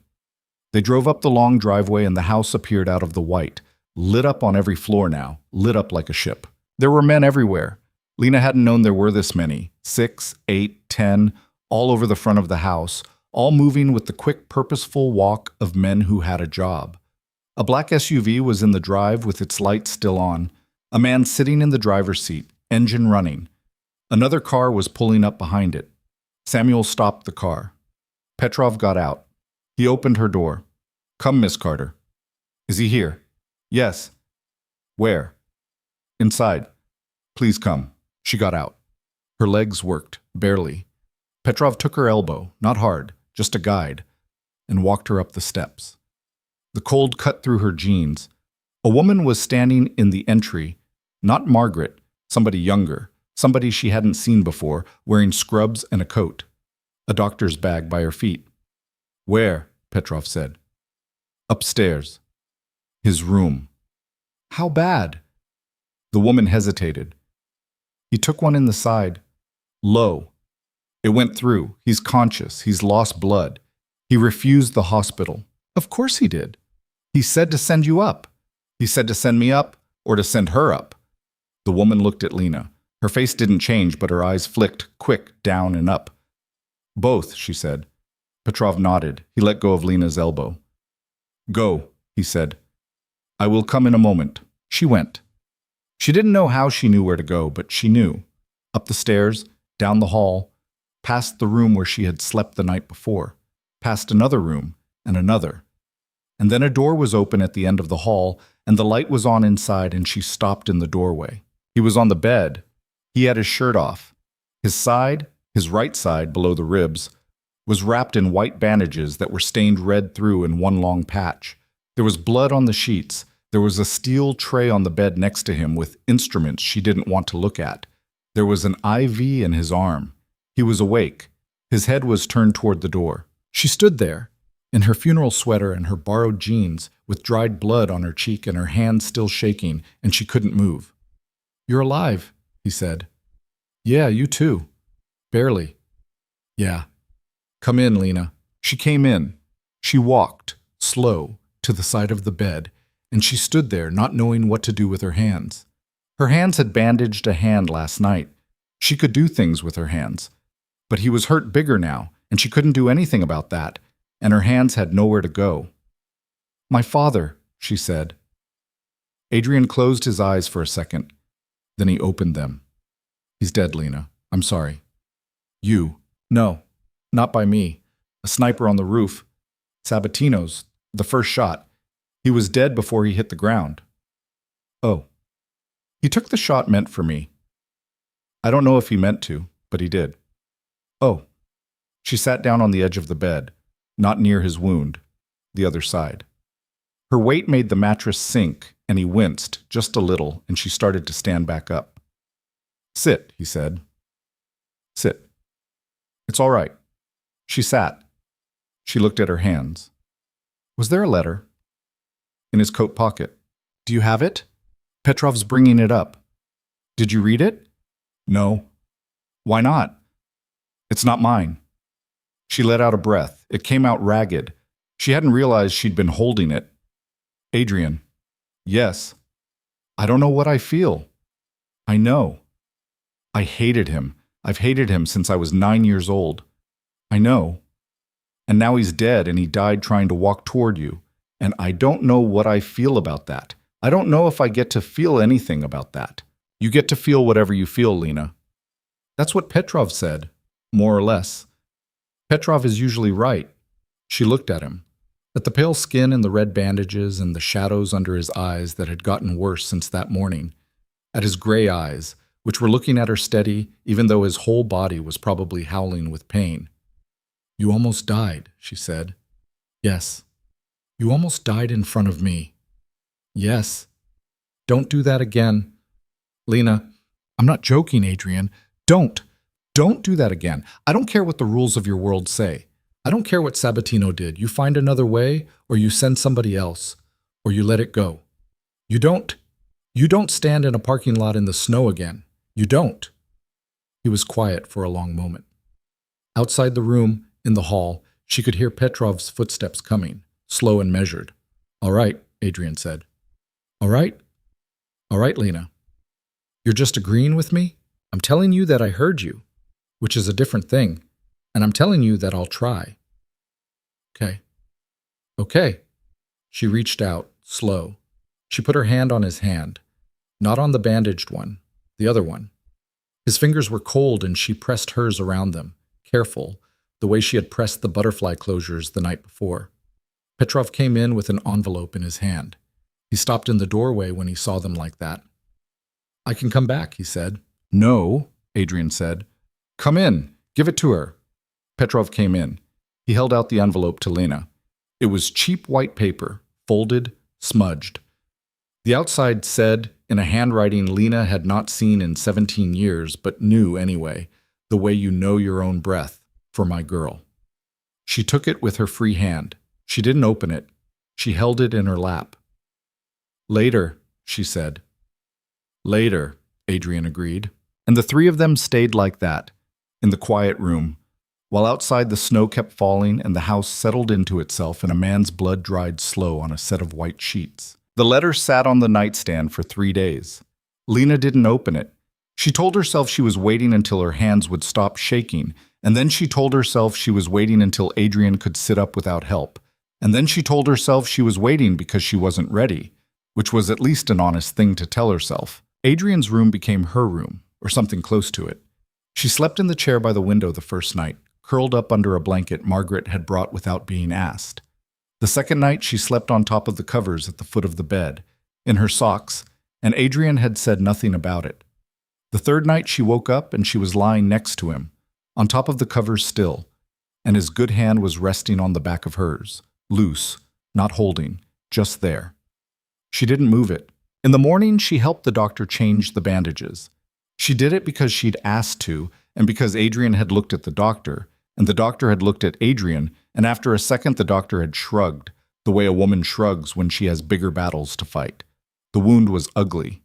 They drove up the long driveway and the house appeared out of the white, lit up on every floor now, lit up like a ship. There were men everywhere. Lena hadn't known there were this many, 6, 8, 10, all over the front of the house, all moving with the quick, purposeful walk of men who had a job. A black SUV was in the drive with its lights still on, a man sitting in the driver's seat, engine running. Another car was pulling up behind it. Samuel stopped the car. Petrov got out. He opened her door. Come, Miss Carter. Is he here? Yes. Where? Inside. Please come. She got out. Her legs worked, barely. Petrov took her elbow, not hard, just a guide, and walked her up the steps. The cold cut through her jeans. A woman was standing in the entry, not Margaret, somebody younger, somebody she hadn't seen before, wearing scrubs and a coat. A doctor's bag by her feet. Where? Petrov said. Upstairs. His room. How bad? The woman hesitated. He took one in the side. Low. It went through. He's conscious. He's lost blood. He refused the hospital. Of course he did. He said to send you up. He said to send me up or to send her up. The woman looked at Lena. Her face didn't change, but her eyes flicked quick down and up. Both, she said. Petrov nodded. He let go of Lena's elbow. Go, he said. I will come in a moment. She went. She didn't know how she knew where to go, but she knew. Up the stairs, down the hall, past the room where she had slept the night before, past another room and another. And then a door was open at the end of the hall, and the light was on inside, and she stopped in the doorway. He was on the bed. He had his shirt off. His side, his right side below the ribs, was wrapped in white bandages that were stained red through in one long patch. There was blood on the sheets. There was a steel tray on the bed next to him with instruments she didn't want to look at. There was an IV in his arm. He was awake. His head was turned toward the door. She stood there, in her funeral sweater and her borrowed jeans, with dried blood on her cheek and her hand still shaking, and she couldn't move. You're alive, he said. Yeah, you too. Barely. Yeah. Come in, Lena. She came in. She walked, slow, to the side of the bed, and she stood there not knowing what to do with her hands. Her hands had bandaged a hand last night. She could do things with her hands. But he was hurt bigger now, and she couldn't do anything about that, and her hands had nowhere to go. My father, she said. Adrian closed his eyes for a second. Then he opened them. He's dead, Lena. I'm sorry. You? No, not by me. A sniper on the roof. Sabatino's, the first shot. He was dead before he hit the ground. Oh. He took the shot meant for me. I don't know if he meant to, but he did. Oh. She sat down on the edge of the bed, not near his wound, the other side. Her weight made the mattress sink, and he winced just a little, and she started to stand back up. Sit, he said. Sit. It's all right. She sat. She looked at her hands. Was there a letter? In his coat pocket. Do you have it? Petrov's bringing it up. Did you read it? No. Why not? It's not mine. She let out a breath. It came out ragged. She hadn't realized she'd been holding it. Adrian. Yes. I don't know what I feel. I know. I hated him. I've hated him since I was 9 years old. I know. And now he's dead and he died trying to walk toward you. And I don't know what I feel about that. I don't know if I get to feel anything about that. You get to feel whatever you feel, Lena. That's what Petrov said, more or less. Petrov is usually right. She looked at him, at the pale skin and the red bandages and the shadows under his eyes that had gotten worse since that morning, at his gray eyes, which were looking at her steady, even though his whole body was probably howling with pain. You almost died, she said. Yes. You almost died in front of me. Yes. Don't do that again. Lena, I'm not joking, Adrian. Don't do that again. I don't care what the rules of your world say. I don't care what Sabatino did. You find another way, or you send somebody else, or you let it go. You don't stand in a parking lot in the snow again. You don't. He was quiet for a long moment. Outside the room, in the hall, she could hear Petrov's footsteps coming, slow and measured. All right, Adrian said. All right? All right, Lena. You're just agreeing with me? I'm telling you that I heard you, which is a different thing, and I'm telling you that I'll try. Okay. Okay. She reached out, slow. She put her hand on his hand, not on the bandaged one, the other one. His fingers were cold and she pressed hers around them, careful, the way she had pressed the butterfly closures the night before. Petrov came in with an envelope in his hand. He stopped in the doorway when he saw them like that. I can come back, he said. No, Adrian said. Come in. Give it to her. Petrov came in. He held out the envelope to Lena. It was cheap white paper, folded, smudged. The outside said, in a handwriting Lena had not seen in 17 years, but knew anyway, the way you know your own breath, for my girl. She took it with her free hand. She didn't open it. She held it in her lap. Later, she said. Later, Adrian agreed. And the three of them stayed like that, in the quiet room, while outside the snow kept falling and the house settled into itself and a man's blood dried slow on a set of white sheets. The letter sat on the nightstand for 3 days. Lena didn't open it. She told herself she was waiting until her hands would stop shaking, and then she told herself she was waiting until Adrian could sit up without help, and then she told herself she was waiting because she wasn't ready, which was at least an honest thing to tell herself. Adrian's room became her room, or something close to it. She slept in the chair by the window the first night, curled up under a blanket Margaret had brought without being asked. The second night she slept on top of the covers at the foot of the bed, in her socks, and Adrian had said nothing about it. The third night she woke up and she was lying next to him, on top of the covers still, and his good hand was resting on the back of hers, loose, not holding, just there. She didn't move it. In the morning she helped the doctor change the bandages. She did it because she'd asked to, and because Adrian had looked at the doctor, and the doctor had looked at Adrian, and after a second the doctor had shrugged, the way a woman shrugs when she has bigger battles to fight. The wound was ugly.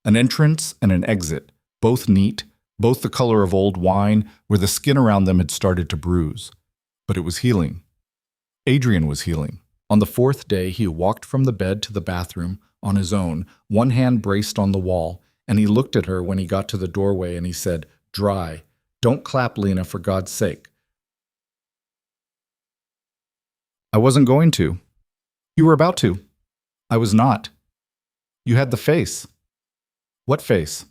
An entrance and an exit, both neat, both the color of old wine, where the skin around them had started to bruise. But it was healing. Adrian was healing. On the fourth day he walked from the bed to the bathroom, on his own, one hand braced on the wall, and he looked at her when he got to the doorway and he said, "Dry. Don't clap, Lena, for God's sake." I wasn't going to. You were about to. I was not. You had the face. What face?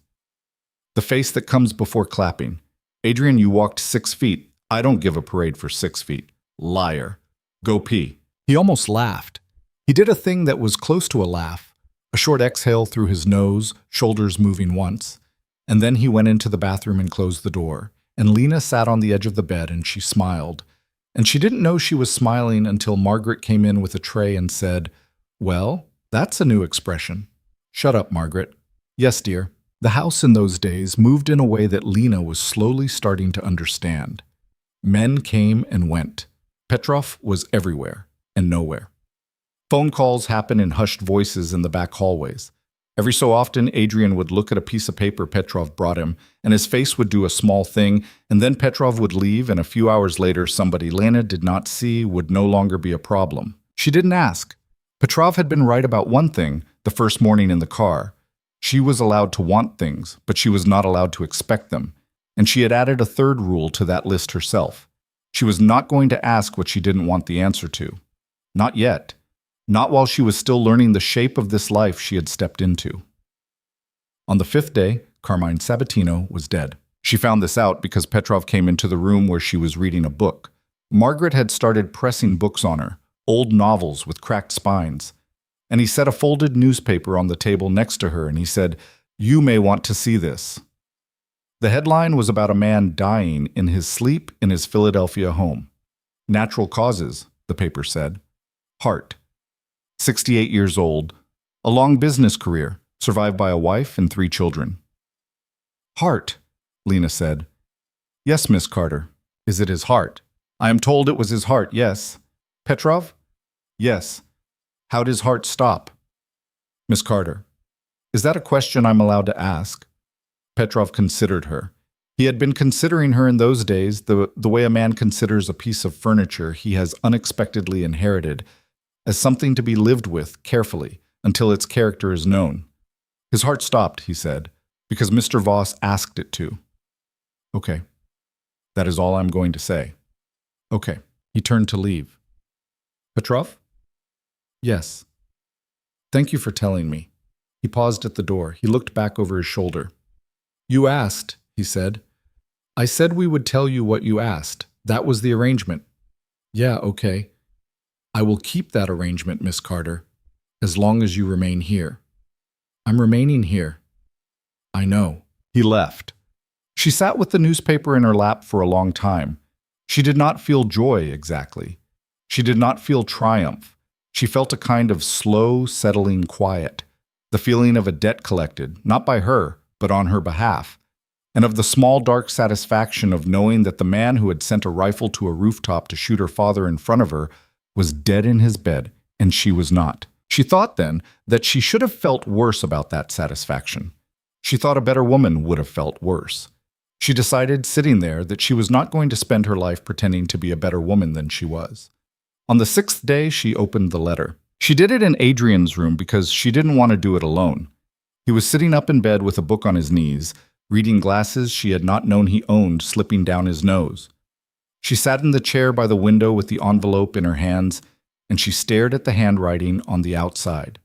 The face that comes before clapping. Adrian, you walked 6 feet. I don't give a parade for 6 feet. Liar. Go pee. He almost laughed. He did a thing that was close to a laugh, a short exhale through his nose, shoulders moving once, and then he went into the bathroom and closed the door, and Lena sat on the edge of the bed and she smiled. And she didn't know she was smiling until Margaret came in with a tray and said, "Well, that's a new expression." "Shut up, Margaret." "Yes, dear." The house in those days moved in a way that Lena was slowly starting to understand. Men came and went. Petrov was everywhere and nowhere. Phone calls happened in hushed voices in the back hallways. Every so often, Adrian would look at a piece of paper Petrov brought him, and his face would do a small thing, and then Petrov would leave, and a few hours later somebody Lena did not see would no longer be a problem. She didn't ask. Petrov had been right about one thing the first morning in the car. She was allowed to want things, but she was not allowed to expect them. And she had added a third rule to that list herself. She was not going to ask what she didn't want the answer to. Not yet. Not while she was still learning the shape of this life she had stepped into. On the 5th day, Carmine Sabatino was dead. She found this out because Petrov came into the room where she was reading a book. Margaret had started pressing books on her, old novels with cracked spines. And he set a folded newspaper on the table next to her and he said, "You may want to see this." The headline was about a man dying in his sleep in his Philadelphia home. Natural causes, the paper said. Heart. 68 years old. A long business career, survived by a wife and 3 children. Heart, Lena said. Yes, Miss Carter. Is it his heart? I am told it was his heart, yes. Petrov? Yes. How'd his heart stop? Miss Carter. Is that a question I'm allowed to ask? Petrov considered her. He had been considering her in those days the way a man considers a piece of furniture he has unexpectedly inherited, as something to be lived with carefully until its character is known. His heart stopped, he said, because Mr. Voss asked it to. Okay. That is all I'm going to say. Okay. He turned to leave. Petrov? Yes. Thank you for telling me. He paused at the door. He looked back over his shoulder. You asked, he said. I said we would tell you what you asked. That was the arrangement. Yeah, okay. I will keep that arrangement, Miss Carter, as long as you remain here. I'm remaining here. I know. He left. She sat with the newspaper in her lap for a long time. She did not feel joy exactly. She did not feel triumph. She felt a kind of slow, settling quiet, the feeling of a debt collected, not by her, but on her behalf, and of the small, dark satisfaction of knowing that the man who had sent a rifle to a rooftop to shoot her father in front of her was dead in his bed, and she was not. She thought then that she should have felt worse about that satisfaction. She thought a better woman would have felt worse. She decided, sitting there, that she was not going to spend her life pretending to be a better woman than she was. On the 6th day, she opened the letter. She did it in Adrian's room because she didn't want to do it alone. He was sitting up in bed with a book on his knees, reading glasses she had not known he owned slipping down his nose. She sat in the chair by the window with the envelope in her hands, and she stared at the handwriting on the outside.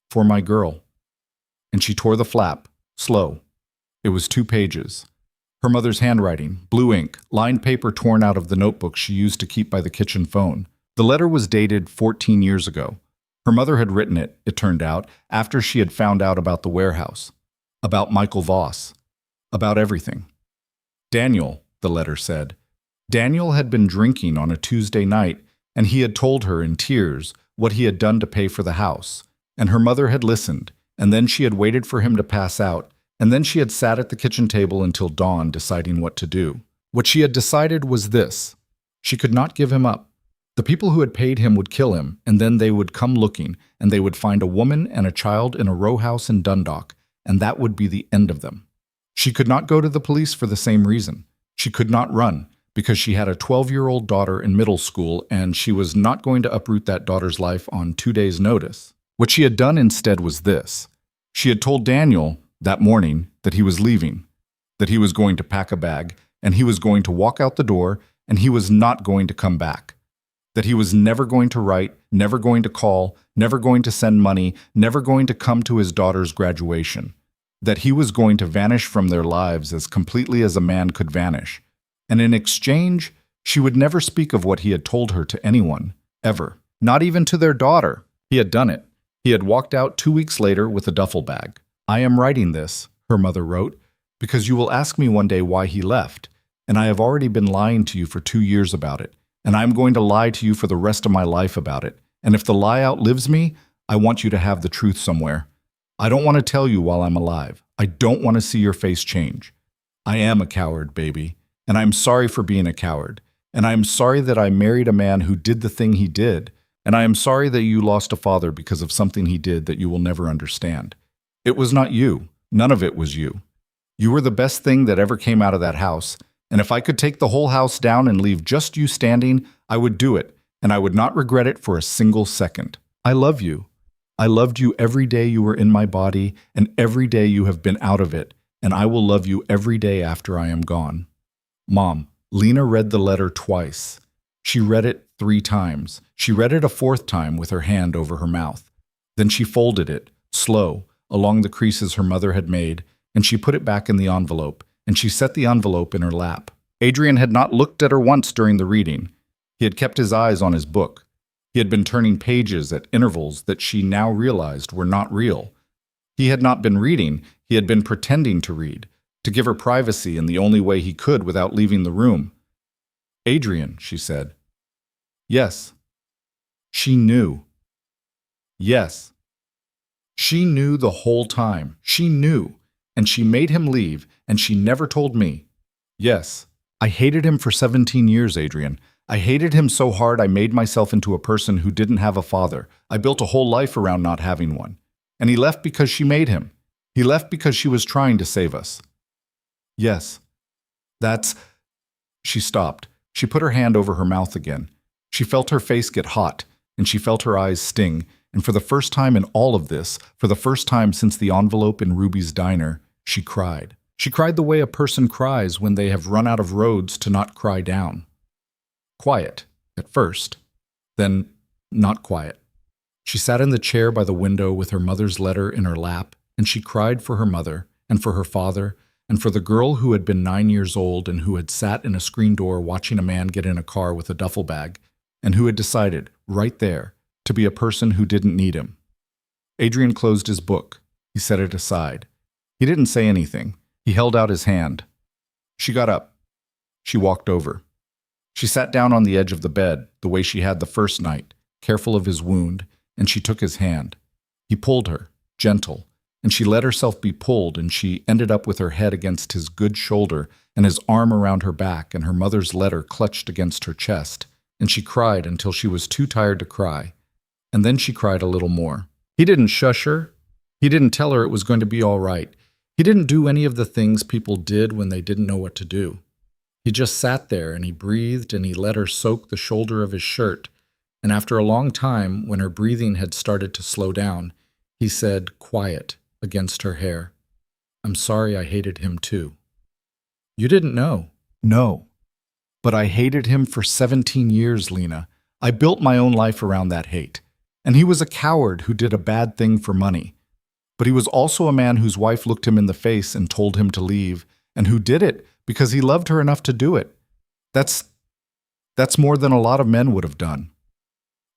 For my girl. And she tore the flap, slow. It was 2 pages. Her mother's handwriting, blue ink, lined paper torn out of the notebook she used to keep by the kitchen phone. The letter was dated 14 years ago. Her mother had written it, it turned out, after she had found out about the warehouse, about Michael Voss, about everything. Daniel, the letter said. Daniel had been drinking on a Tuesday night, and he had told her in tears what he had done to pay for the house. And her mother had listened, and then she had waited for him to pass out, and then she had sat at the kitchen table until dawn deciding what to do. What she had decided was this. She could not give him up. The people who had paid him would kill him, and then they would come looking, and they would find a woman and a child in a row house in Dundalk, and that would be the end of them. She could not go to the police for the same reason. She could not run, because she had a 12-year-old daughter in middle school, and she was not going to uproot that daughter's life on 2 days' notice. What she had done instead was this. She had told Daniel that morning that he was leaving, that he was going to pack a bag, and he was going to walk out the door, and he was not going to come back. That he was never going to write, never going to call, never going to send money, never going to come to his daughter's graduation. That he was going to vanish from their lives as completely as a man could vanish. And in exchange, she would never speak of what he had told her to anyone, ever. Not even to their daughter. He had done it. He had walked out 2 weeks later with a duffel bag. I am writing this, her mother wrote, because you will ask me one day why he left, and I have already been lying to you for 2 years about it, and I am going to lie to you for the rest of my life about it, and if the lie outlives me, I want you to have the truth somewhere. I don't want to tell you while I'm alive. I don't want to see your face change. I am a coward, baby, and I'm sorry for being a coward, and I am sorry that I married a man who did the thing he did, and I am sorry that you lost a father because of something he did that you will never understand. It was not you. None of it was you. You were the best thing that ever came out of that house, and if I could take the whole house down and leave just you standing, I would do it, and I would not regret it for a single second. I love you. I loved you every day you were in my body, and every day you have been out of it, and I will love you every day after I am gone. Mom, Lena read the letter twice. She read it 3 times. She read it a 4th time with her hand over her mouth. Then she folded it, slow, along the creases her mother had made, and she put it back in the envelope, and she set the envelope in her lap. Adrian had not looked at her once during the reading. He had kept his eyes on his book. He had been turning pages at intervals that she now realized were not real. He had not been reading, he had been pretending to read, to give her privacy in the only way he could without leaving the room. Adrian, she said. Yes. She knew. Yes. She knew the whole time. She knew. And she made him leave, and she never told me. Yes. I hated him for 17 years, Adrian. I hated him so hard I made myself into a person who didn't have a father. I built a whole life around not having one. And he left because she made him. He left because she was trying to save us. Yes. That's... She stopped. She put her hand over her mouth again. She felt her face get hot, and she felt her eyes sting, and for the first time in all of this, for the first time since the envelope in Ruby's diner, she cried. She cried the way a person cries when they have run out of roads to not cry down. Quiet, at first, then not quiet. She sat in the chair by the window with her mother's letter in her lap, and she cried for her mother, and for her father, and for the girl who had been 9 years old and who had sat in a screen door watching a man get in a car with a duffel bag, and who had decided, right there, to be a person who didn't need him. Adrian closed his book. He set it aside. He didn't say anything. He held out his hand. She got up. She walked over. She sat down on the edge of the bed, the way she had the first night, careful of his wound, and she took his hand. He pulled her, gentle, and she let herself be pulled, and she ended up with her head against his good shoulder and his arm around her back, and her mother's letter clutched against her chest, and she cried until she was too tired to cry. And then she cried a little more. He didn't shush her. He didn't tell her it was going to be all right. He didn't do any of the things people did when they didn't know what to do. He just sat there and he breathed and he let her soak the shoulder of his shirt. And after a long time, when her breathing had started to slow down, he said, quiet, against her hair, I'm sorry I hated him too. You didn't know. No. But I hated him for 17 years, Lena. I built my own life around that hate. And he was a coward who did a bad thing for money. But he was also a man whose wife looked him in the face and told him to leave, and who did it because he loved her enough to do it. That's more than a lot of men would have done.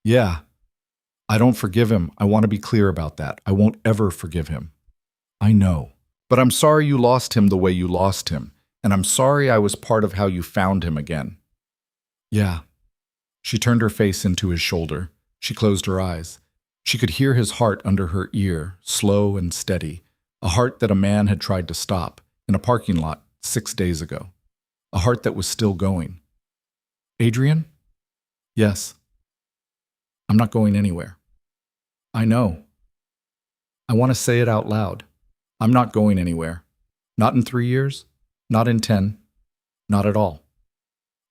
Yeah. I don't forgive him. I want to be clear about that. I won't ever forgive him. I know. But I'm sorry you lost him the way you lost him, and I'm sorry I was part of how you found him again. Yeah. She turned her face into his shoulder. She closed her eyes. She could hear his heart under her ear, slow and steady, a heart that a man had tried to stop in a parking lot 6 days ago, a heart that was still going. Adrian? Yes. I'm not going anywhere. I know. I want to say it out loud. I'm not going anywhere. Not in 3 years. Not in 10. Not at all.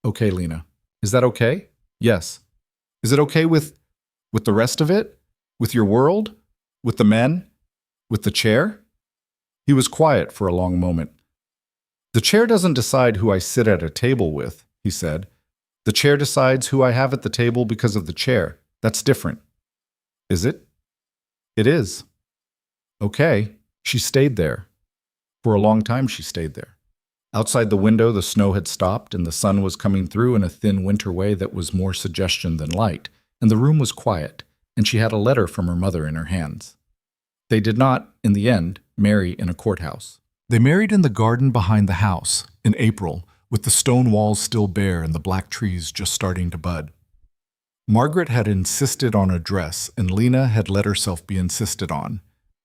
Okay, Lena. Is that okay? Yes. Is it okay with the rest of it? With your world? With the men? With the chair? He was quiet for a long moment. The chair doesn't decide who I sit at a table with, he said. The chair decides who I have at the table because of the chair. That's different. Is it? It is. Okay. She stayed there. For a long time she stayed there. Outside the window the snow had stopped and the sun was coming through in a thin winter way that was more suggestion than light, and the room was quiet, and she had a letter from her mother in her hands. They did not, in the end, marry in a courthouse. They married in the garden behind the house, in April, with the stone walls still bare and the black trees just starting to bud. Margaret had insisted on a dress, and Lena had let herself be insisted on.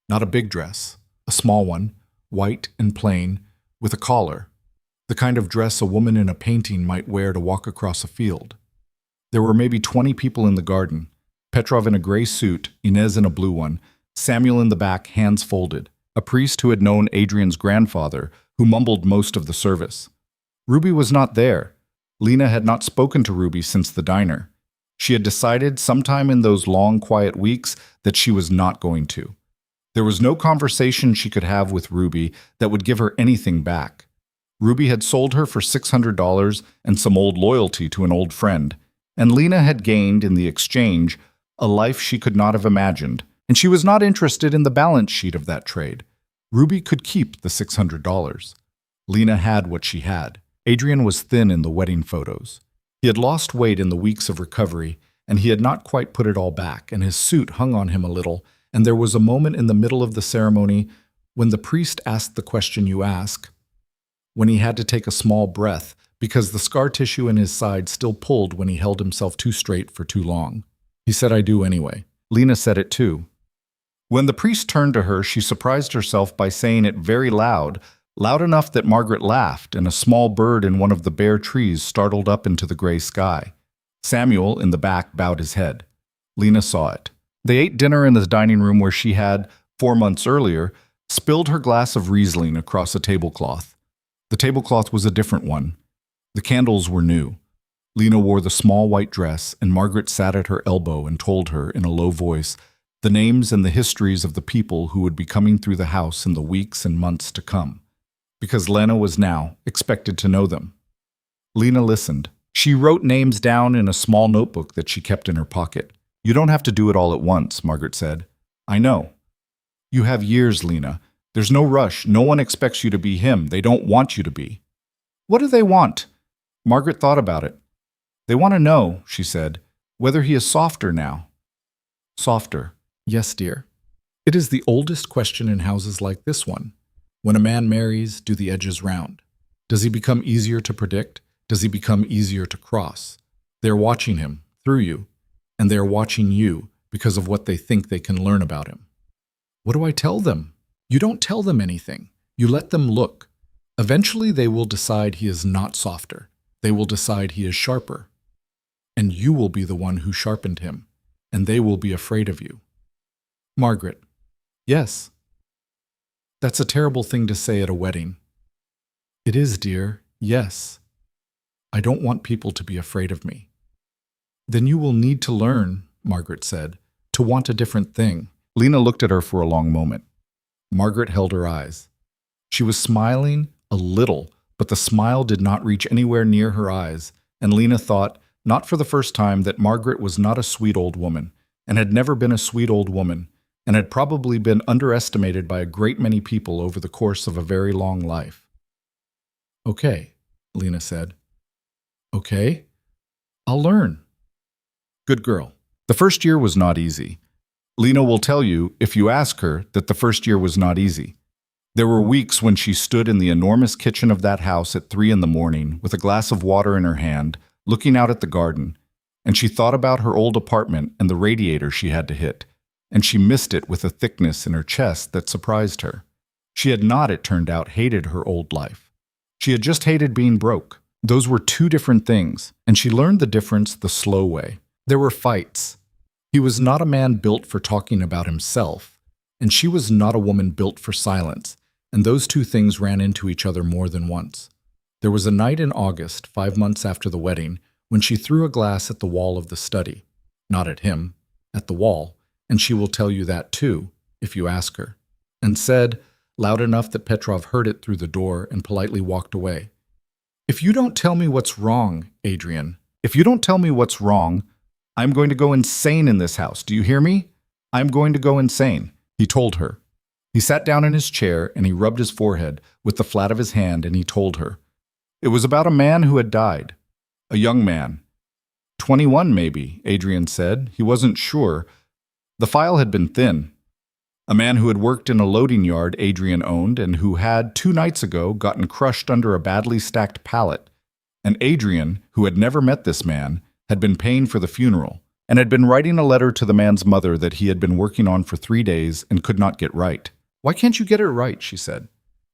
Not a big dress, a small one, white and plain, with a collar, the kind of dress a woman in a painting might wear to walk across a field. There were maybe 20 people in the garden, Petrov in a gray suit, Inez in a blue one, Samuel in the back, hands folded, a priest who had known Adrian's grandfather, who mumbled most of the service. Ruby was not there. Lena had not spoken to Ruby since the diner. She had decided sometime in those long, quiet weeks that she was not going to. There was no conversation she could have with Ruby that would give her anything back. Ruby had sold her for $600 and some old loyalty to an old friend, and Lena had gained, in the exchange, a life she could not have imagined, and she was not interested in the balance sheet of that trade. Ruby could keep the $600. Lena had what she had. Adrian was thin in the wedding photos. He had lost weight in the weeks of recovery, and he had not quite put it all back, and his suit hung on him a little, and there was a moment in the middle of the ceremony when the priest asked the question you ask, when he had to take a small breath because the scar tissue in his side still pulled when he held himself too straight for too long. He said, "I do anyway." Lena said it too. When the priest turned to her, she surprised herself by saying it very loud, loud enough that Margaret laughed, and a small bird in one of the bare trees startled up into the gray sky. Samuel, in the back, bowed his head. Lena saw it. They ate dinner in the dining room where she had, 4 months earlier, spilled her glass of Riesling across a tablecloth. The tablecloth was a different one. The candles were new. Lena wore the small white dress, and Margaret sat at her elbow and told her, in a low voice, the names and the histories of the people who would be coming through the house in the weeks and months to come, because Lena was now expected to know them. Lena listened. She wrote names down in a small notebook that she kept in her pocket. "You don't have to do it all at once," Margaret said. "I know. You have years, Lena. There's no rush. No one expects you to be him. They don't want you to be." "What do they want?" Margaret thought about it. "They want to know," she said, "whether he is softer now." Softer. Yes, dear. It is the oldest question in houses like this one. When a man marries, do the edges round? Does he become easier to predict? Does he become easier to cross? They're watching him, through you, and they're watching you because of what they think they can learn about him. What do I tell them? You don't tell them anything. You let them look. Eventually they will decide he is not softer. They will decide he is sharper. And you will be the one who sharpened him, and they will be afraid of you. Margaret. Yes. That's a terrible thing to say at a wedding. It is, dear. Yes. I don't want people to be afraid of me. Then you will need to learn, Margaret said, to want a different thing. Lena looked at her for a long moment. Margaret held her eyes. She was smiling a little, but the smile did not reach anywhere near her eyes, and Lena thought, not for the first time, that Margaret was not a sweet old woman, and had never been a sweet old woman, and had probably been underestimated by a great many people over the course of a very long life. "Okay," Lena said. "Okay, I'll learn." Good girl. The first year was not easy. Lena will tell you, if you ask her, that the first year was not easy. There were weeks when she stood in the enormous kitchen of that house at 3 in the morning with a glass of water in her hand, looking out at the garden, and she thought about her old apartment and the radiator she had to hit, and she missed it with a thickness in her chest that surprised her. She had not, it turned out, hated her old life. She had just hated being broke. Those were two different things, and she learned the difference the slow way. There were fights. He was not a man built for talking about himself, and she was not a woman built for silence, and those two things ran into each other more than once. There was a night in August, 5 months after the wedding, when she threw a glass at the wall of the study. Not at him, at the wall, and she will tell you that too, if you ask her, and said, loud enough that Petrov heard it through the door and politely walked away, "If you don't tell me what's wrong, Adrian, if you don't tell me what's wrong, I'm going to go insane in this house. Do you hear me? I'm going to go insane," he told her. He sat down in his chair and he rubbed his forehead with the flat of his hand and he told her. It was about a man who had died. A young man. 21 maybe, Adrian said. He wasn't sure. The file had been thin. A man who had worked in a loading yard Adrian owned and who had, 2 nights ago, gotten crushed under a badly stacked pallet. And Adrian, who had never met this man, had been paying for the funeral and had been writing a letter to the man's mother that he had been working on for 3 days and could not get right. "Why can't you get it right?" she said.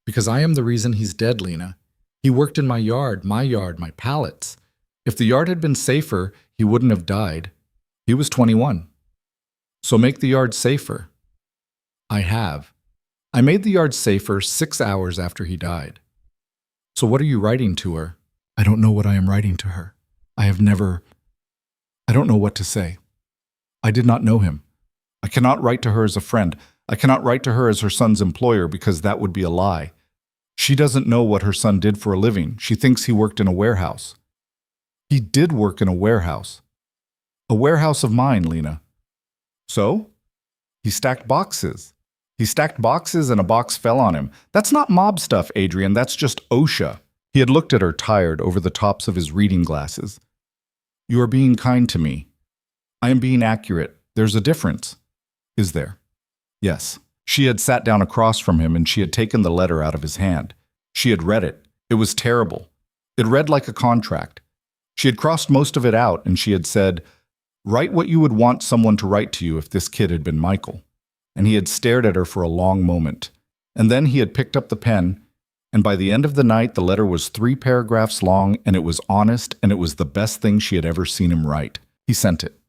"Because I am the reason he's dead, Lena. He worked in my yard, my pallets. If the yard had been safer, he wouldn't have died. He was 21. So make the yard safer." "I have." I made the yard safer 6 hours after he died. So what are you writing to her? I don't know what I am writing to her. I don't know what to say. I did not know him. I cannot write to her as a friend. I cannot write to her as her son's employer because that would be a lie. She doesn't know what her son did for a living. She thinks he worked in a warehouse. He did work in a warehouse. A warehouse of mine, Lena. So? He stacked boxes. He stacked boxes and a box fell on him. That's not mob stuff, Adrian. That's just OSHA. He had looked at her tired over the tops of his reading glasses. You are being kind to me. I am being accurate. There's a difference. Is there? Yes. She had sat down across from him and she had taken the letter out of his hand. She had read it. It was terrible. It read like a contract. She had crossed most of it out and she had said, "Write what you would want someone to write to you if this kid had been Michael." And he had stared at her for a long moment. And then he had picked up the pen, and by the end of the night the letter was 3 paragraphs long and it was honest and it was the best thing she had ever seen him write. He sent it.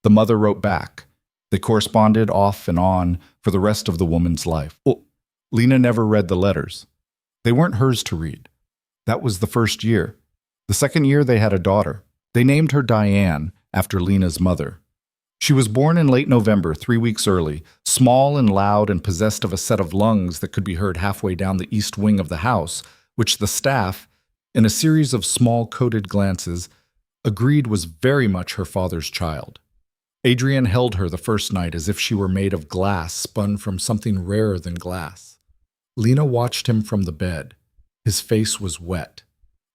The mother wrote back. They corresponded off and on for the rest of the woman's life. Lena never read the letters. They weren't hers to read. That was the first year. The second year they had a daughter. They named her Diane after Lena's mother. She was born in late November, 3 weeks early, small and loud and possessed of a set of lungs that could be heard halfway down the east wing of the house, which the staff, in a series of small coded glances, agreed was very much her father's child. Adrian held her the first night as if she were made of glass spun from something rarer than glass. Lena watched him from the bed. His face was wet.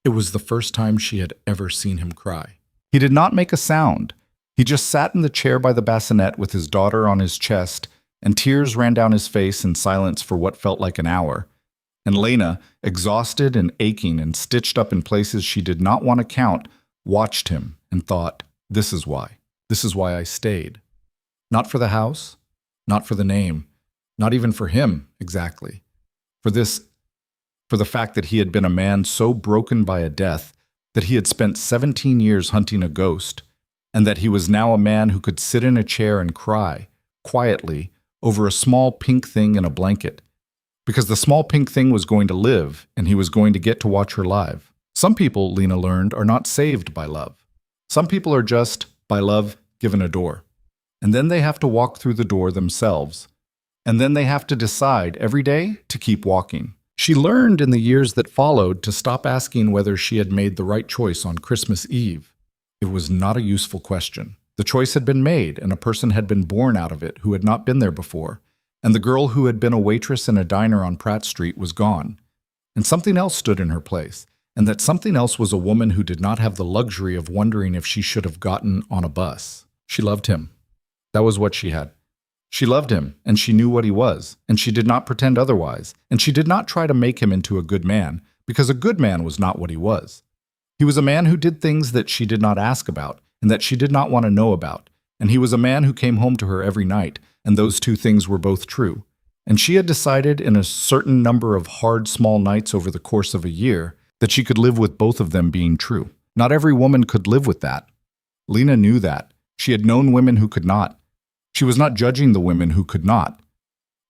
It was the first time she had ever seen him cry. He did not make a sound. He just sat in the chair by the bassinet with his daughter on his chest, and tears ran down his face in silence for what felt like an hour. And Lena, exhausted and aching and stitched up in places she did not want to count, watched him and thought, this is why. This is why I stayed. Not for the house, not for the name, not even for him, exactly. For the fact that he had been a man so broken by a death that he had spent 17 years hunting a ghost, and that he was now a man who could sit in a chair and cry, quietly, over a small pink thing in a blanket. Because the small pink thing was going to live, and he was going to get to watch her live. Some people, Lena learned, are not saved by love. Some people are just, by love, given a door. And then they have to walk through the door themselves. And then they have to decide every day to keep walking. She learned in the years that followed to stop asking whether she had made the right choice on Christmas Eve. It was not a useful question. The choice had been made, and a person had been born out of it who had not been there before. And the girl who had been a waitress in a diner on Pratt Street was gone. And something else stood in her place. And that something else was a woman who did not have the luxury of wondering if she should have gotten on a bus. She loved him. That was what she had. She loved him, and she knew what he was, and she did not pretend otherwise, and she did not try to make him into a good man, because a good man was not what he was. He was a man who did things that she did not ask about, and that she did not want to know about, and he was a man who came home to her every night, and those two things were both true. And she had decided in a certain number of hard, small nights over the course of a year that she could live with both of them being true. Not every woman could live with that. Lena knew that. She had known women who could not. She was not judging the women who could not.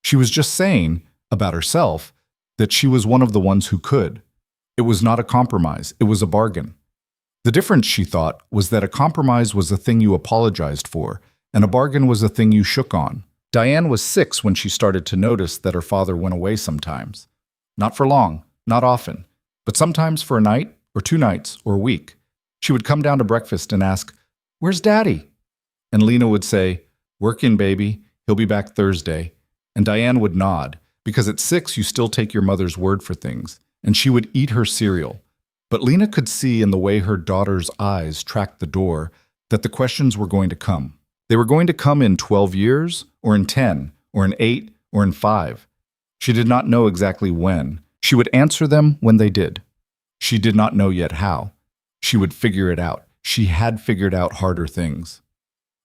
She was just saying, about herself, that she was one of the ones who could. It was not a compromise, it was a bargain. The difference, she thought, was that a compromise was a thing you apologized for, and a bargain was a thing you shook on. Diane was 6 when she started to notice that her father went away sometimes. Not for long, not often, but sometimes for a night, or 2 nights, or a week. She would come down to breakfast and ask, "Where's Daddy?" And Lena would say, "Working, baby. He'll be back Thursday." And Diane would nod, because at 6 you still take your mother's word for things, and she would eat her cereal. But Lena could see in the way her daughter's eyes tracked the door that the questions were going to come. They were going to come in 12 years, or in 10, or in 8, or in 5. She did not know exactly when. She would answer them when they did. She did not know yet how. She would figure it out. She had figured out harder things.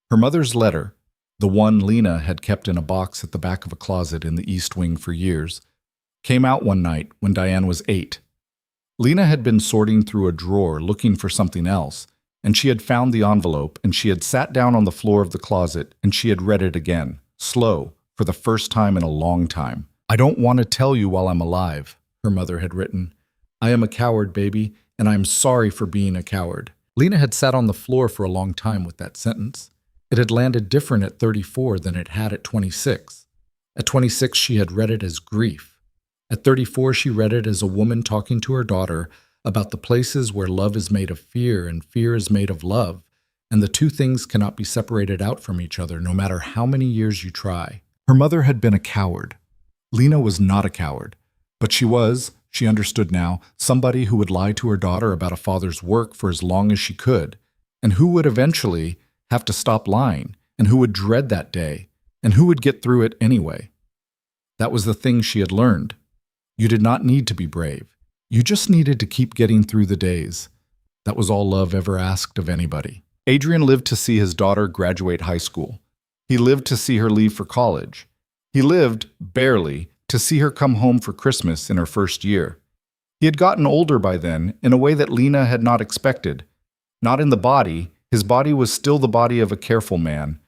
Her mother's letter, the one Lena had kept in a box at the back of a closet in the East Wing for years, came out one night when Diane was 8. Lena had been sorting through a drawer looking for something else, and she had found the envelope, and she had sat down on the floor of the closet, and she had read it again, slow, for the first time in a long time. I don't want to tell you while I'm alive, her mother had written. I am a coward, baby, and I am sorry for being a coward. Lena had sat on the floor for a long time with that sentence. It had landed different at 34 than it had at 26. At 26, she had read it as grief. At 34, she read it as a woman talking to her daughter about the places where love is made of fear and fear is made of love, and the two things cannot be separated out from each other no matter how many years you try. Her mother had been a coward. Lena was not a coward, but she was, she understood now, somebody who would lie to her daughter about a father's work for as long as she could, and who would eventually have to stop lying, and who would dread that day, and who would get through it anyway. That was the thing she had learned. You did not need to be brave. You just needed to keep getting through the days. That was all love ever asked of anybody. Adrian lived to see his daughter graduate high school. He lived to see her leave for college. He lived, barely, to see her come home for Christmas in her first year. He had gotten older by then in a way that Lena had not expected. Not in the body, his body was still the body of a careful man,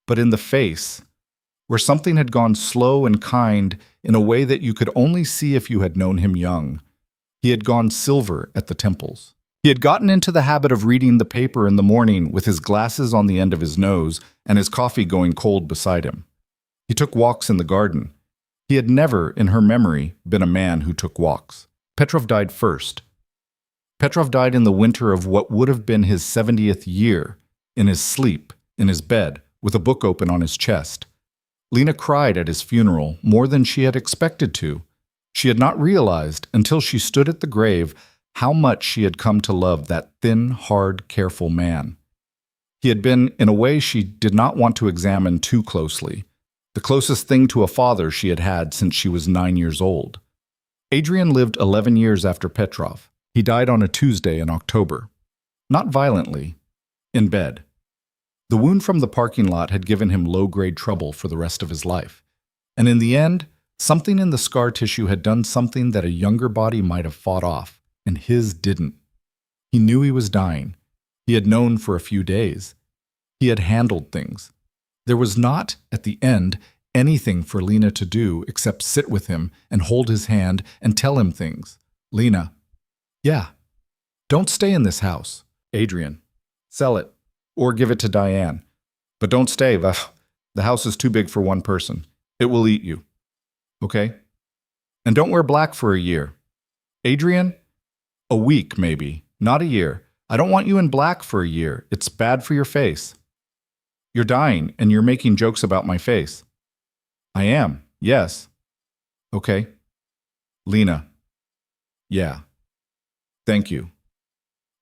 but in the face, where something had gone slow and kind in a way that you could only see if you had known him young. He had gone silver at the temples. He had gotten into the habit of reading the paper in the morning with his glasses on the end of his nose and his coffee going cold beside him. He took walks in the garden. He had never, in her memory, been a man who took walks. Petrov died first. Petrov died in the winter of what would have been his 70th year, in his sleep, in his bed, with a book open on his chest. Lena cried at his funeral more than she had expected to. She had not realized, until she stood at the grave, how much she had come to love that thin, hard, careful man. He had been, in a way she did not want to examine too closely, the closest thing to a father she had had since she was 9 years old. Adrian lived 11 years after Petrov. He died on a Tuesday in October. Not violently. In bed. The wound from the parking lot had given him low-grade trouble for the rest of his life. And in the end, something in the scar tissue had done something that a younger body might have fought off, and his didn't. He knew he was dying. He had known for a few days. He had handled things. There was not, at the end, anything for Lena to do except sit with him and hold his hand and tell him things. Lena. Yeah. Don't stay in this house. Adrian. Sell it. Or give it to Diane. But don't stay. The house is too big for one person. It will eat you. Okay? And don't wear black for a year. Adrian? A week, maybe. Not a year. I don't want you in black for a year. It's bad for your face. You're dying, and you're making jokes about my face. I am. Yes. Okay. Lena. Yeah. Thank you.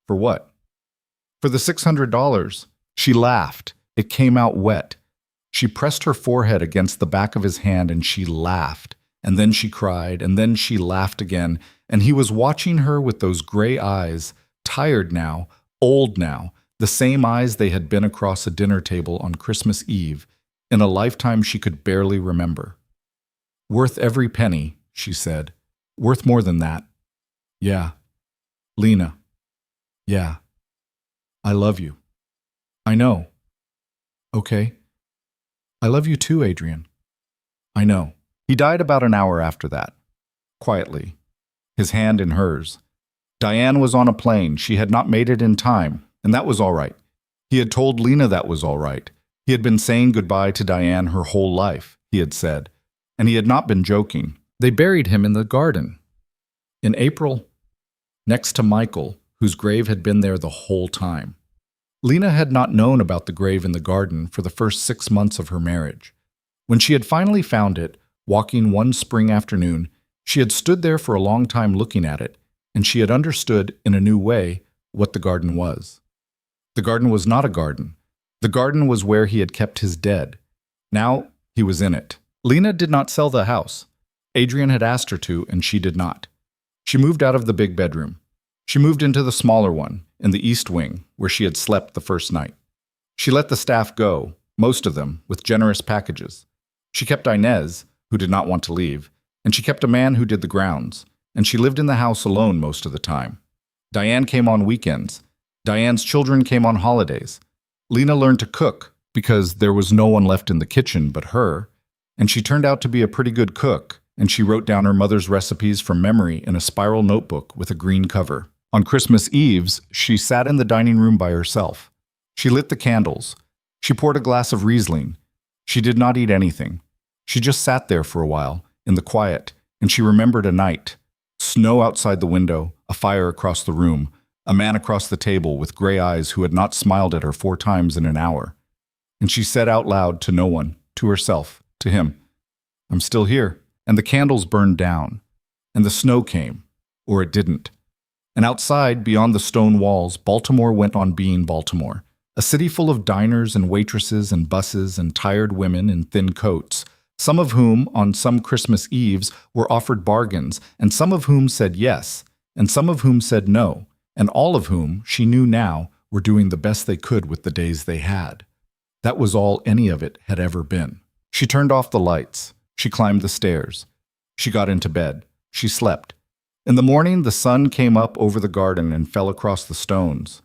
For what? For the $600. She laughed. It came out wet. She pressed her forehead against the back of his hand and she laughed. And then she cried, and then she laughed again, and he was watching her with those gray eyes, tired now, old now, the same eyes they had been across a dinner table on Christmas Eve, in a lifetime she could barely remember. Worth every penny, she said. Worth more than that. Yeah. Lena. Yeah. I love you. I know. Okay. I love you too, Adrian. I know. He died about an hour after that. Quietly. His hand in hers. Diane was on a plane. She had not made it in time, and that was all right. He had told Lena that was all right. He had been saying goodbye to Diane her whole life, he had said, and he had not been joking. They buried him in the garden. In April, next to Michael, whose grave had been there the whole time. Lena had not known about the grave in the garden for the first 6 months of her marriage. When she had finally found it, walking one spring afternoon, she had stood there for a long time looking at it, and she had understood, in a new way, what the garden was. The garden was not a garden. The garden was where he had kept his dead. Now he was in it. Lena did not sell the house. Adrian had asked her to, and she did not. She moved out of the big bedroom. She moved into the smaller one, in the east wing, where she had slept the first night. She let the staff go, most of them, with generous packages. She kept Inez, who did not want to leave, and she kept a man who did the grounds, and she lived in the house alone most of the time. Diane came on weekends. Diane's children came on holidays. Lena learned to cook, because there was no one left in the kitchen but her, and she turned out to be a pretty good cook, and she wrote down her mother's recipes from memory in a spiral notebook with a green cover. On Christmas Eves, she sat in the dining room by herself. She lit the candles. She poured a glass of Riesling. She did not eat anything. She just sat there for a while, in the quiet, and she remembered a night. Snow outside the window, a fire across the room, a man across the table with gray eyes who had not smiled at her 4 times in an hour. And she said out loud to no one, to herself, to him, "I'm still here." And the candles burned down. And the snow came, or it didn't. And outside, beyond the stone walls, Baltimore went on being Baltimore. A city full of diners and waitresses and buses and tired women in thin coats, some of whom, on some Christmas Eves, were offered bargains, and some of whom said yes, and some of whom said no, and all of whom, she knew now, were doing the best they could with the days they had. That was all any of it had ever been. She turned off the lights. She climbed the stairs. She got into bed. She slept. In the morning, the sun came up over the garden and fell across the stones.